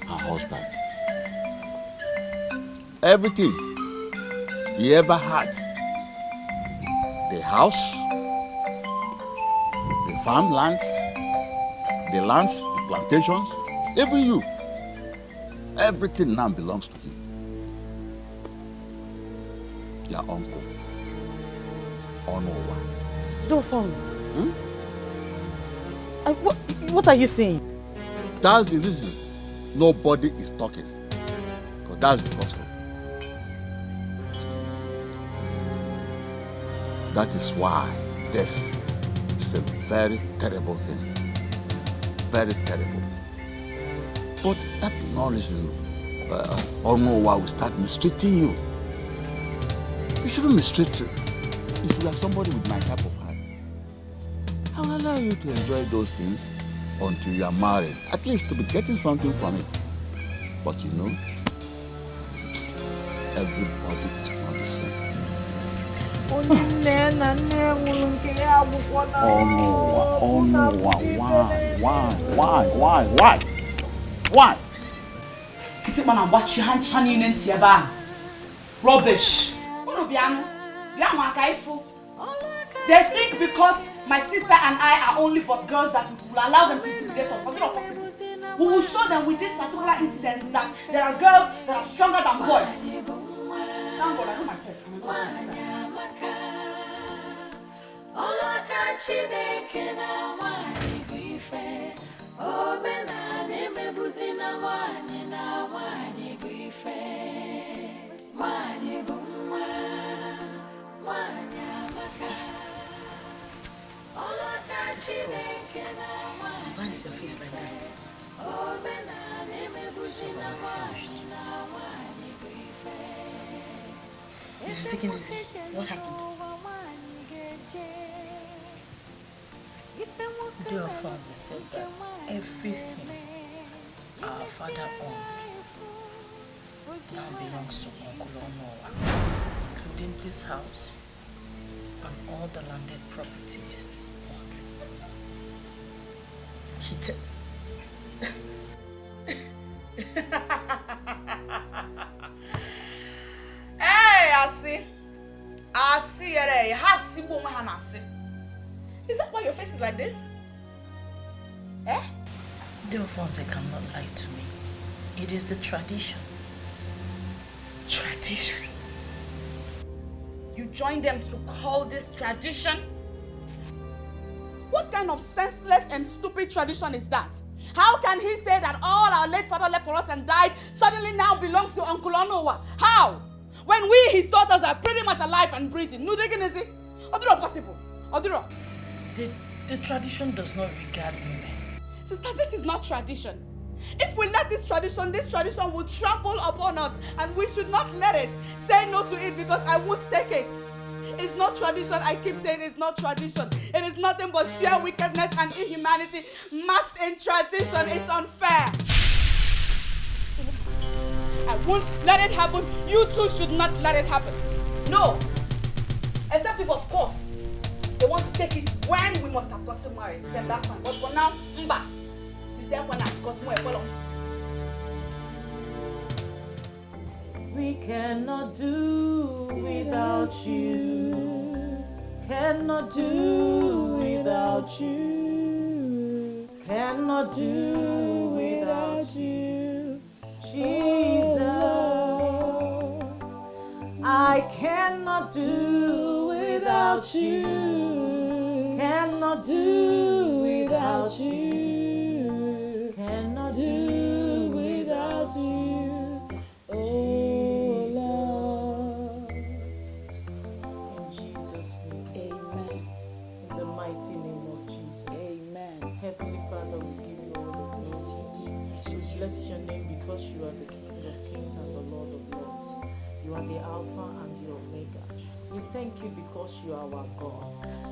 her husband, everything he ever had, the house, the farmland, the lands, the plantations, even you, everything now belongs to him. Your uncle, Onowa. Dolphins. What are you saying? That's the reason nobody is talking. Because that's the gospel. That is why death is a very terrible thing. Very terrible. But that is no reason Onowa will start mistreating you. You shouldn't mistreat you. If you are somebody with my type of heart, I will allow you to enjoy those things until you are married. At least to be getting something from it. But you know, everybody is not the same. Oh no, why? Rubbish. They think because my sister and I are only but girls that we will allow them to intimidate us. But it's not possible. We will show them with this particular incident that there are girls that are stronger than boys. Thank God, I know myself. Why is your face like that? Take it easy. What happened? Dear Father said that everything our father owned now belongs to Uncle Onowa, including this house and all the landed properties. What? He Hey, I see, is that why your face is like this? Eh? Delphonse cannot lie to me. It is the tradition. Tradition? You join them to call this tradition? What kind of senseless and stupid tradition is that? How can he say that all our late father left for us and died suddenly now belongs to Uncle Onowa? How? When we, his daughters, are pretty much alive and breathing. No, they can see. Oduro possible. Oduro. The tradition does not regard women. Sister, this is not tradition. If we let this tradition will trample upon us, and we should not let it. Say no to it because I won't take it. It's not tradition. I keep saying it's not tradition. It is nothing but sheer wickedness and inhumanity maxed in tradition. It's unfair. I won't let it happen. You too should not let it happen. No. Except if, of course, they want to take it when we must have gotten married, then that's fine. But for now, mba. Sister Ekwana, because more follow. We cannot do without you. Cannot do without you. Cannot do without you. Jesus, I cannot do without you. Cannot do without you. Cannot do without you. Oh Lord. In Jesus' name. Amen. In the mighty name of Jesus. Amen. Heavenly Father, we give you all the glory. We bless your name because you are the King of Kings and the Lord of Lords. You are the Alpha and the Omega. We thank you because you are our God.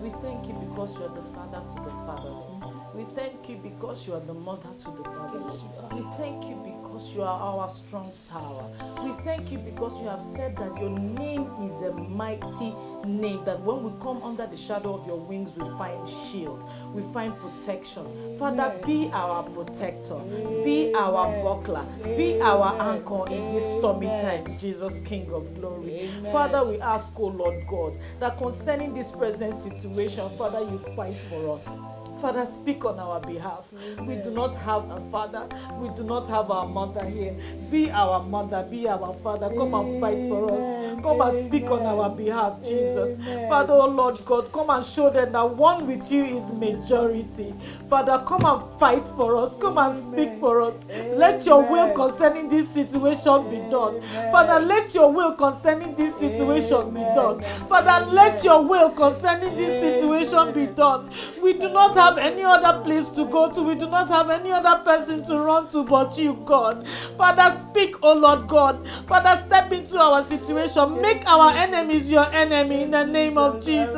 We thank you because you are the father to the fatherless. We thank you because you are the mother to the motherless. We thank you because you are our strong tower. We thank you because you have said that your name is a mighty name, that when we come under the shadow of your wings, we find shield, we find protection. Father, be our protector, be our buckler, be our anchor in these stormy times, Jesus, King of glory. Father, we ask, oh Lord God, that concerning this present situation, Father, you fight for us. Father, speak on our behalf. We do not have a father. We do not have our mother here. Be our mother, be our father. Come and fight for us. Come and speak on our behalf, Jesus. Father, oh Lord God, come and show them that one with you is majority. Father, come and fight for us. Come and speak for us. Let your will concerning this situation be done. Father, let your will concerning this situation be done. Father, let your will concerning this situation be done. We do not have any other place to go to. We do not have any other person to run to but you, God. Father, speak, oh Lord God. Father, step into our situation. Make our enemies your enemy in the name of Jesus.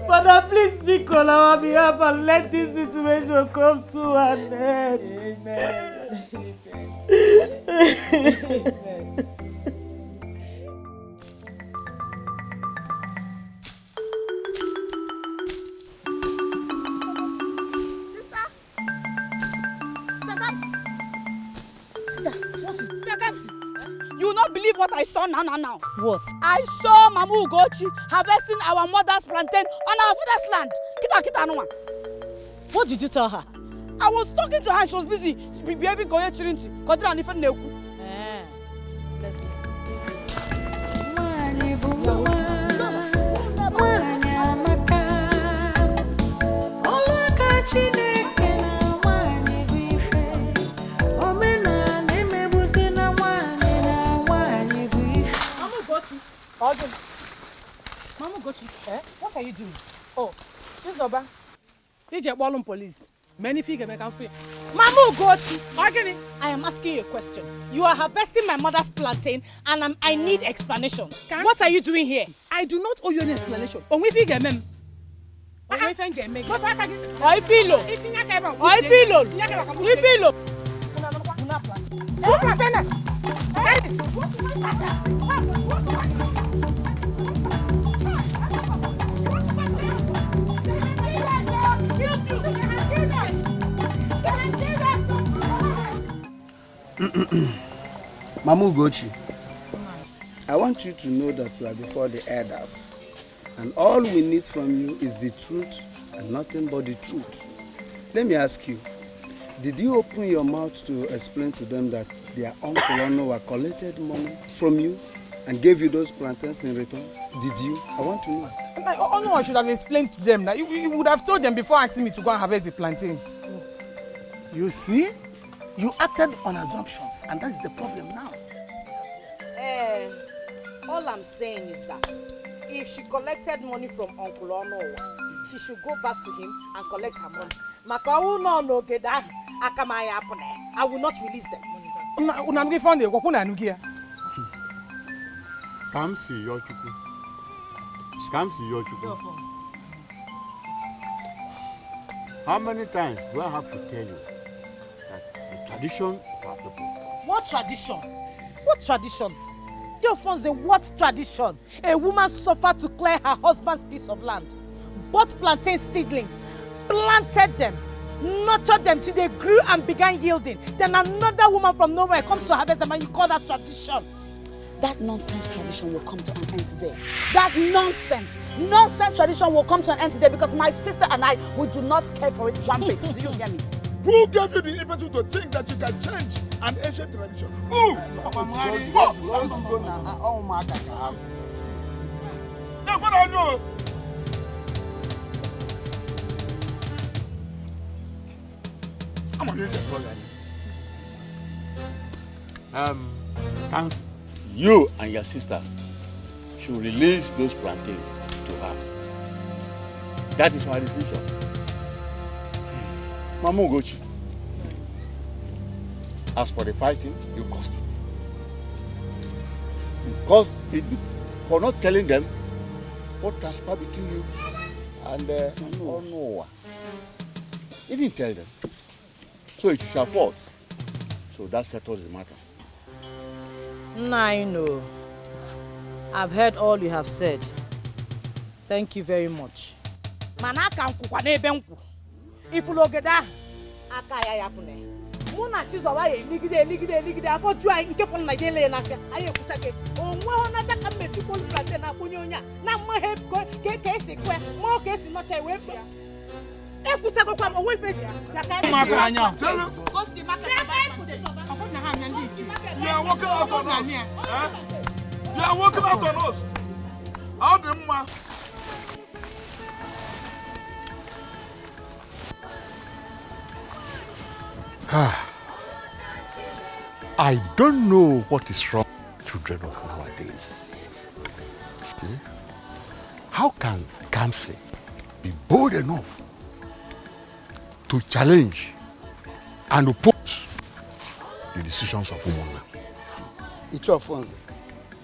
Father, please speak on our behalf and let this situation come to an end. Amen. You will not believe what I saw now. What? I saw Mama Ugochi harvesting our mother's plantain on our father's land. Kita no. What did you tell her? I was talking to her and she was busy behaving koye chirinti. Kodra ni fen neku. Mama Gochi, what are you doing? Oh, this Oba. DJ Ballum Police. Many figure make am free. Mama Gochi, I am asking you a question. You are harvesting my mother's plantain and I need explanation. What are you doing here? I do not owe you any explanation. Onwe figure mem. Onwe figure mem. Oi filo. Oi filo. Oi filo. Mamu Gochi, I want you to know that you are before the elders, and all we need from you is the truth and nothing but the truth. Let me ask you, did you open your mouth to explain to them that their uncle Ono collected money from you and gave you those plantains in return? Did you? I want to know. No, I should have explained to them. You would have told them before asking me to go and harvest the plantains. You see? You acted on assumptions, and that's the problem now. All I'm saying is that if she collected money from Uncle Ono, she should go back to him and collect her money. I will not release them. Come see your chuku. How many times do I have to tell you that the tradition of our people? What tradition? What tradition? What tradition? A woman suffered to clear her husband's piece of land. bought plantain seedlings, planted them, nurtured them till they grew and began yielding. Then another woman from nowhere comes to harvest them and you call that tradition. That nonsense tradition will come to an end today. That nonsense tradition will come to an end today because my sister and I, we do not care for it one bit. Do you hear me? Who gave you the impetus to think that you can change an ancient tradition? Who? You and your sister should release those plantains to her. That is my decision. Mama Ugochi, as for the fighting, you caused it. You caused it for not telling them what transpired between you and Noah. You didn't tell them. So it is your fault. So that settles the matter. Now I know. I've heard all you have said. Thank you very much. Manaka nkukwa n'ebe nkwu. Ifulogeda aka ya yapune. Muna chizo wa ligide afọ ju ai nke fon na yele na afia. Aye kuchake. Onwe ona taka mesi bol plantain na kunyo onya. Na mo he ke esi kwe. Mo ke esi no che we fia. E kuchako kwa mo we fia. Ya ka maka anya. Koski maka. You are walking out on us. You are walking out on us. How the man? I don't know what is wrong with children of nowadays. See? How can Kamsi be bold enough to challenge and oppose the decisions of women? It's your fun.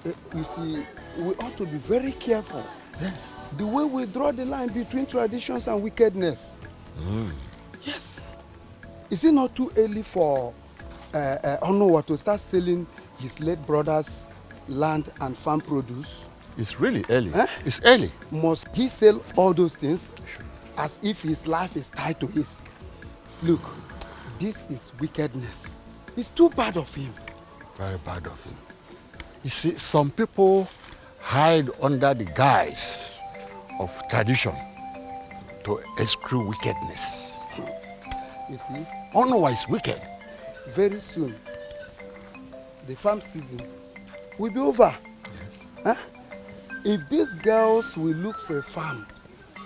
You see, we ought to be very careful. Yes. The way we draw the line between traditions and wickedness. Yes. Is it not too early for Onowa to start selling his late brother's land and farm produce? It's really early. It's early. Must he sell all those things as if his life is tied to his? Look, this is wickedness. It's too bad of him. Very bad of him. You see, some people hide under the guise of tradition to eschew wickedness. You see? Onowa is wicked. Very soon, the farm season will be over. Yes. Huh? If these girls will look for a farm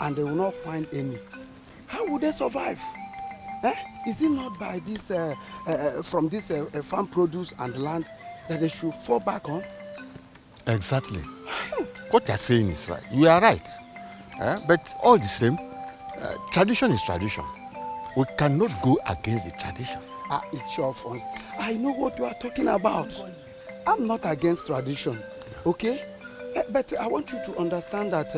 and they will not find any, how will they survive? Is it not by this, from this farm produce and land that they should fall back on? Exactly. What you're saying is right. You are right. But all the same, tradition is tradition. We cannot go against the tradition. It's your fault. I know what you are talking about. I'm not against tradition, okay? But I want you to understand that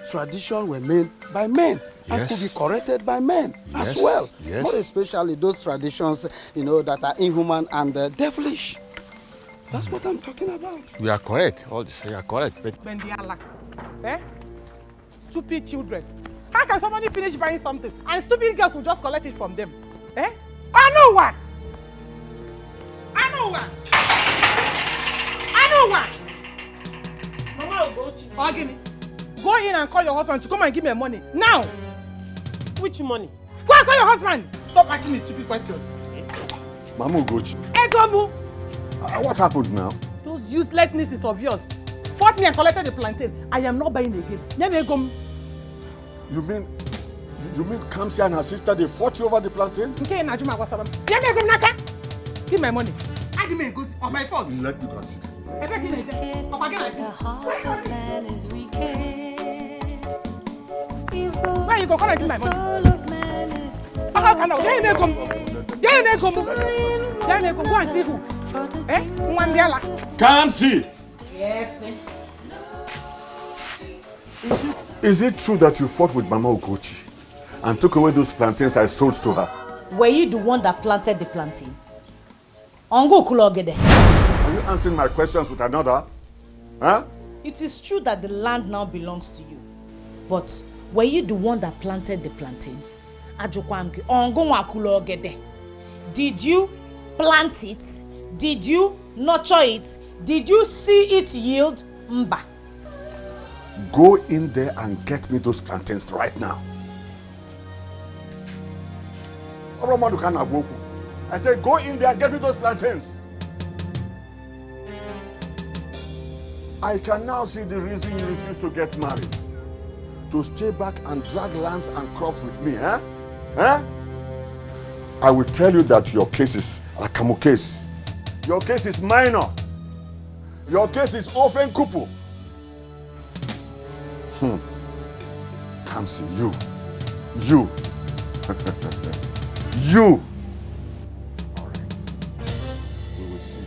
tradition were made by men and could be corrected by men as well. Yes. More especially those traditions, you know, that are inhuman and devilish. That's what I'm talking about. You are correct. All this, you are correct. But Bendiala. Stupid children. How can somebody finish buying something and stupid girls will just collect it from them? I know what. Mama will go to you. Go in and call your husband to come and give me money. Now! Which money? Go and call your husband! Stop asking me stupid questions. Mama Ugochi. Egomu! What happened now? Those uselessnesses of yours fought me and collected the plantain. I am not buying again. You mean Kamsi and her sister, they fought you over the plantain? Give my money. I give me a goose on my phone. Let me consider. The heart of man is wicked. Evil. Where you go? Come and give my money. The soul of man is Go and see who. Kamsi! Yes. Is it true that you fought with Mama Ugochi and took away those plantains I sold to her? Were you the one that planted the plantain? Ongo Kulogede. Are you answering my questions with another? Huh? It is true that the land now belongs to you. But Were you the one that planted the plantain? Ajokwamke, ongonwa kulo ogede. Did you plant it? Did you nurture it? Did you see it yield? Mba. Go in there and get me those plantains right now. I said, go in there and get me those plantains. I can now see the reason you refuse to get married. To stay back and drag lands and crops with me, huh? Huh? I will tell you that your case is a Akamu case. Your case is minor. Your case is orphan couple. Kamsi, you. You. All right. We will see.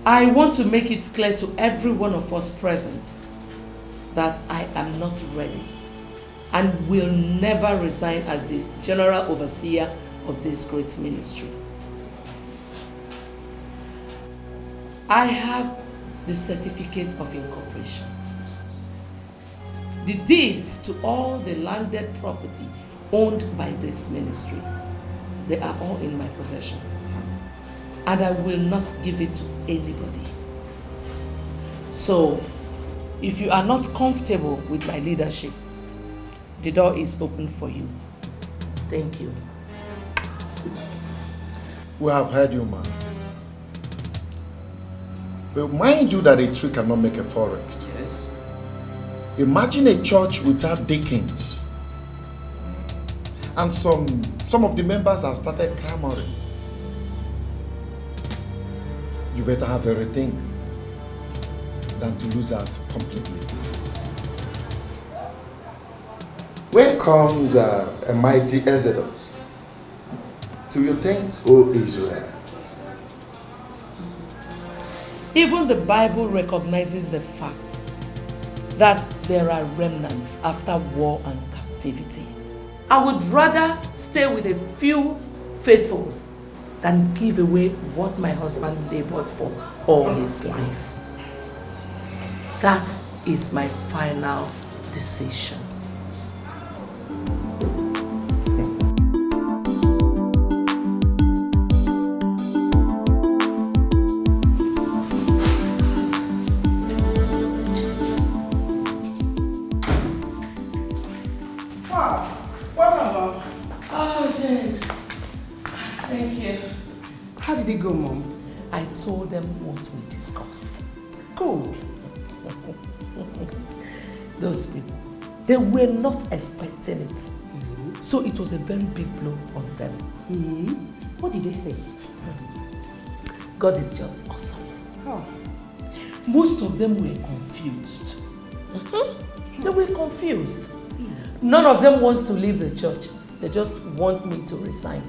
I want to make it clear to every one of us present that I am not ready and will never resign as the general overseer of this great ministry. I have the certificate of incorporation, the deeds to all the landed property owned by this ministry. They are all in my possession, and I will not give it to anybody. So, if you are not comfortable with my leadership, the door is open for you. Thank you. We have heard you, man. But mind you that a tree cannot make a forest. Yes. Imagine a church without deacons. And some of the members have started clamoring. You better have everything than to lose out completely. When comes a mighty exodus to your tent, O Israel? Even the Bible recognizes the fact that there are remnants after war and captivity. I would rather stay with a few faithfuls than give away what my husband labored for all his life. That is my final decision. Go, Mom. I told them what we discussed. Good. Those people, they were not expecting it. So it was a very big blow on them. What did they say? God is just awesome. Oh. Most of them were confused. They were confused. None of them wants to leave the church. They just want me to resign.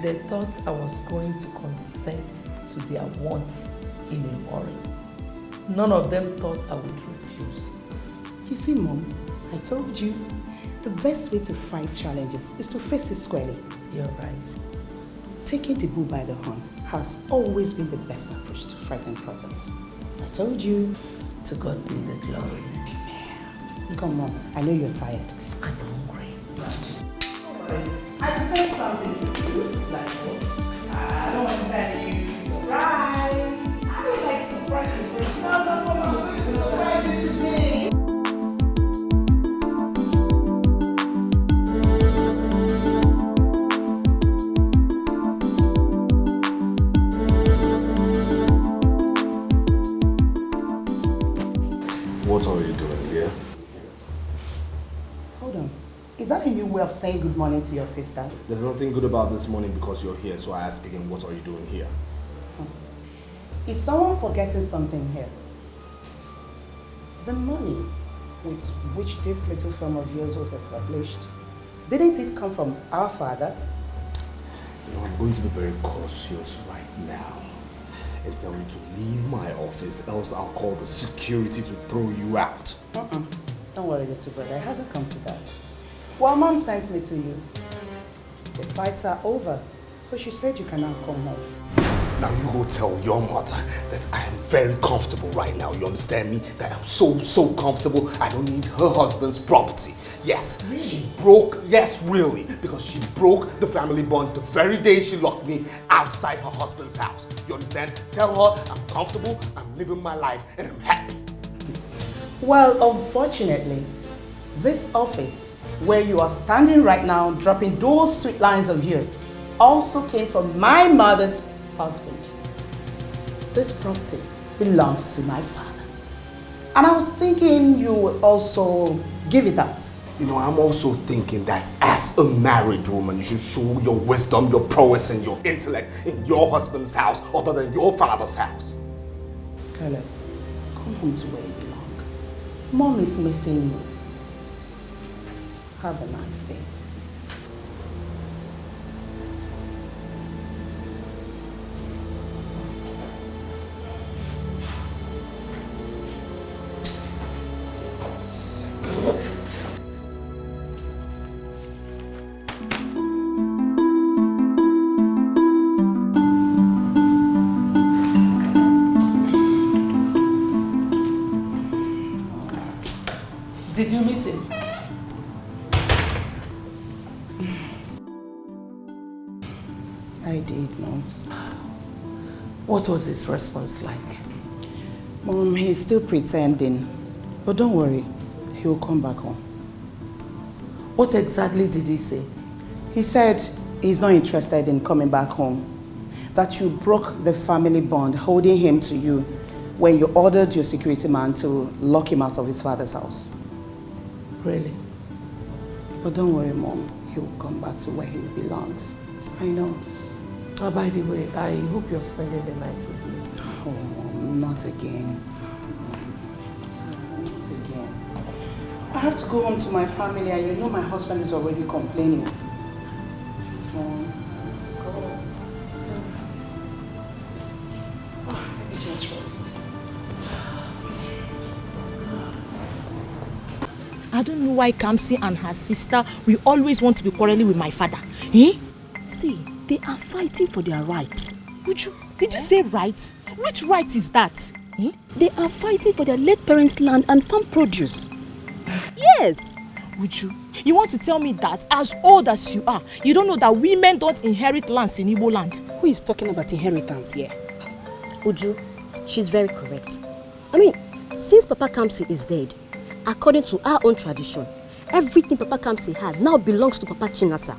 They thought I was going to consent to their wants in a hurry. None of them thought I would refuse. You see, Mom, I told you, the best way to fight challenges is to face it squarely. You're right. Taking the bull by the horn has always been the best approach to fighting problems. I told you. To God be the glory. Come on, I know you're tired. I'm hungry. I prepared something for you. Like what? I don't want to tell you. Surprise! I don't like surprises. No, surprise it today. What are you doing here? Hold on. Is that a new way of saying good morning to your sister? There's nothing good about this morning because you're here, so I ask again, what are you doing here? Is someone forgetting something here? The money with which this little firm of yours was established, didn't it come from our father? You know, I'm going to be very cautious right now and tell you to leave my office, else I'll call the security to throw you out. Don't worry, little brother. It hasn't come to that. Well, Mom sent me to you. The fights are over, so she said you can now come home. Now you go tell your mother that I am very comfortable right now. You understand me? That I'm so comfortable. I don't need her husband's property. Yes, really? She broke, yes, really, because she broke the family bond the very day she locked me outside her husband's house. You understand? Tell her I'm comfortable, I'm living my life, and I'm happy. Well, unfortunately, this office where you are standing right now dropping those sweet lines of yours also came from my mother's husband. This property belongs to my father. And I was thinking you would also give it out. You know, I'm also thinking that as a married woman, you should show your wisdom, your prowess, and your intellect in your husband's house other than your father's house. Caleb, come home to where you belong. Mom is missing you. Have a nice day. Did you meet him? I did, Mom. What was his response like? Mom, he's still pretending. But don't worry, he will come back home. What exactly did he say? He said he's not interested in coming back home. That you broke the family bond holding him to you when you ordered your security man to lock him out of his father's house. Really? But don't worry, Mom. He will come back to where he belongs. I know. Oh, by the way, I hope you're spending the night with me. Oh, Mom, not again. I have to go home to my family, and you know my husband is already complaining. Mom, go. Let me just rest. I don't know why Kamsi and her sister will always want to be quarreling with my father. Eh? See, they are fighting for their rights. Did you say rights? Which right is that? Eh? They are fighting for their late parents' land and farm produce. Yes. You want to tell me that as old as you are, you don't know that women don't inherit lands in Igbo land? Who is talking about inheritance here? Uju, she's very correct. I mean, since Papa Kamsi is dead, according to our own tradition, everything Papa Kamsi had now belongs to Papa Chinasa.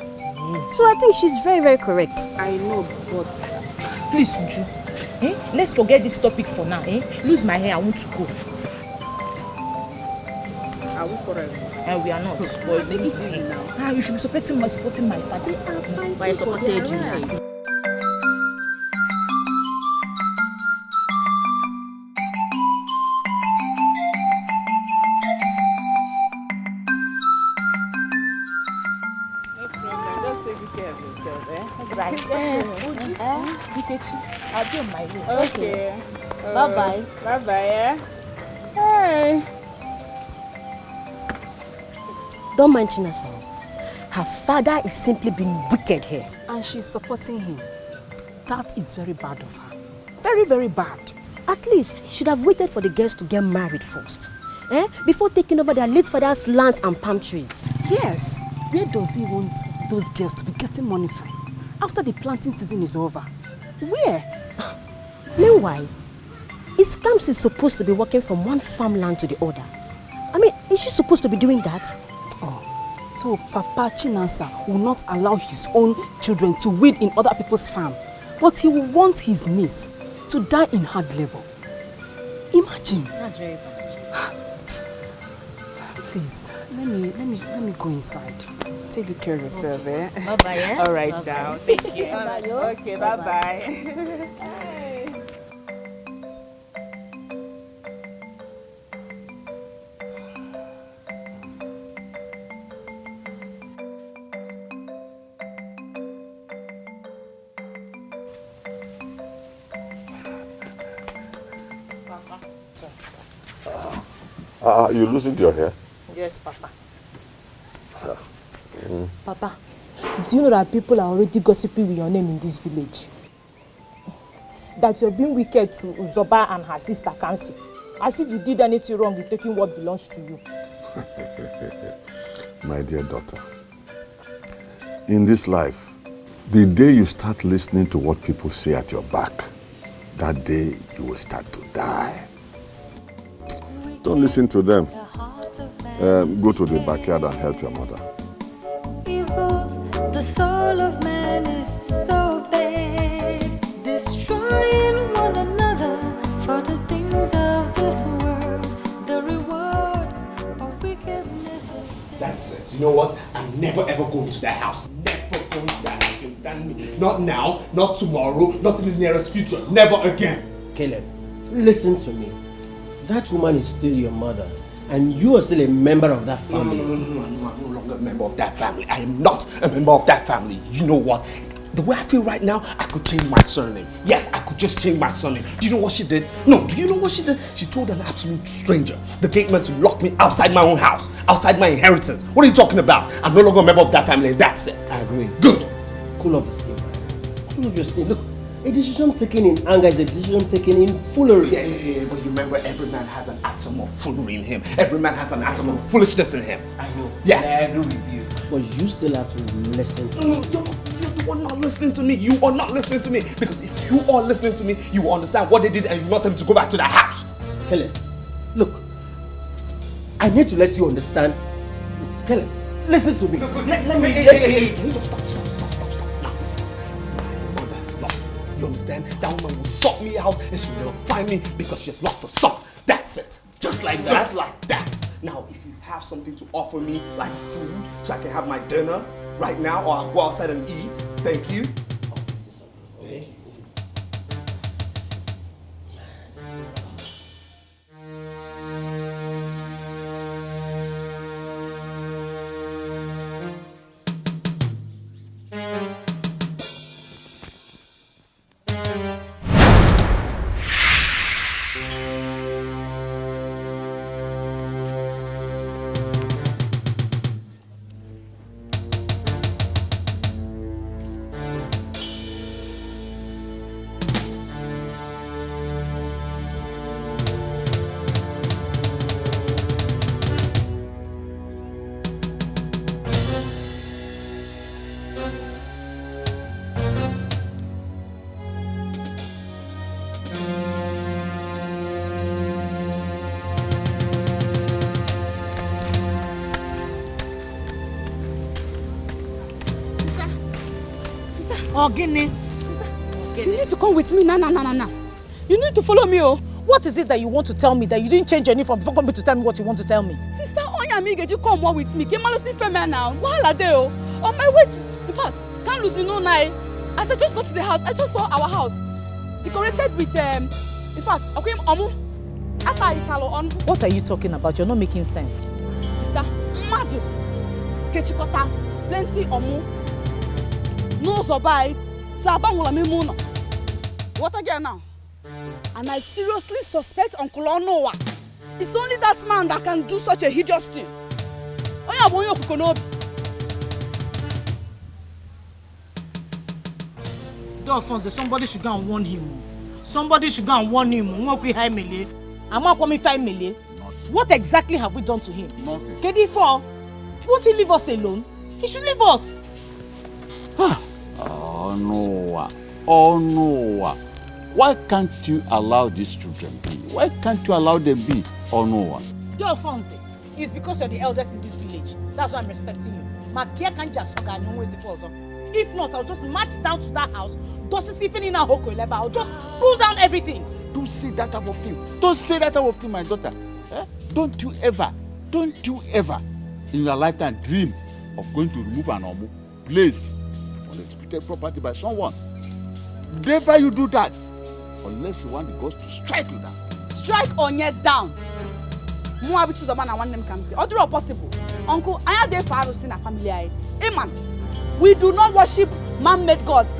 So I think she's very, very correct. I know, but please, Uju, let's forget this topic for now. Lose my hair, I want to go. Are we quarreling? We are not. But lose my hair now. You should be supporting my father. But I supported you now. Right. Uju, Ikechi, I'll be on my way. Okay. Bye-bye. Bye-bye, yeah? Hey. Don't mind Chinasa. Her father is simply being wicked here. And she's supporting him. That is very bad of her. Very, very bad. At least, he should have waited for the girls to get married first. Before taking over their late father's lands and palm trees. Yes. Where does he want those girls to be getting money from? After the planting season is over. Where? Meanwhile, is Kamsi supposed to be walking from one farmland to the other? I mean, is she supposed to be doing that? Oh, so Papa Chinasa will not allow his own children to weed in other people's farm, but he will want his niece to die in hard labor. Imagine. That's very bad. Please, let me go inside. Take good care of yourself, okay. Bye-bye, yeah? All right, Bye-bye. now. Take care. Bye-bye, yo. Okay, bye-bye. You loosened your hair? Yes, Papa. Papa, do you know that people are already gossiping with your name in this village? that you're being wicked to Uzoba and her sister Kamsi. As if you did anything wrong with taking what belongs to you. My dear daughter, in this life, the day you start listening to what people say at your back, that day you will start to die. Don't listen to them. Go to the backyard and help your mother. Evil, the soul of man is so bad, destroying one another for the things of this world. The reward of wickedness is... That's it. You know what? I'm never ever going to that house. Never going to that house. You understand me? Not now, not tomorrow, not in the nearest future. Never again. Caleb, listen to me. That woman is still your mother, and you are still a member of that family. No, I'm no longer a member of that family. I am not a member of that family. You know what? The way I feel right now, I could change my surname. Yes, I could just change my surname. Do you know what she did? No, do you know what she did? She told an absolute stranger, the gate man, to lock me outside my own house, outside my inheritance. What are you talking about? I'm no longer a member of that family, and that's it. I agree. Good. Cool off the steam, man. Cool off your steam. Look, a decision taken in anger is a decision taken in foolery. Yeah, but you remember, every man has an atom of foolery in him. Every man has an atom of foolishness in him. I know. Yes. I agree with you. But you still have to listen to me. You're the one not listening to me. You are not listening to me. Because if you are listening to me, you will understand what they did and you will not tell me to go back to that house. Kelly, look, I need to let you understand. Kelly, listen to me. Let me... Hey, can you just stop. Now listen, my mother has lost. You understand? That woman will sort me out and she will never find me because she has lost her son. That's it. Just like that. Just like that. Now, if you have something to offer me, like food, so I can have my dinner right now, or I'll go outside and eat, thank you. I'll fix you something. Okay? Ogini. You need to come with me now. You need to follow me, oh. What is it that you want to tell me that you didn't change your uniform before coming to tell me what you want to tell me? Sister, you come more with me. Get see female now. Wahala dey oh. On my way to, in fact, can't lose no night. As I just got to the house, I just saw our house decorated with in fact, okay, Italo on. What are you talking about? You're not making sense. Sister, madu. Kechikota, plenty omu. No zobai. Sabang me muno. What again now? And I seriously suspect Uncle Onowa. It's only that man that can do such a hideous thing. Alphonse, somebody should go and warn him. Somebody should go and warn him. What exactly have we done to him? Nothing. KD4, won't he leave us alone? He should leave us. Oh no. Why can't you allow these children be? Why can't you allow them be? Oh no. Alphonse, it's because you're the eldest in this village. That's why I'm respecting you. If not, I'll just march down to that house. I'll just pull down everything. Don't say that type of thing. Don't say that type of thing, my daughter. Don't you ever in your lifetime dream of going to remove an omu placed on disputed property by someone. Never you do that. Unless you want the ghost to strike you down. Strike Onye down. Which is the man I want them come see. Or do possible. Uncle, I have the Pharaohs in a family. Amen. We do not worship man-made gods.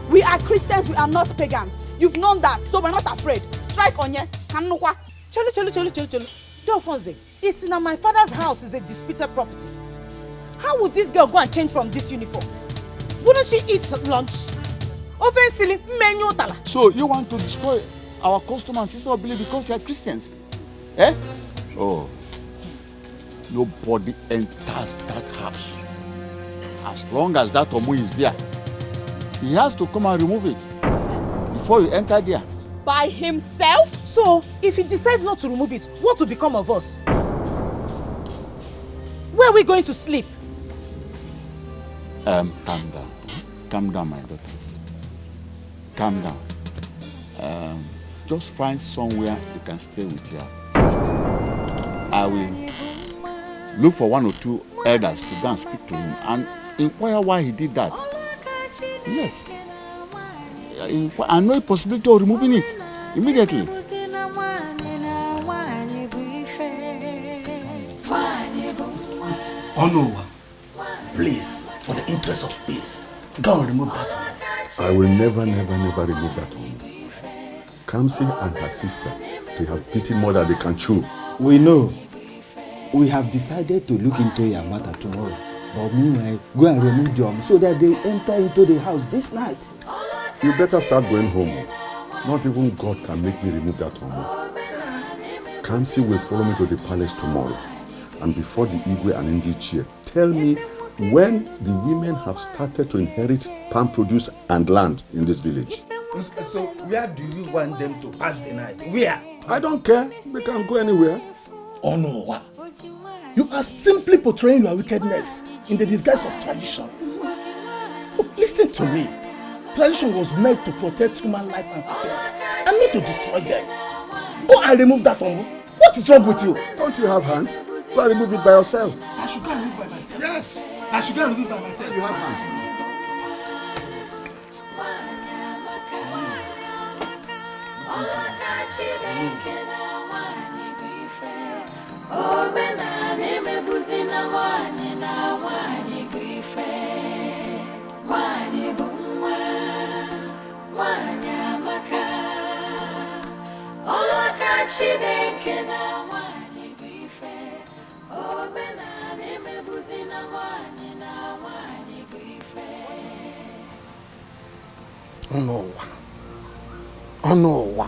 We are Christians, we are not pagans. You've known that, so we're not afraid. Strike Onye. Cholo. Alphonse, it's in my father's house is a disputed property. How would this girl go and change from this uniform? Wouldn't she eat lunch? Offensively, menu tala. So you want to destroy our customers instead of believe because they are Christians? Eh? Oh. Nobody enters that house. As long as that Omu is there, he has to come and remove it before you enter there. By himself? So, if he decides not to remove it, what will become of us? Where are we going to sleep? Calm down. Calm down, my daughters. Calm down. Just find somewhere you can stay with your sister. I will look for 1 or 2 elders to go and speak to him and inquire why he did that. Yes. I know a possibility of removing it immediately. Oh no. Please, for the interest of peace, go and remove that one. I will never remove that one. Kamsi and her sister, they have eaten more than they can chew. We know. We have decided to look into your matter tomorrow. But meanwhile, go and remove them so that they enter into the house this night. You better start going home. Not even God can make me remove that one. Kamsi will follow me to the palace tomorrow. And before the Igwe and Ndi chair, tell me when the women have started to inherit palm produce and land in this village. So where do you want them to pass the night? Where? I don't care. They can go anywhere. Oh no. You are simply portraying your wickedness in the disguise of tradition. Look, listen to me. Tradition was meant to protect human life and happiness, and not to destroy them. Go and remove that one. What is wrong with you? Don't you have hands? Go and remove it by yourself. I should go and remove it by myself. Yes. I should go and remove it by myself. You have hands. Oh no. Oh no.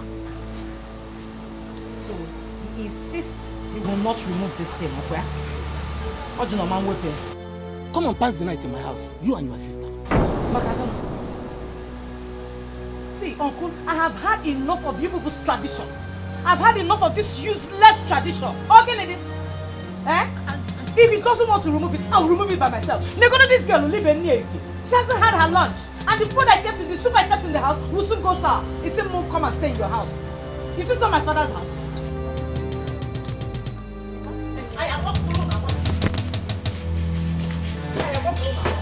So, he insists he will not remove this thing, okay? What do you know, man, weapon? Come and pass the night in my house, you and your sister. See, Uncle, I have had enough of you people's tradition. I've had enough of this useless tradition. Okay, lady? Eh? If he doesn't want to remove it, I'll remove it by myself. Negotiate this girl will live in near you. She hasn't had her lunch. And the food I kept in the soup I kept in the house will soon go sour. He said, Mom, come and stay in your house. Is this not my father's house? I am not alone. I am not alone.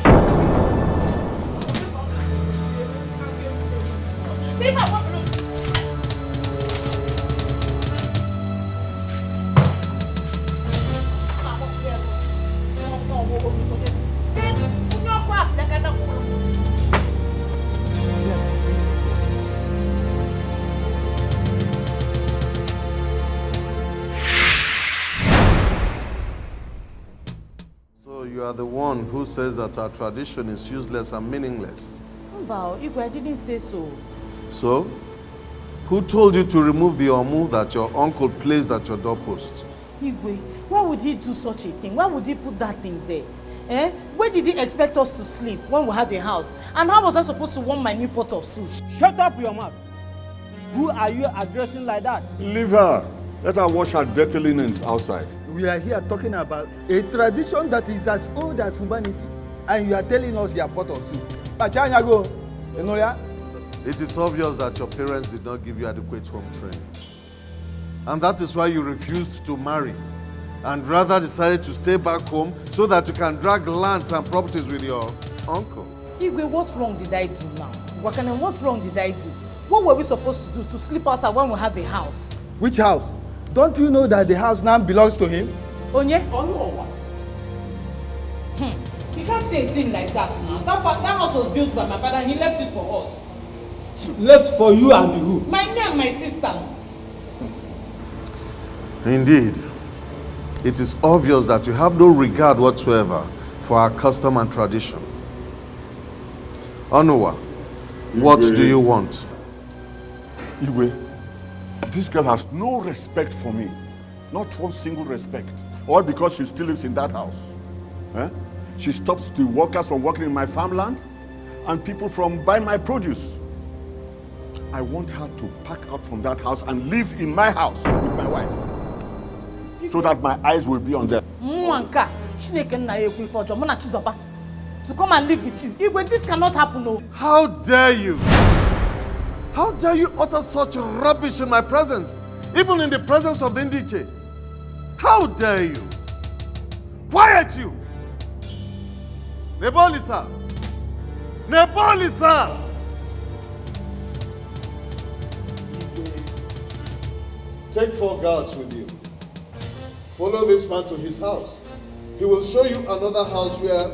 Leave her alone. So you are the one who says that our tradition is useless and meaningless. Mbao, Igwe, I didn't say so. So, who told you to remove the omu that your uncle placed at your doorpost? Igwe, why would he do such a thing? Why would he put that thing there? Eh? Where did he expect us to sleep when we have a house? And how was I supposed to warm my new pot of soup? Shut up your mouth. Who are you addressing like that? Leave her. Let her wash her dirty linens outside. We are here talking about a tradition that is as old as humanity, and you are telling us you are pot of soup. It is obvious that your parents did not give you adequate home training. And that is why you refused to marry and rather decided to stay back home so that you can drag lands and properties with your uncle. Igwe, what wrong did I do now? Wakana, what wrong did I do? What were we supposed to do to sleep outside when we have a house? Which house? Don't you know that the house now belongs to him? Onye? You can't say a thing like that now. That house was built by my father and he left it for us. Left for you and who? Me and my sister. Indeed, it is obvious that you have no regard whatsoever for our custom and tradition. Onuwa, What do you want? Igwe, this girl has no respect for me. Not one single respect. All because she still lives in that house. Eh? She stops the workers from working in my farmland and people from buying my produce. I want her to pack out from that house and live in my house with my wife. So that my eyes will be on them. To come and live with you. Igwe, this cannot happen, no. How dare you? How dare you utter such rubbish in my presence? Even in the presence of the Indiche. How dare you? Quiet you! Nebolisa! Nebolisa! Take 4 guards with you. Follow this man to his house. He will show you another house where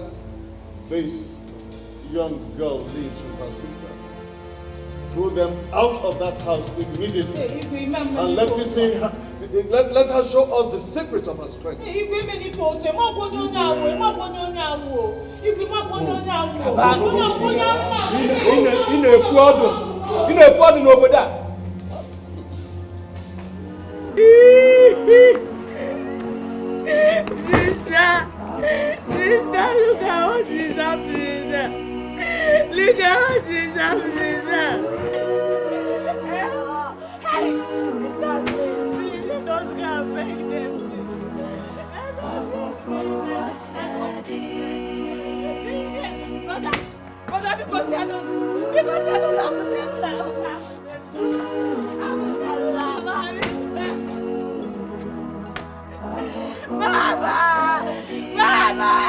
this young girl lives with her sister. Throw them out of that house immediately. And let me see her, let her show us the secret of her strength. Sister, look at what is happening there. Look at what is happening there. Hey, sister, please, let us go and beg them. Brother, because they are not Mama!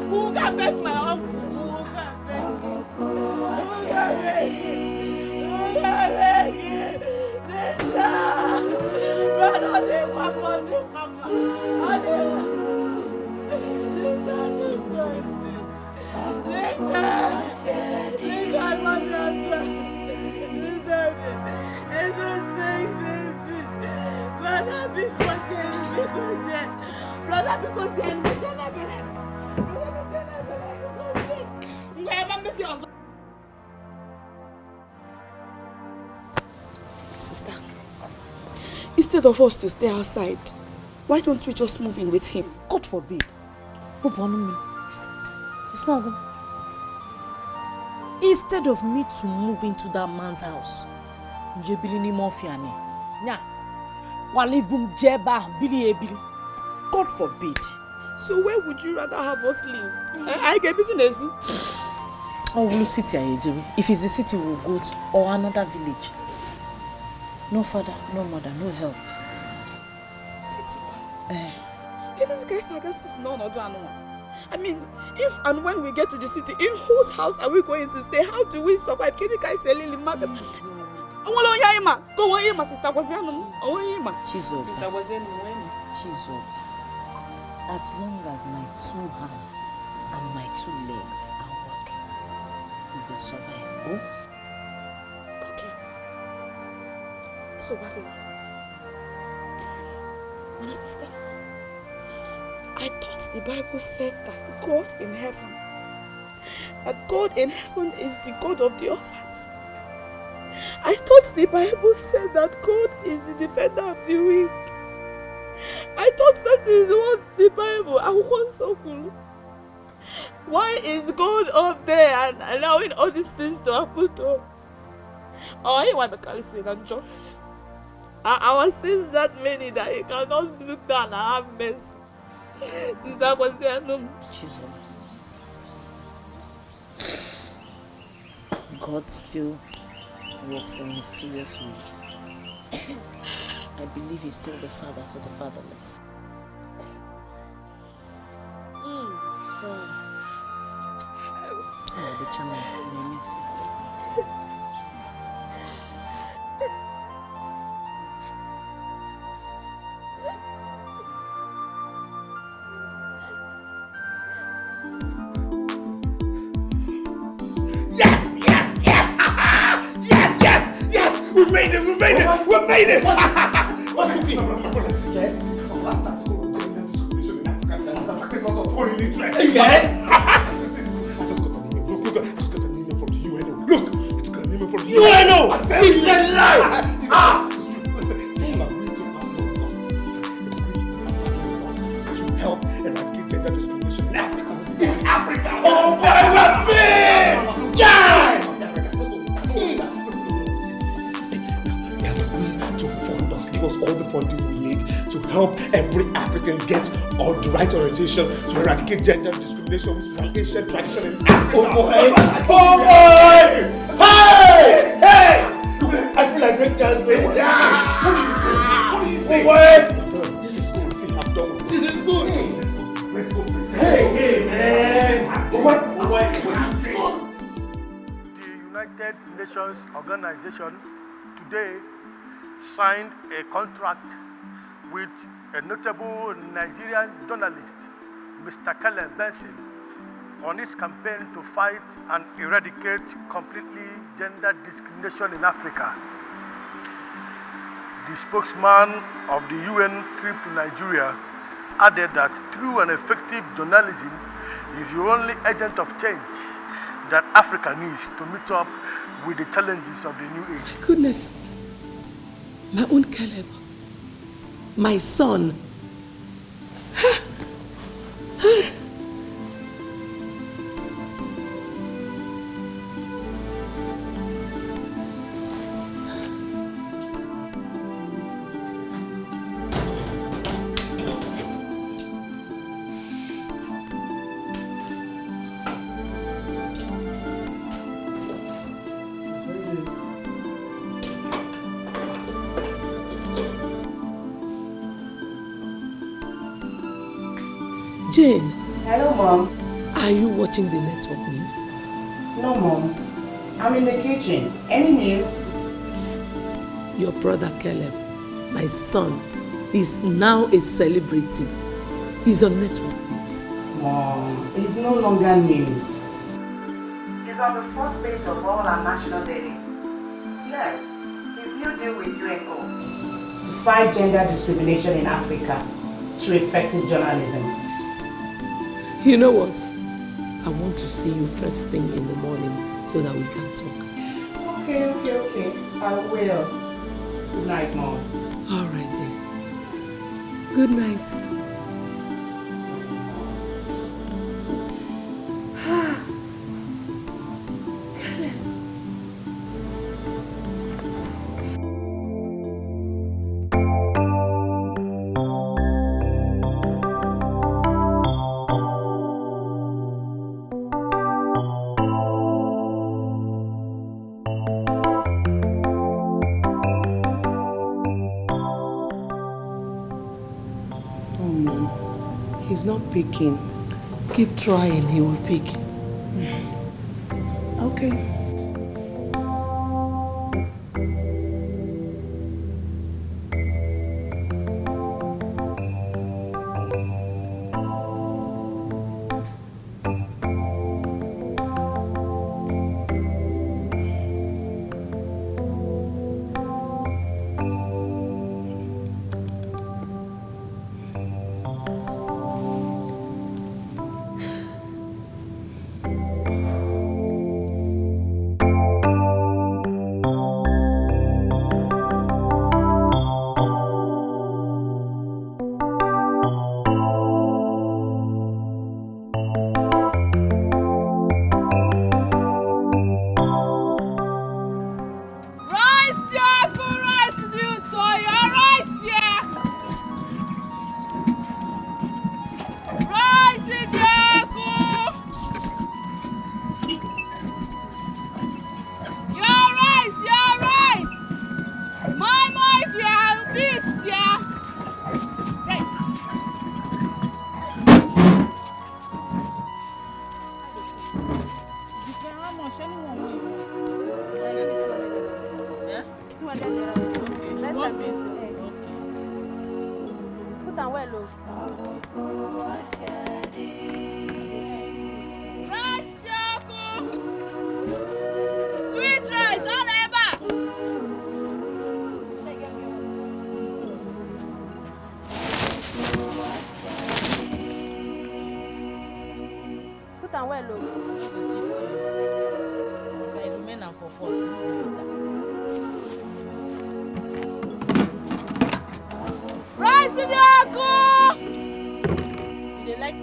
Who can beg my uncle? Who can beg him? Who can beg him? Who can beg him? Sister! Brother, they mama. Sister, instead of us to stay outside, why don't we just move in with him? God forbid. It's not good. Instead of me to move into that man's house, God forbid. So where would you rather have us live? I get business. Oh, we'll sit here, if it's the city, we'll go to or another village. No father, no mother, no help. City? These guys, I guess it's no other one. I mean, if and when we get to the city, in whose house are we going to stay? How do we survive? Can you guys sell in the market? Go on, my sister was Chizo. As long as my 2 hands and my 2 legs are working, we will survive. Oh? Okay. So what do you want? My sister, I thought the Bible said that God in heaven is the God of the orphans. I thought the Bible said that God is the defender of the weak. I thought that is what the Bible. I was so cool. Why is God up there and allowing all these things to happen to us? Oh, you want to call it and joy? Our sins that many that you cannot look down and have mercy. Sister was saying, no. God still works in mysterious ways. I believe he's still the father to the fatherless. The chairman, may miss it. We made it! What took him? Yes, from last time. Yes. UNO! It's a lie! Listen, they have agreed to pass laws to help eradicate gender discrimination in Africa. In Africa! Oh my God, man! Yeah! They have agreed to fund us, give us all the funding we need to help every African get all the right orientation to eradicate gender discrimination, which is an ancient tradition in Africa. Oh boy! Oh boy! Hey! Hey! I feel like breaking dance. Yeah! What do you say? Oh boy! This is good. See, I'm done with This is good. Let's go. Hey, man! Oh boy! Oh boy! The United Nations Organization today signed a contract with a notable Nigerian journalist, Mr. Caleb Benson, on its campaign to fight and eradicate completely gender discrimination in Africa. The spokesman of the UN trip to Nigeria added that true and effective journalism is the only agent of change that Africa needs to meet up with the challenges of the new age. Goodness, my own Caleb, my son. Jane. Hello, Mom. Are you watching the network news? No, Mom. I'm in the kitchen. Any news? Your brother Caleb, my son, is now a celebrity. He's on network news. Mom, it's no longer news. It's on the first page of all our national dailies. Yes, his new deal with UNO to fight gender discrimination in Africa through effective journalism. You know what? I want to see you first thing in the morning so that we can talk. Okay. I will. Good night, Mom. All right, dear. Good night. He's not picking. Keep trying, he will pick. Okay.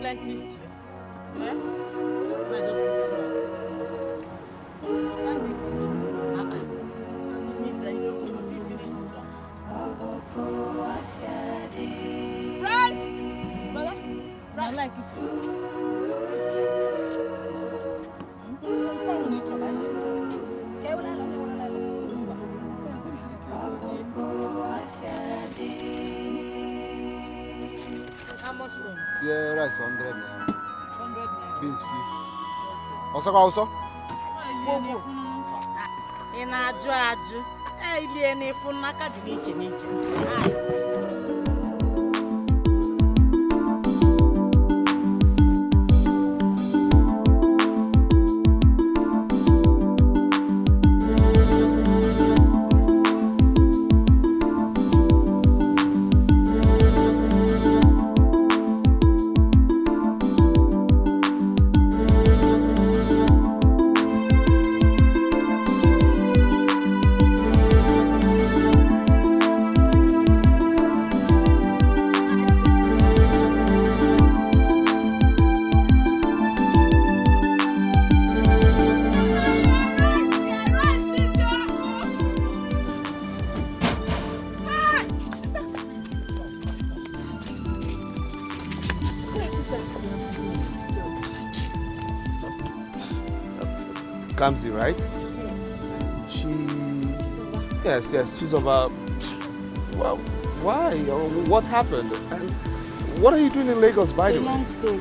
plenty stew. Yeah? I just put small. Rice! Brother, rice. I like it. How much room? Tier rice 100 naira. 100 naira. Beans 50. Also. Ị na-ajụ ajụ. Ilie n'efu n'aka dị n'iche n'iche. Kamsi, right? Yes. Yes, she's over. Well, why? What happened? And what are you doing in Lagos, by the way? Long story.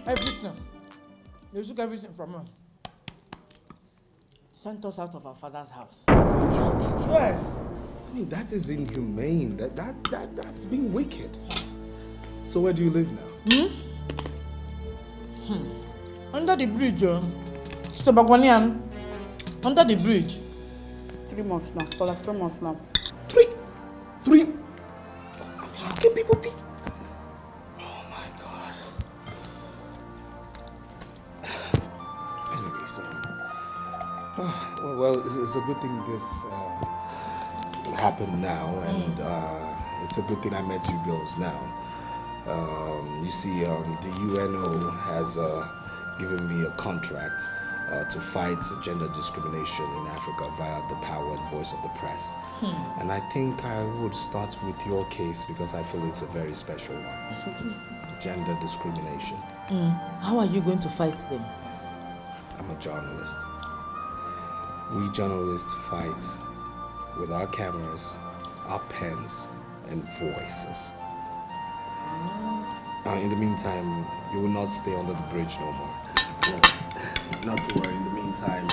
Everything. They took everything from her. Sent us out of our father's house. What? Yes. I mean, that is inhumane. That's being wicked. So where do you live now? Under the bridge, Mr. Bagwanian. Under the bridge. 3 months now. For like 3 months now. Three? How can people be? Oh my God. Anyways, well, it's a good thing this happened now, and it's a good thing I met you girls now. You see, the UNO has given me a contract to fight gender discrimination in Africa via the power and voice of the press. And I think I would start with your case because I feel it's a very special one. Gender discrimination. How are you going to fight them? I'm a journalist. We journalists fight with our cameras, our pens, and voices. In the meantime, you will not stay under the bridge no more. Not to worry. In the meantime,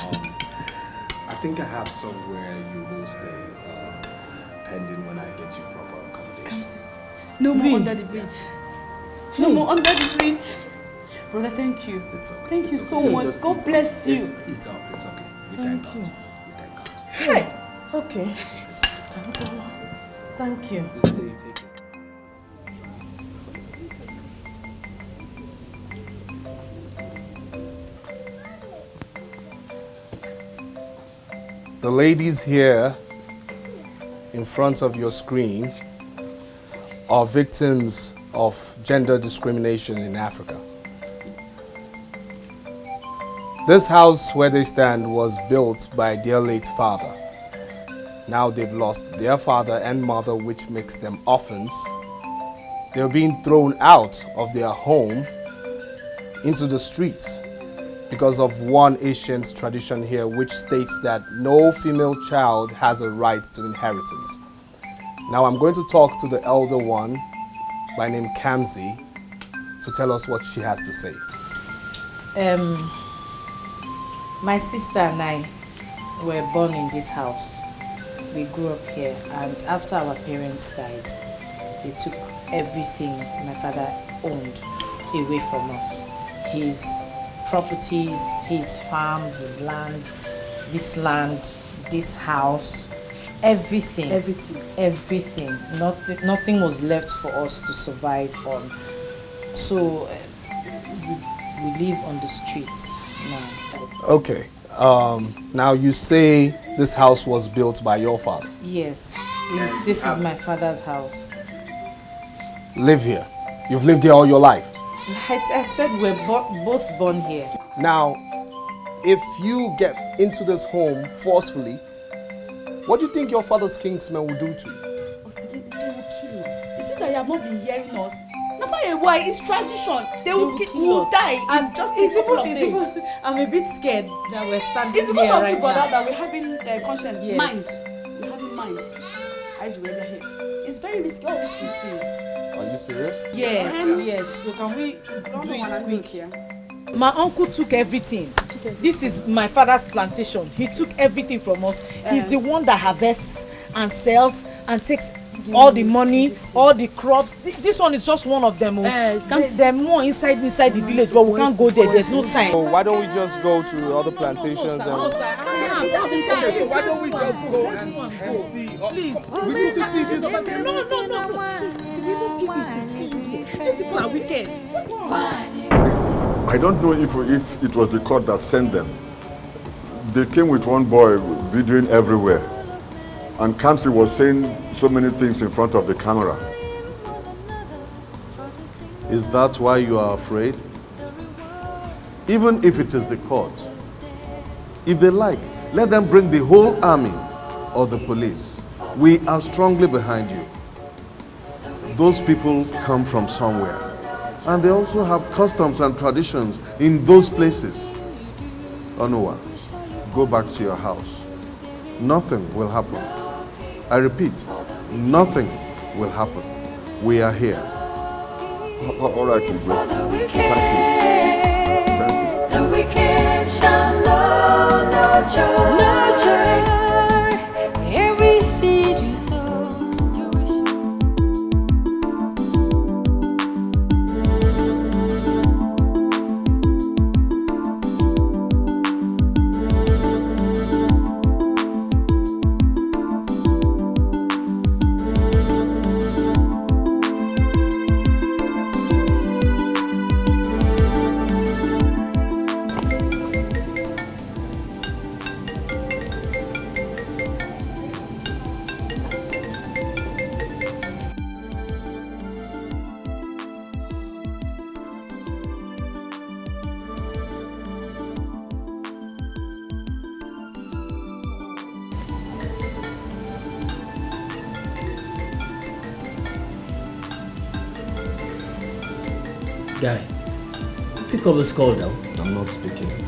I think I have somewhere you will stay, pending when I get you proper accommodation. No more Really? under the bridge. No more under the bridge. Brother, thank you. It's okay. Thank you It's so okay. much. Just God eat bless up. you. Eat up. It's okay. We Thank thank you. God. We thank God. Hey. Okay. Thank you. You stay, take it. The ladies here in front of your screen are victims of gender discrimination in Africa. This house where they stand was built by their late father. Now they've lost their father and mother, which makes them orphans. They're being thrown out of their home into the streets because of one ancient tradition here which states that no female child has a right to inheritance. Now I'm going to talk to the elder one by name Kamsi to tell us what she has to say. My sister and I were born in this house. We grew up here, and after our parents died, they took everything my father owned away from us. His properties, his farms, his land, this house, everything. Nothing was left for us to survive on. So we live on the streets now. Okay. Now you say this house was built by your father. Yes, this is my father's house. Live here. You've lived here all your life. I said we're both born here. Now, if you get into this home forcefully, what do you think your father's kingsmen will do to you? They will kill us. Is it that you have not been hearing us? No, why? It's tradition. They will kill us. Die. And just I'm a bit scared that we're standing it's because here of right people now. that we're having conscience, Yes. mind. We're having mind. It's very risky. How risky it is. Are you serious? Yes. So can we do it quick? My uncle took everything. This is my father's plantation. He took everything from us. He's the one that harvests and sells and takes all the money, all the crops. This one is just one of them. They're more inside the village, but we can't go there. There's no time. So why don't we just go to other plantations? Okay, so why don't we just go and see? Please. We need to see this. No. These people are wicked. I don't know if it was the court that sent them. They came with one boy videoing everywhere. And Kamsi was saying so many things in front of the camera. Is that why you are afraid? Even if it is the court, if they like, let them bring the whole army or the police. We are strongly behind you. Those people come from somewhere. And they also have customs and traditions in those places. Onuwa, go back to your house. Nothing will happen. I repeat, nothing will happen. We are here. All right, Igwe. Thank you. The wicked shall know no joy. Every seed you sow, you Guy, pick up this call now. I'm not speaking it.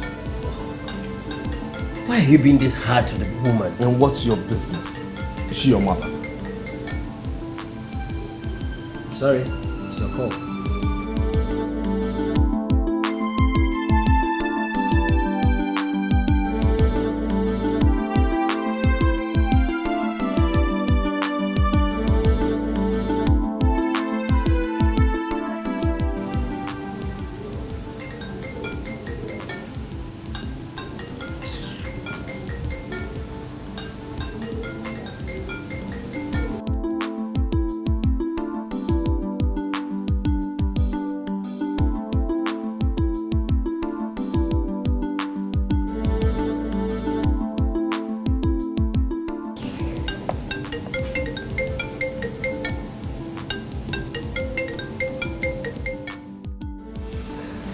Why are you being this hard to the woman? And what's your business? Is she your mother? Sorry, it's your call.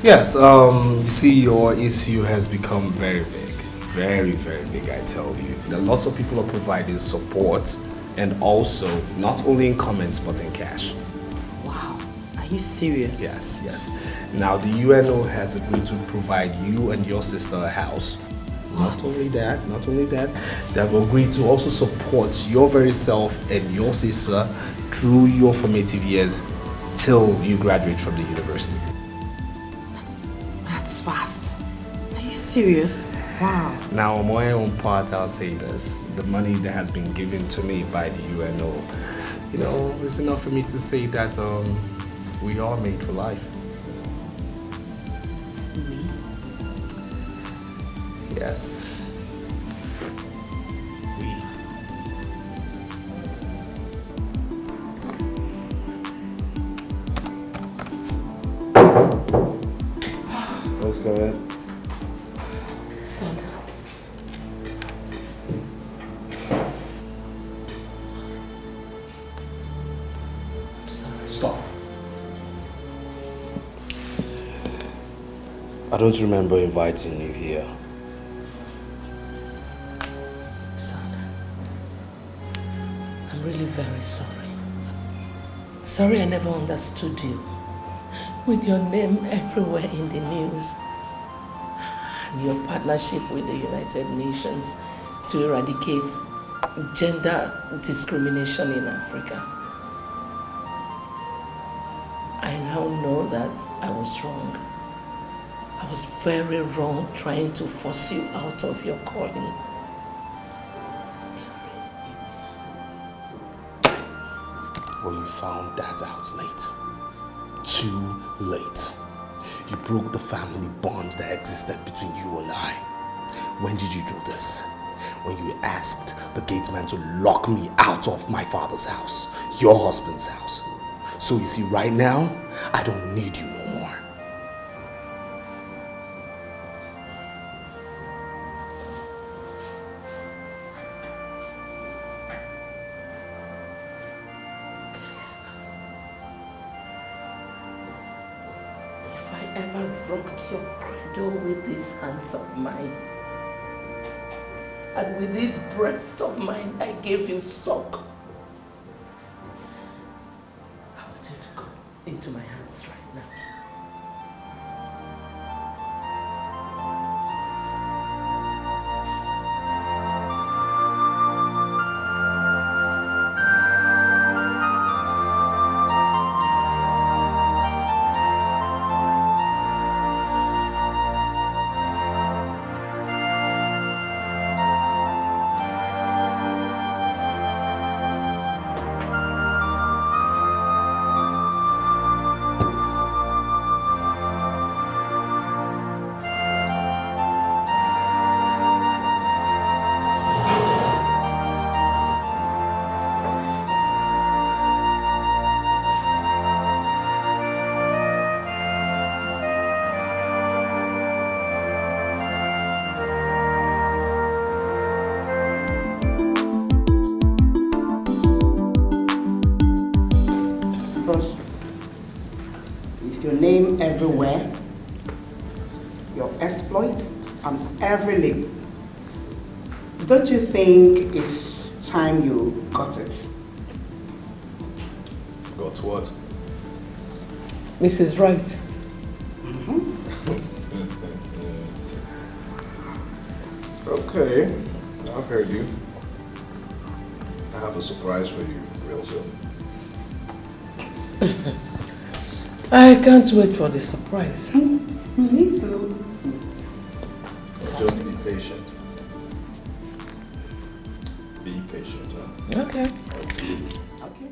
Yes, you see, your issue has become very big. Very, very big, I tell you. There are lots of people are providing support and also not only in comments but in cash. Wow, are you serious? Yes. Now the UNO has agreed to provide you and your sister a house. Not only that, they have agreed to also support your very self and your sister through your formative years till you graduate from the university. That's fast. Are you serious? Wow. Now, on my own part, I'll say this. The money that has been given to me by the UNO, it's enough for me to say that we are made for life. Yes. go ahead. Son. I'm sorry. Stop. I don't remember inviting you here. Son, I'm really very sorry. Sorry I never understood you. With your name everywhere in the news. And your partnership with the United Nations to eradicate gender discrimination in Africa. I now know that I was wrong. I was very wrong trying to force you out of your calling. Well, you found that out late. Too late. You broke the family bond that existed between you and I. When did you do this? When you asked the gateman to lock me out of my father's house, your husband's house. So you see, right now, I don't need you no more. If I ever rocked your cradle with these hands of mine, and with this breast of mine I gave you suck, I want you to go into my hands right now. Name everywhere, your exploits on every lip. Don't you think it's time you got it? Got what? Mrs. Wright. Okay, I've heard you. I have a surprise for you real soon. I can't wait for the surprise. Me too. Just be patient. Be patient, huh? Okay. Okay.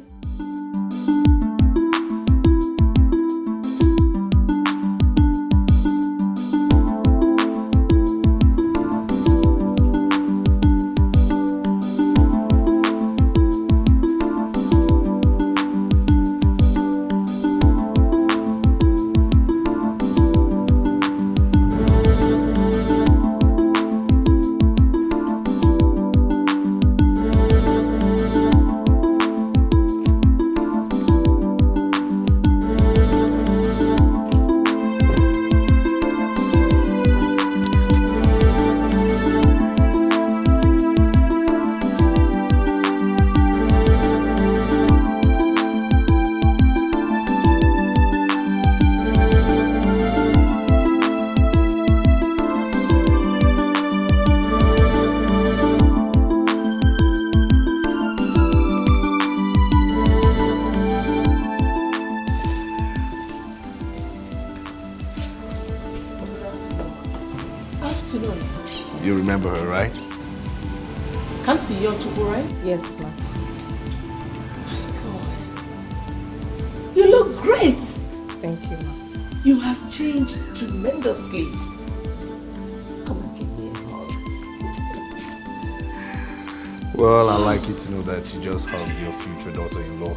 You remember her, right? Come see your Chuku, right? Yes, ma'am. God. You look great. Thank you, ma'am. You have changed tremendously. Come and give me a hug. Well, I'd like you to know that you just hugged your future daughter-in-law.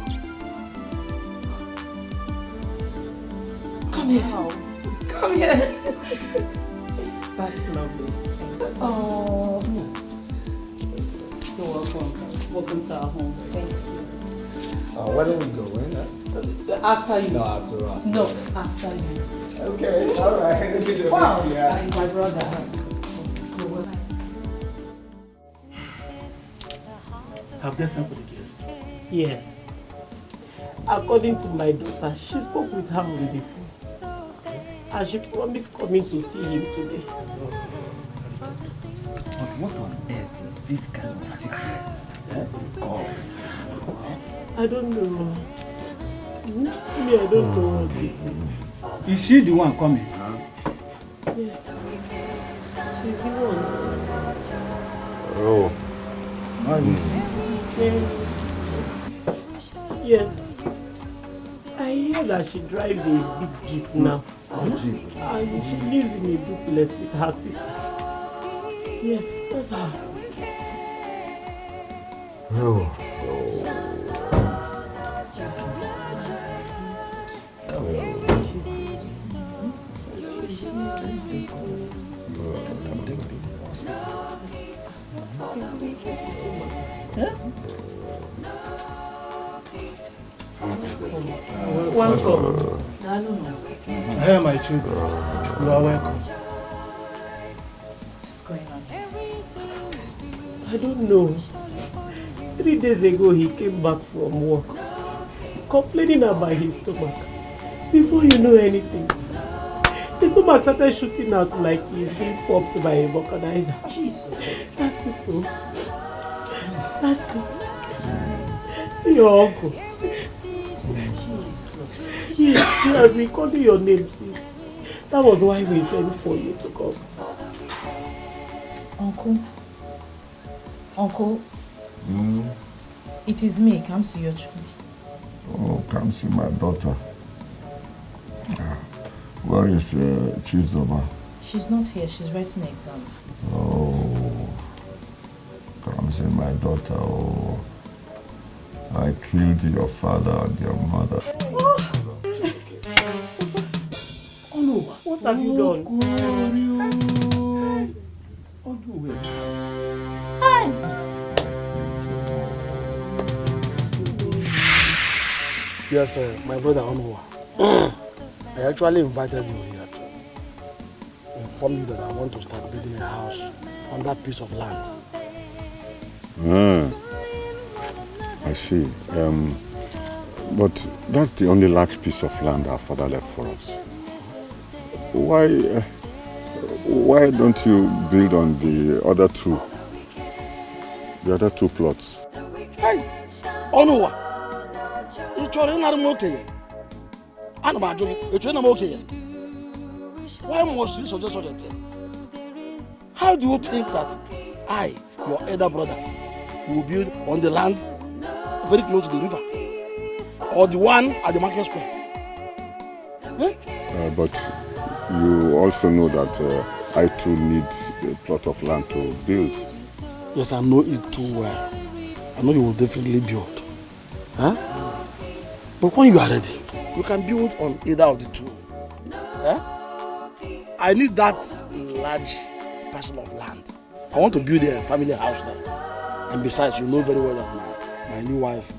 Come here. Come here. That's lovely. Oh. You're welcome. Welcome to our home. Thank you. Where do we go in? After you. No, after us. No, after you. Okay, all right. Wow, Yeah. that's my brother. Have they sent for the gifts? Yes. According to my daughter, she spoke with her on the phone. And she promised coming to see him today. But what on earth is this kind of sickness? God. I don't know. Me, I don't know what this is. Is she the one coming? Yes. She's the one. Oh. Yes. I hear that she drives a big jeep now. And she lives in a duplex with her sister. Yes, that's her. Oh. Welcome. Hey, my children. You are welcome. What is going on here? I don't know. 3 days ago, he came back from work, complaining about his stomach. Before you know anything, his stomach started shooting out like he's being popped by a vulcanizer. Jesus. That's it, bro. That's it. See your uncle. Jesus. He has been calling your name since. That was why we sent for you to come. Uncle, it is me, Kamsi Yochu. Oh, come see my daughter. Where is Chizoba? She's not here, she's writing exams. Oh, come see my daughter. Oh, I killed your father and your mother. Oh no, what have you done? Hi! Yes, my brother Onwa. I actually invited you here to inform you that I want to start building a house on that piece of land. I see. But that's the only large piece of land our father left for us. Why don't you build on the other two plots? Hey, Onwa, it's your okay. Why must you suggest such a thing? How do you think that I, your elder brother, will build on the land very close to the river? Or the one at the market square? But you also know that I too need a plot of land to build. Yes, I know it too well. I know you will definitely build. Huh? But when you are ready, you can build on either of the two. Huh? I need that large parcel of land. I want to build a family house there. And besides, you know very well that my new wife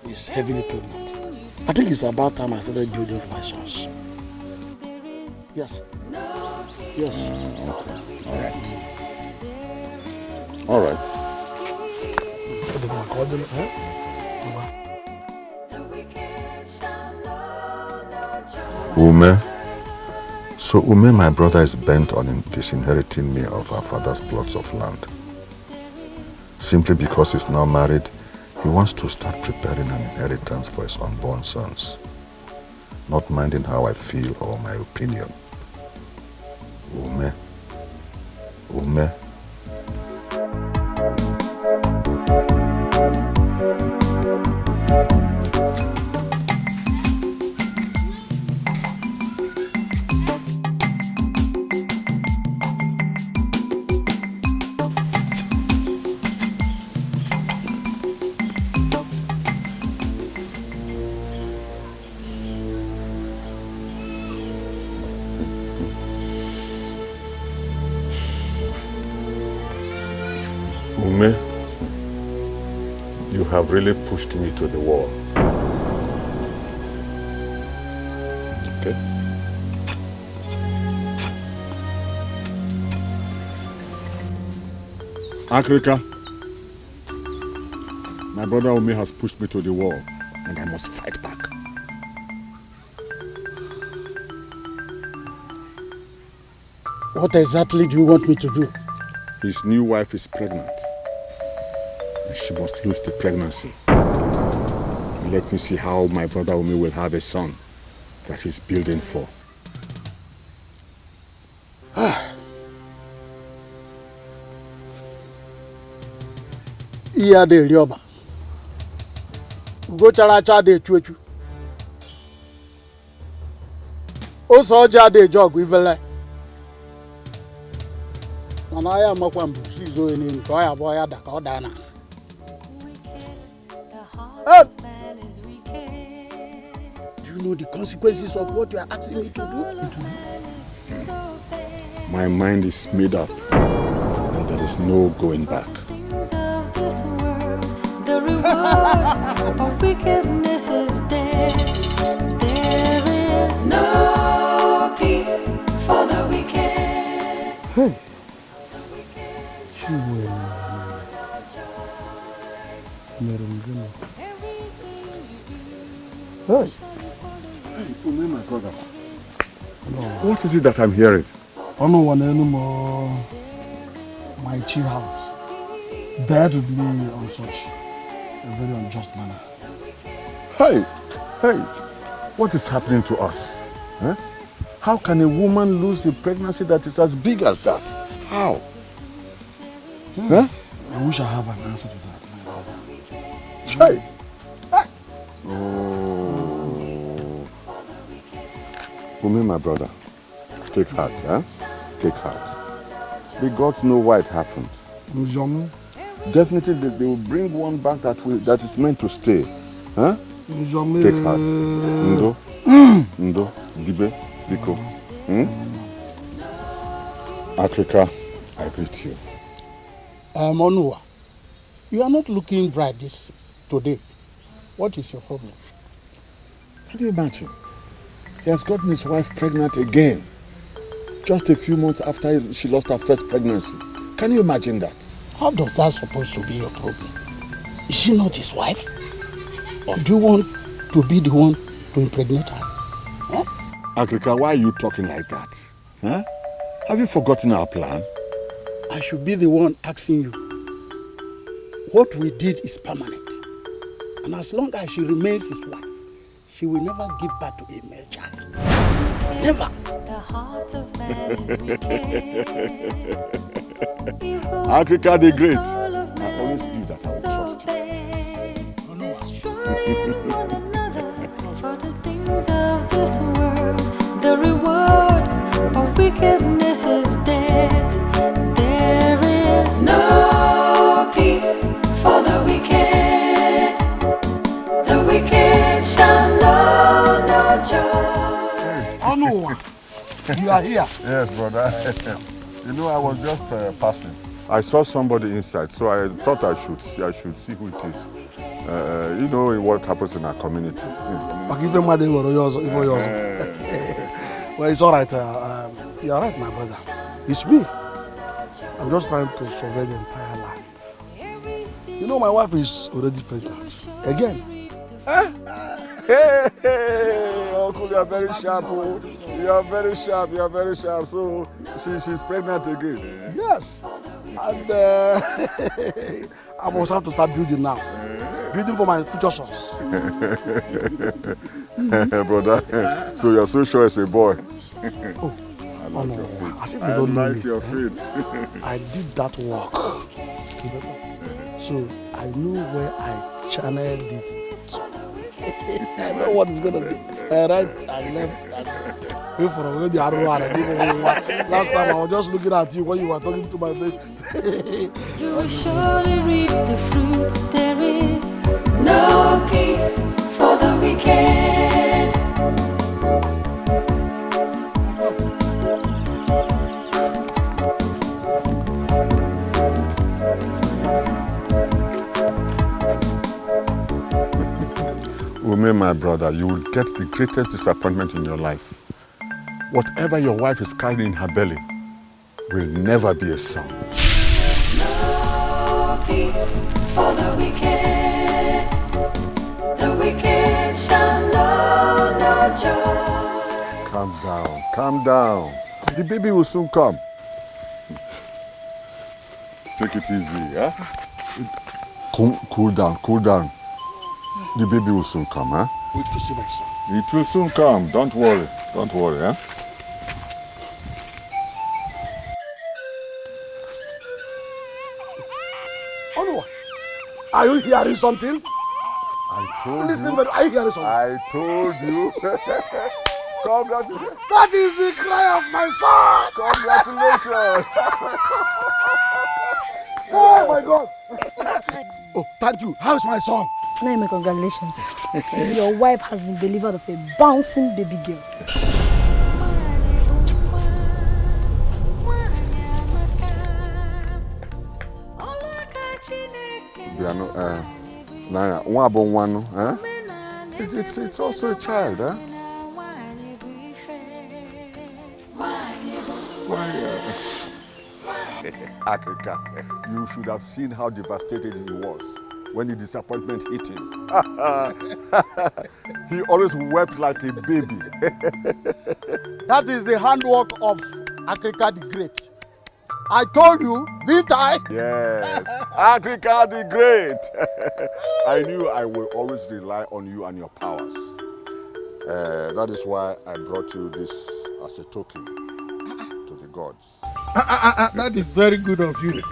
is heavily pregnant. I think it's about time I started building for my sons. Yes. Yes. Okay. All right. Ume. So Ume, my brother, is bent on disinheriting me of our father's plots of land. Simply because he's now married, he wants to start preparing an inheritance for his unborn sons, not minding how I feel or my opinion. Ume. You have really pushed me to the wall. Okay? Africa, my brother Omi has pushed me to the wall, and I must fight back. What exactly do you want me to do? His new wife is pregnant, and she must lose the pregnancy. And let me see how my brother Omi will have a son that he's building for. Iya de rioba. Ugo characha de chuechu. Osoja de jog ivele. Mana ya makwa mbusi zo eni nko ya boya da ka odana. Do you know the consequences of what you are asking me to do? My mind is made up, and there is no going back. The reward of wickedness is dead. There is no peace for the wicked. Hey. Hey, Umi, my brother. What is it that I'm hearing? I don't want anymore. My chief house. Dead with me on such a very unjust manner. Hey, what is happening to us? Huh? How can a woman lose a pregnancy that is as big as that? How? Huh? I wish I have an answer to that, my brother. Hey. Oh. Umi, my brother, take heart, huh? Take heart. The gods know why it happened. Definitely they will bring one back that is meant to stay. Huh? Take heart. Ndo? Ndo? Dibe? Biko? Africa, I greet you. Onua, you are not looking bright today. What is your problem? Can you imagine? He has gotten his wife pregnant again. Just a few months after she lost her first pregnancy. Can you imagine that? How does that supposed to be your problem? Is she not his wife? Or do you want to be the one to impregnate her? Huh? Agrika, why are you talking like that? Huh? Have you forgotten our plan? I should be the one asking you. What we did is permanent. And as long as she remains his wife, she will never give birth to a male child. Never. The heart of man is Africa the Great. I always knew that I would trust you. destroying one another for the things of this world. The reward of wickedness is death. There is no peace for the wicked. The wicked shall know no joy. Oh no, you are here. Yes, brother. You know, I was just passing. I saw somebody inside, so I thought I should see who it is. You know what happens in our community. Well, it's all right. You're right, my brother. It's me. I'm just trying to survey the entire land. You know, my wife is already pregnant. Again. Hey, Uncle, you are very sharp. Oh. You are very sharp. So she's pregnant again. Yes. And I must have to start building now. Building for my future sons. Brother, so you're so sure it's a boy. Oh, I like your feet. As if you don't know me. your feet. I did that work. So I know where I channeled it. I know what it's gonna be. Right and left. Wait for the last time I was just looking at you when you were talking to my face. You will surely reap the fruits. There is no peace for the wicked. Ume, my brother, you will get the greatest disappointment in your life. Whatever your wife is carrying in her belly will never be a son. No peace for the wicked. The wicked shall know no joy. Calm down, calm down. The baby will soon come. Take it easy, eh? Cool down, cool down. The baby will soon come, huh? Wait to see my son. It will soon come. Don't worry, eh? Onwa, are you hearing something? I told Listen, you. but are you hearing something? I told you. Congratulations. That is the cry of my son. Congratulations. Oh my God. Oh, thank you. How's my son? Naime, congratulations. Your wife has been delivered of a bouncing baby girl. They are not, Naya, one about one, huh? It's also a child, huh? Africa, you should have seen how devastated he was when the disappointment hit him. He always wept like a baby. That is the handwork of Africa the Great. I told you, didn't I? Yes, Africa the Great. I knew I will always rely on you and your powers. That is why I brought you this as a token to the gods. That is very good of you.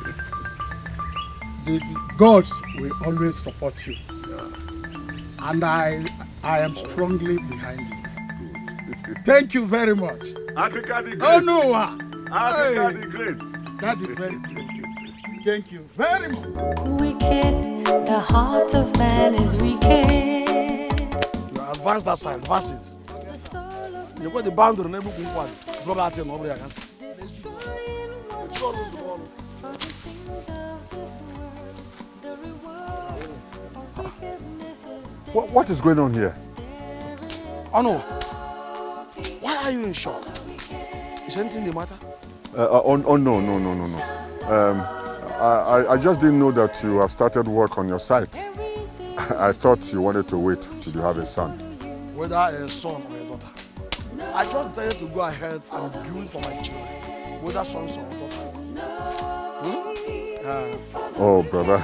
The gods will always support you. Yeah. And I am strongly behind you. Good. Thank you very much. Africa the Great. Oh no! Africa the Great. That is very good. Thank you very much. Wicked, the heart of man is wicked. You advance that side, advance it. You got the boundary, never go one. Drop that in over here. What is going on here? Oh no. Why are you in shock? Is anything the matter? No. I just didn't know that you have started work on your site. I thought you wanted to wait till you have a son. Whether a son or a daughter. I just decided to go ahead and build for my children. Whether sons or daughters. Oh, brother,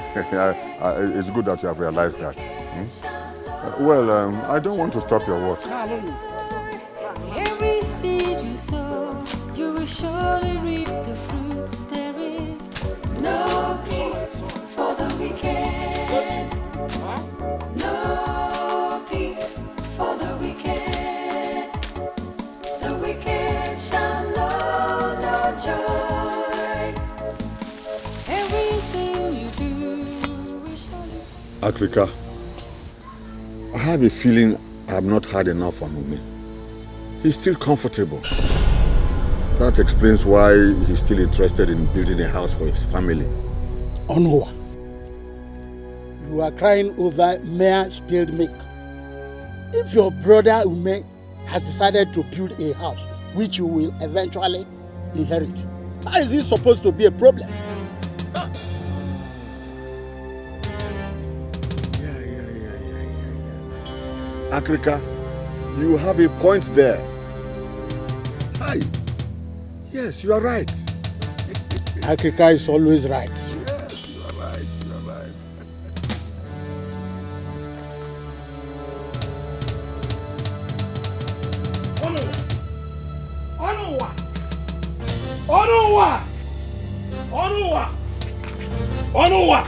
it's good that you have realized that. Well, I don't want to stop your work. Every seed you sow, you will surely reap the fruits. There is no peace for the wicked. No peace for the wicked. The wicked shall know no joy. Everything you do will surely... Africa, I have a feeling I have not had enough from Ume. He's still comfortable. That explains why he's still interested in building a house for his family. Onwa, you are crying over mere spilled milk. If your brother Ume has decided to build a house which you will eventually inherit, how is it supposed to be a problem? Africa, you have a point there. Hi. Yes, you are right. Africa is always right. Yes, you are right. You are right. Onwa!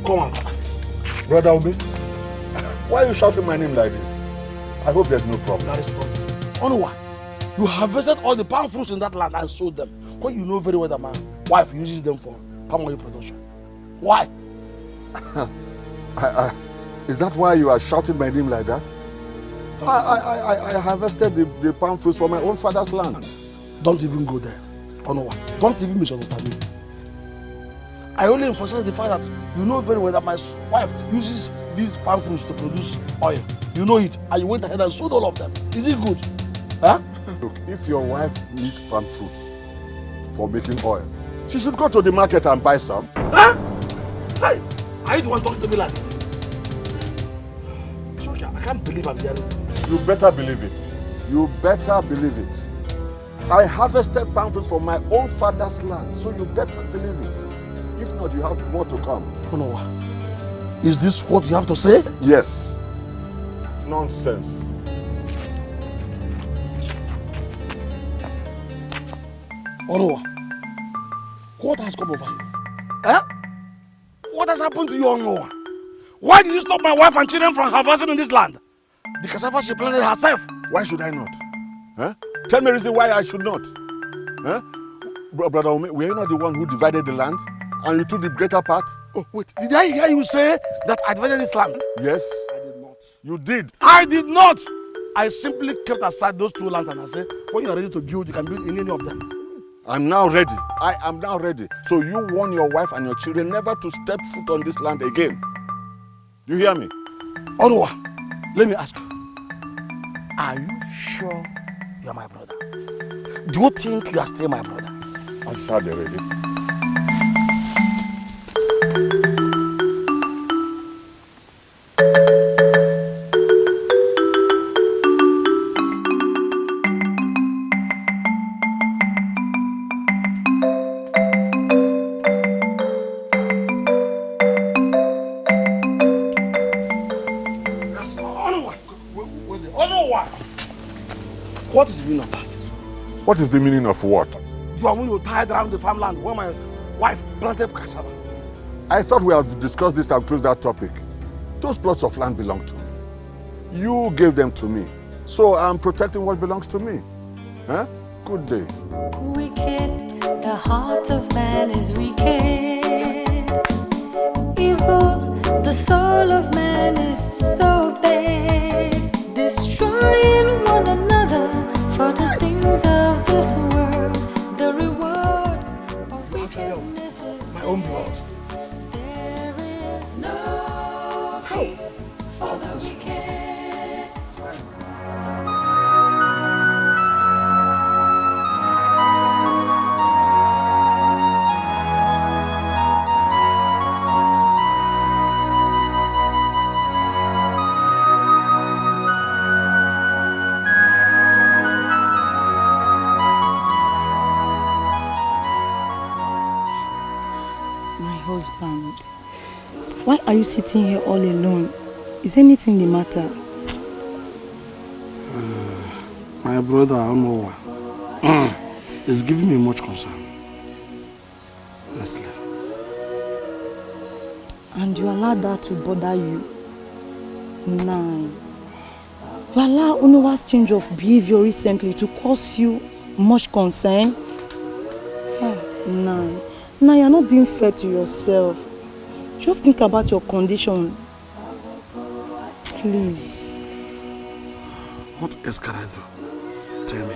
Come on. Brother Ume, why are you shouting my name like this? I hope there's no problem. That is the problem. Onwa, you harvested all the palm fruits in that land and sold them. When you know very well that my wife uses them for palm oil production. Why? Is that why you are shouting my name like that? I harvested the palm fruits from my own father's land. Don't even go there. Onwa, don't even misunderstand me. I only emphasize the fact that you know very well that my wife uses these palm fruits to produce oil. You know it, and you went ahead and sold all of them. Is it good? Huh? Look, if your wife needs palm fruits for making oil, she should go to the market and buy some. Huh? Hey, are you the one talking to me like this? Sorry, I can't believe I'm hearing this. You better believe it. You better believe it. I harvested palm fruits from my own father's land, so you better believe it. If not, you have more to come. Oh no. Is this what you have to say? Yes. Nonsense. Onowa, what has come over you? Eh? What has happened to you, Onowa? Why did you stop my wife and children from harvesting in this land? The cassava she planted herself. Why should I not? Huh? Tell me a reason why I should not. Huh? Brother Ome, were you not the one who divided the land? And you took the greater part? Oh, wait. Did I hear you say that I divided this land? Yes. I did not. You did. I did not. I simply kept aside those two lands and I said, when you are ready to build, you can build in any of them. I'm now ready. I am now ready. So you warn your wife and your children never to step foot on this land again. You hear me? Onowa, let me ask you. Are you sure you are my brother? Do you think you are still my brother? I said already. What is the meaning of that? What is the meaning of what? You are when you tied around the farmland where my wife planted cassava. I thought we had discussed this and closed that topic. Those plots of land belong to me. You gave them to me. So I'm protecting what belongs to me. Huh? Good day. Wicked, the heart of man is wicked. Evil, the soul of man is so bad. Destroying one another for the things of this world. The reward of wickedness is my own blood. There is no peace for the wicked. Husband, why are you sitting here all alone? Is anything the matter? My brother, I don't know why. It's giving me much concern. Honestly. And you allow that to bother you? Nah. You allow Unowa's change of behavior recently to cause you much concern? Nah. Now you're not being fair to yourself. Just think about your condition. Please. What else can I do? Tell me.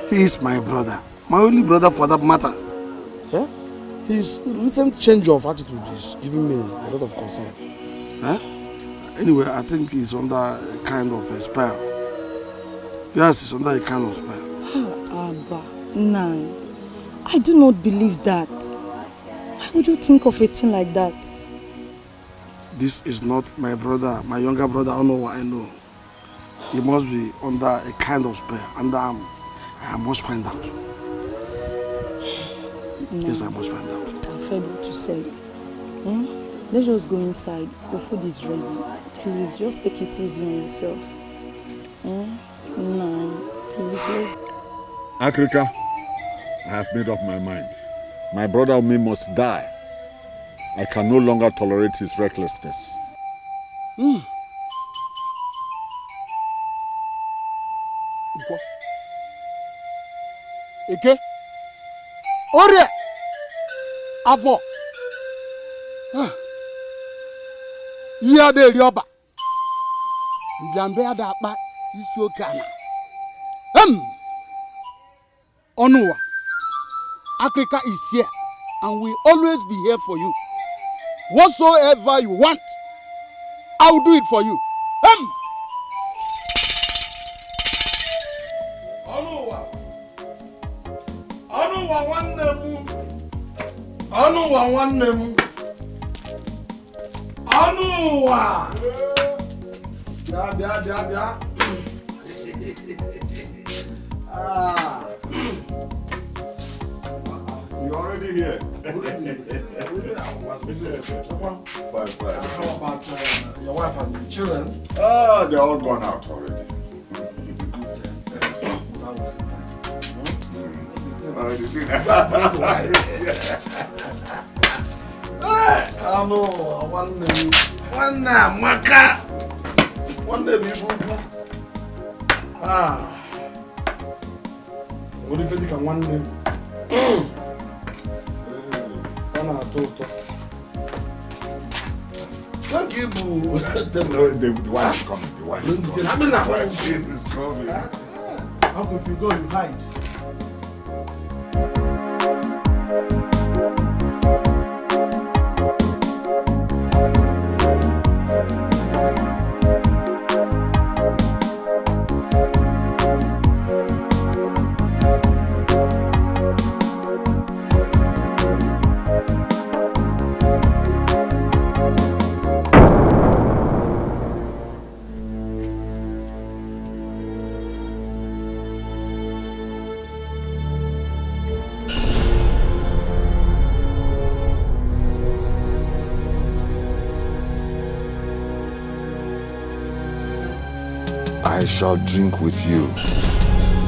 He is my brother. My only brother for that matter. Yeah? His recent change of attitude is giving me a lot of concern. Huh? Anyway, I think he's under a kind of a spell. Yes, he's under a kind of spell. Abba, nah. I do not believe that. Why would you think of a thing like that? This is not my brother, my younger brother. I don't know what I know. He must be under a kind of spell, and I must find out. No. Yes, I must find out. I've heard what you said. Let's just go inside. Your food is ready. Please, just take it easy on yourself. No, please, let's... Africa, I have made up my mind. My brother Omi must die. I can no longer tolerate his recklessness. Ike? Orie! Afọ! Ihe a na-eri ọba. Mbịambe ya da-akpa isi oke ala. Onuwa, Africa is here and will always be here for you. Whatsoever you want, I will do it for you. You're already here. Fine. How about your wife and the children? They're all gone out already. What if you can one name? Thank you, boo. No, the wife is coming. The wife is coming. The wife is coming. Uncle, if you go, you hide. I shall drink with you,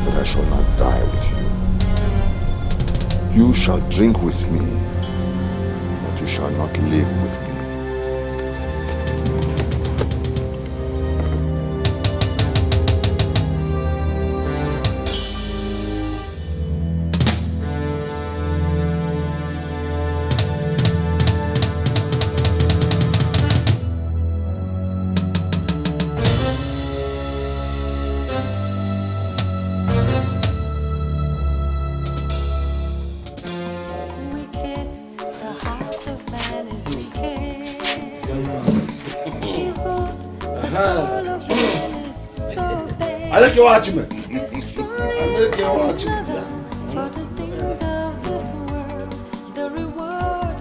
but I shall not die with you. You shall drink with me, but you shall not live with me. I like your watchman. I like your watchman. For the things of this world, the reward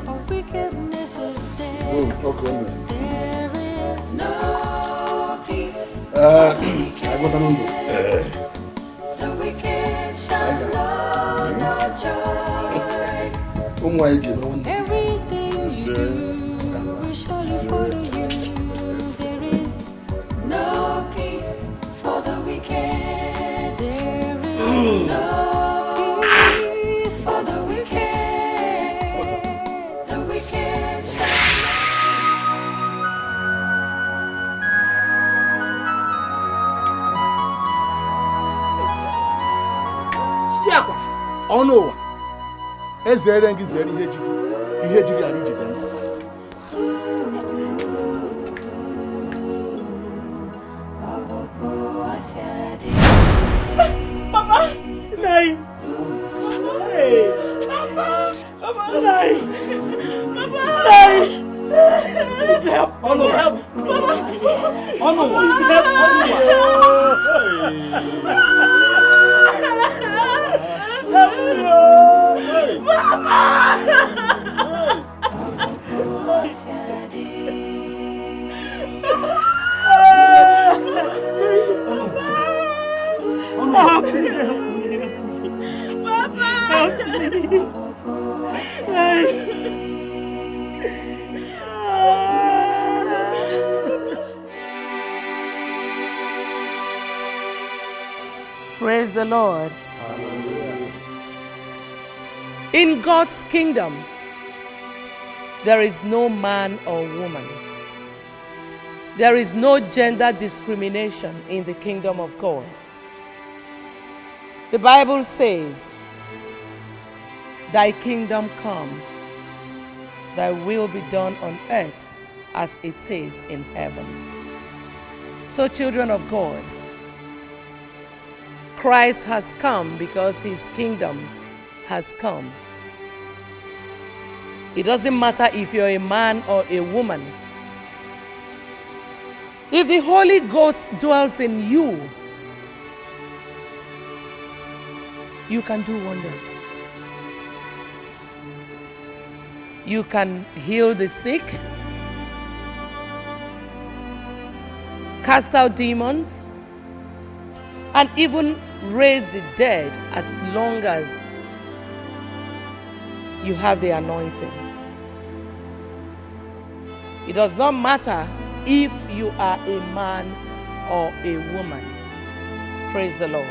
of wickedness is there. There is no peace. I got a number. The wicked shall know no joy. Everything you do will surely follow you. There is no peace for the wicked. There is no peace for the wicked. The wicked shall Fiakwa. Oh no. Ezere ngi zere ihe jiri ari jide. Papa, nai. Hey, Papa, nai. Papa, nai. Please help. Oh no, help. Papa. Oh no, please help. Praise the Lord. In God's kingdom, there is no man or woman. There is no gender discrimination in the kingdom of God. The Bible says, "Thy kingdom come, thy will be done on earth as it is in heaven." So, children of God, Christ has come because his kingdom has come. It doesn't matter if you're a man or a woman. If the Holy Ghost dwells in you, you can do wonders. You can heal the sick, cast out demons, and even raise the dead as long as you have the anointing. It does not matter if you are a man or a woman. Praise the Lord.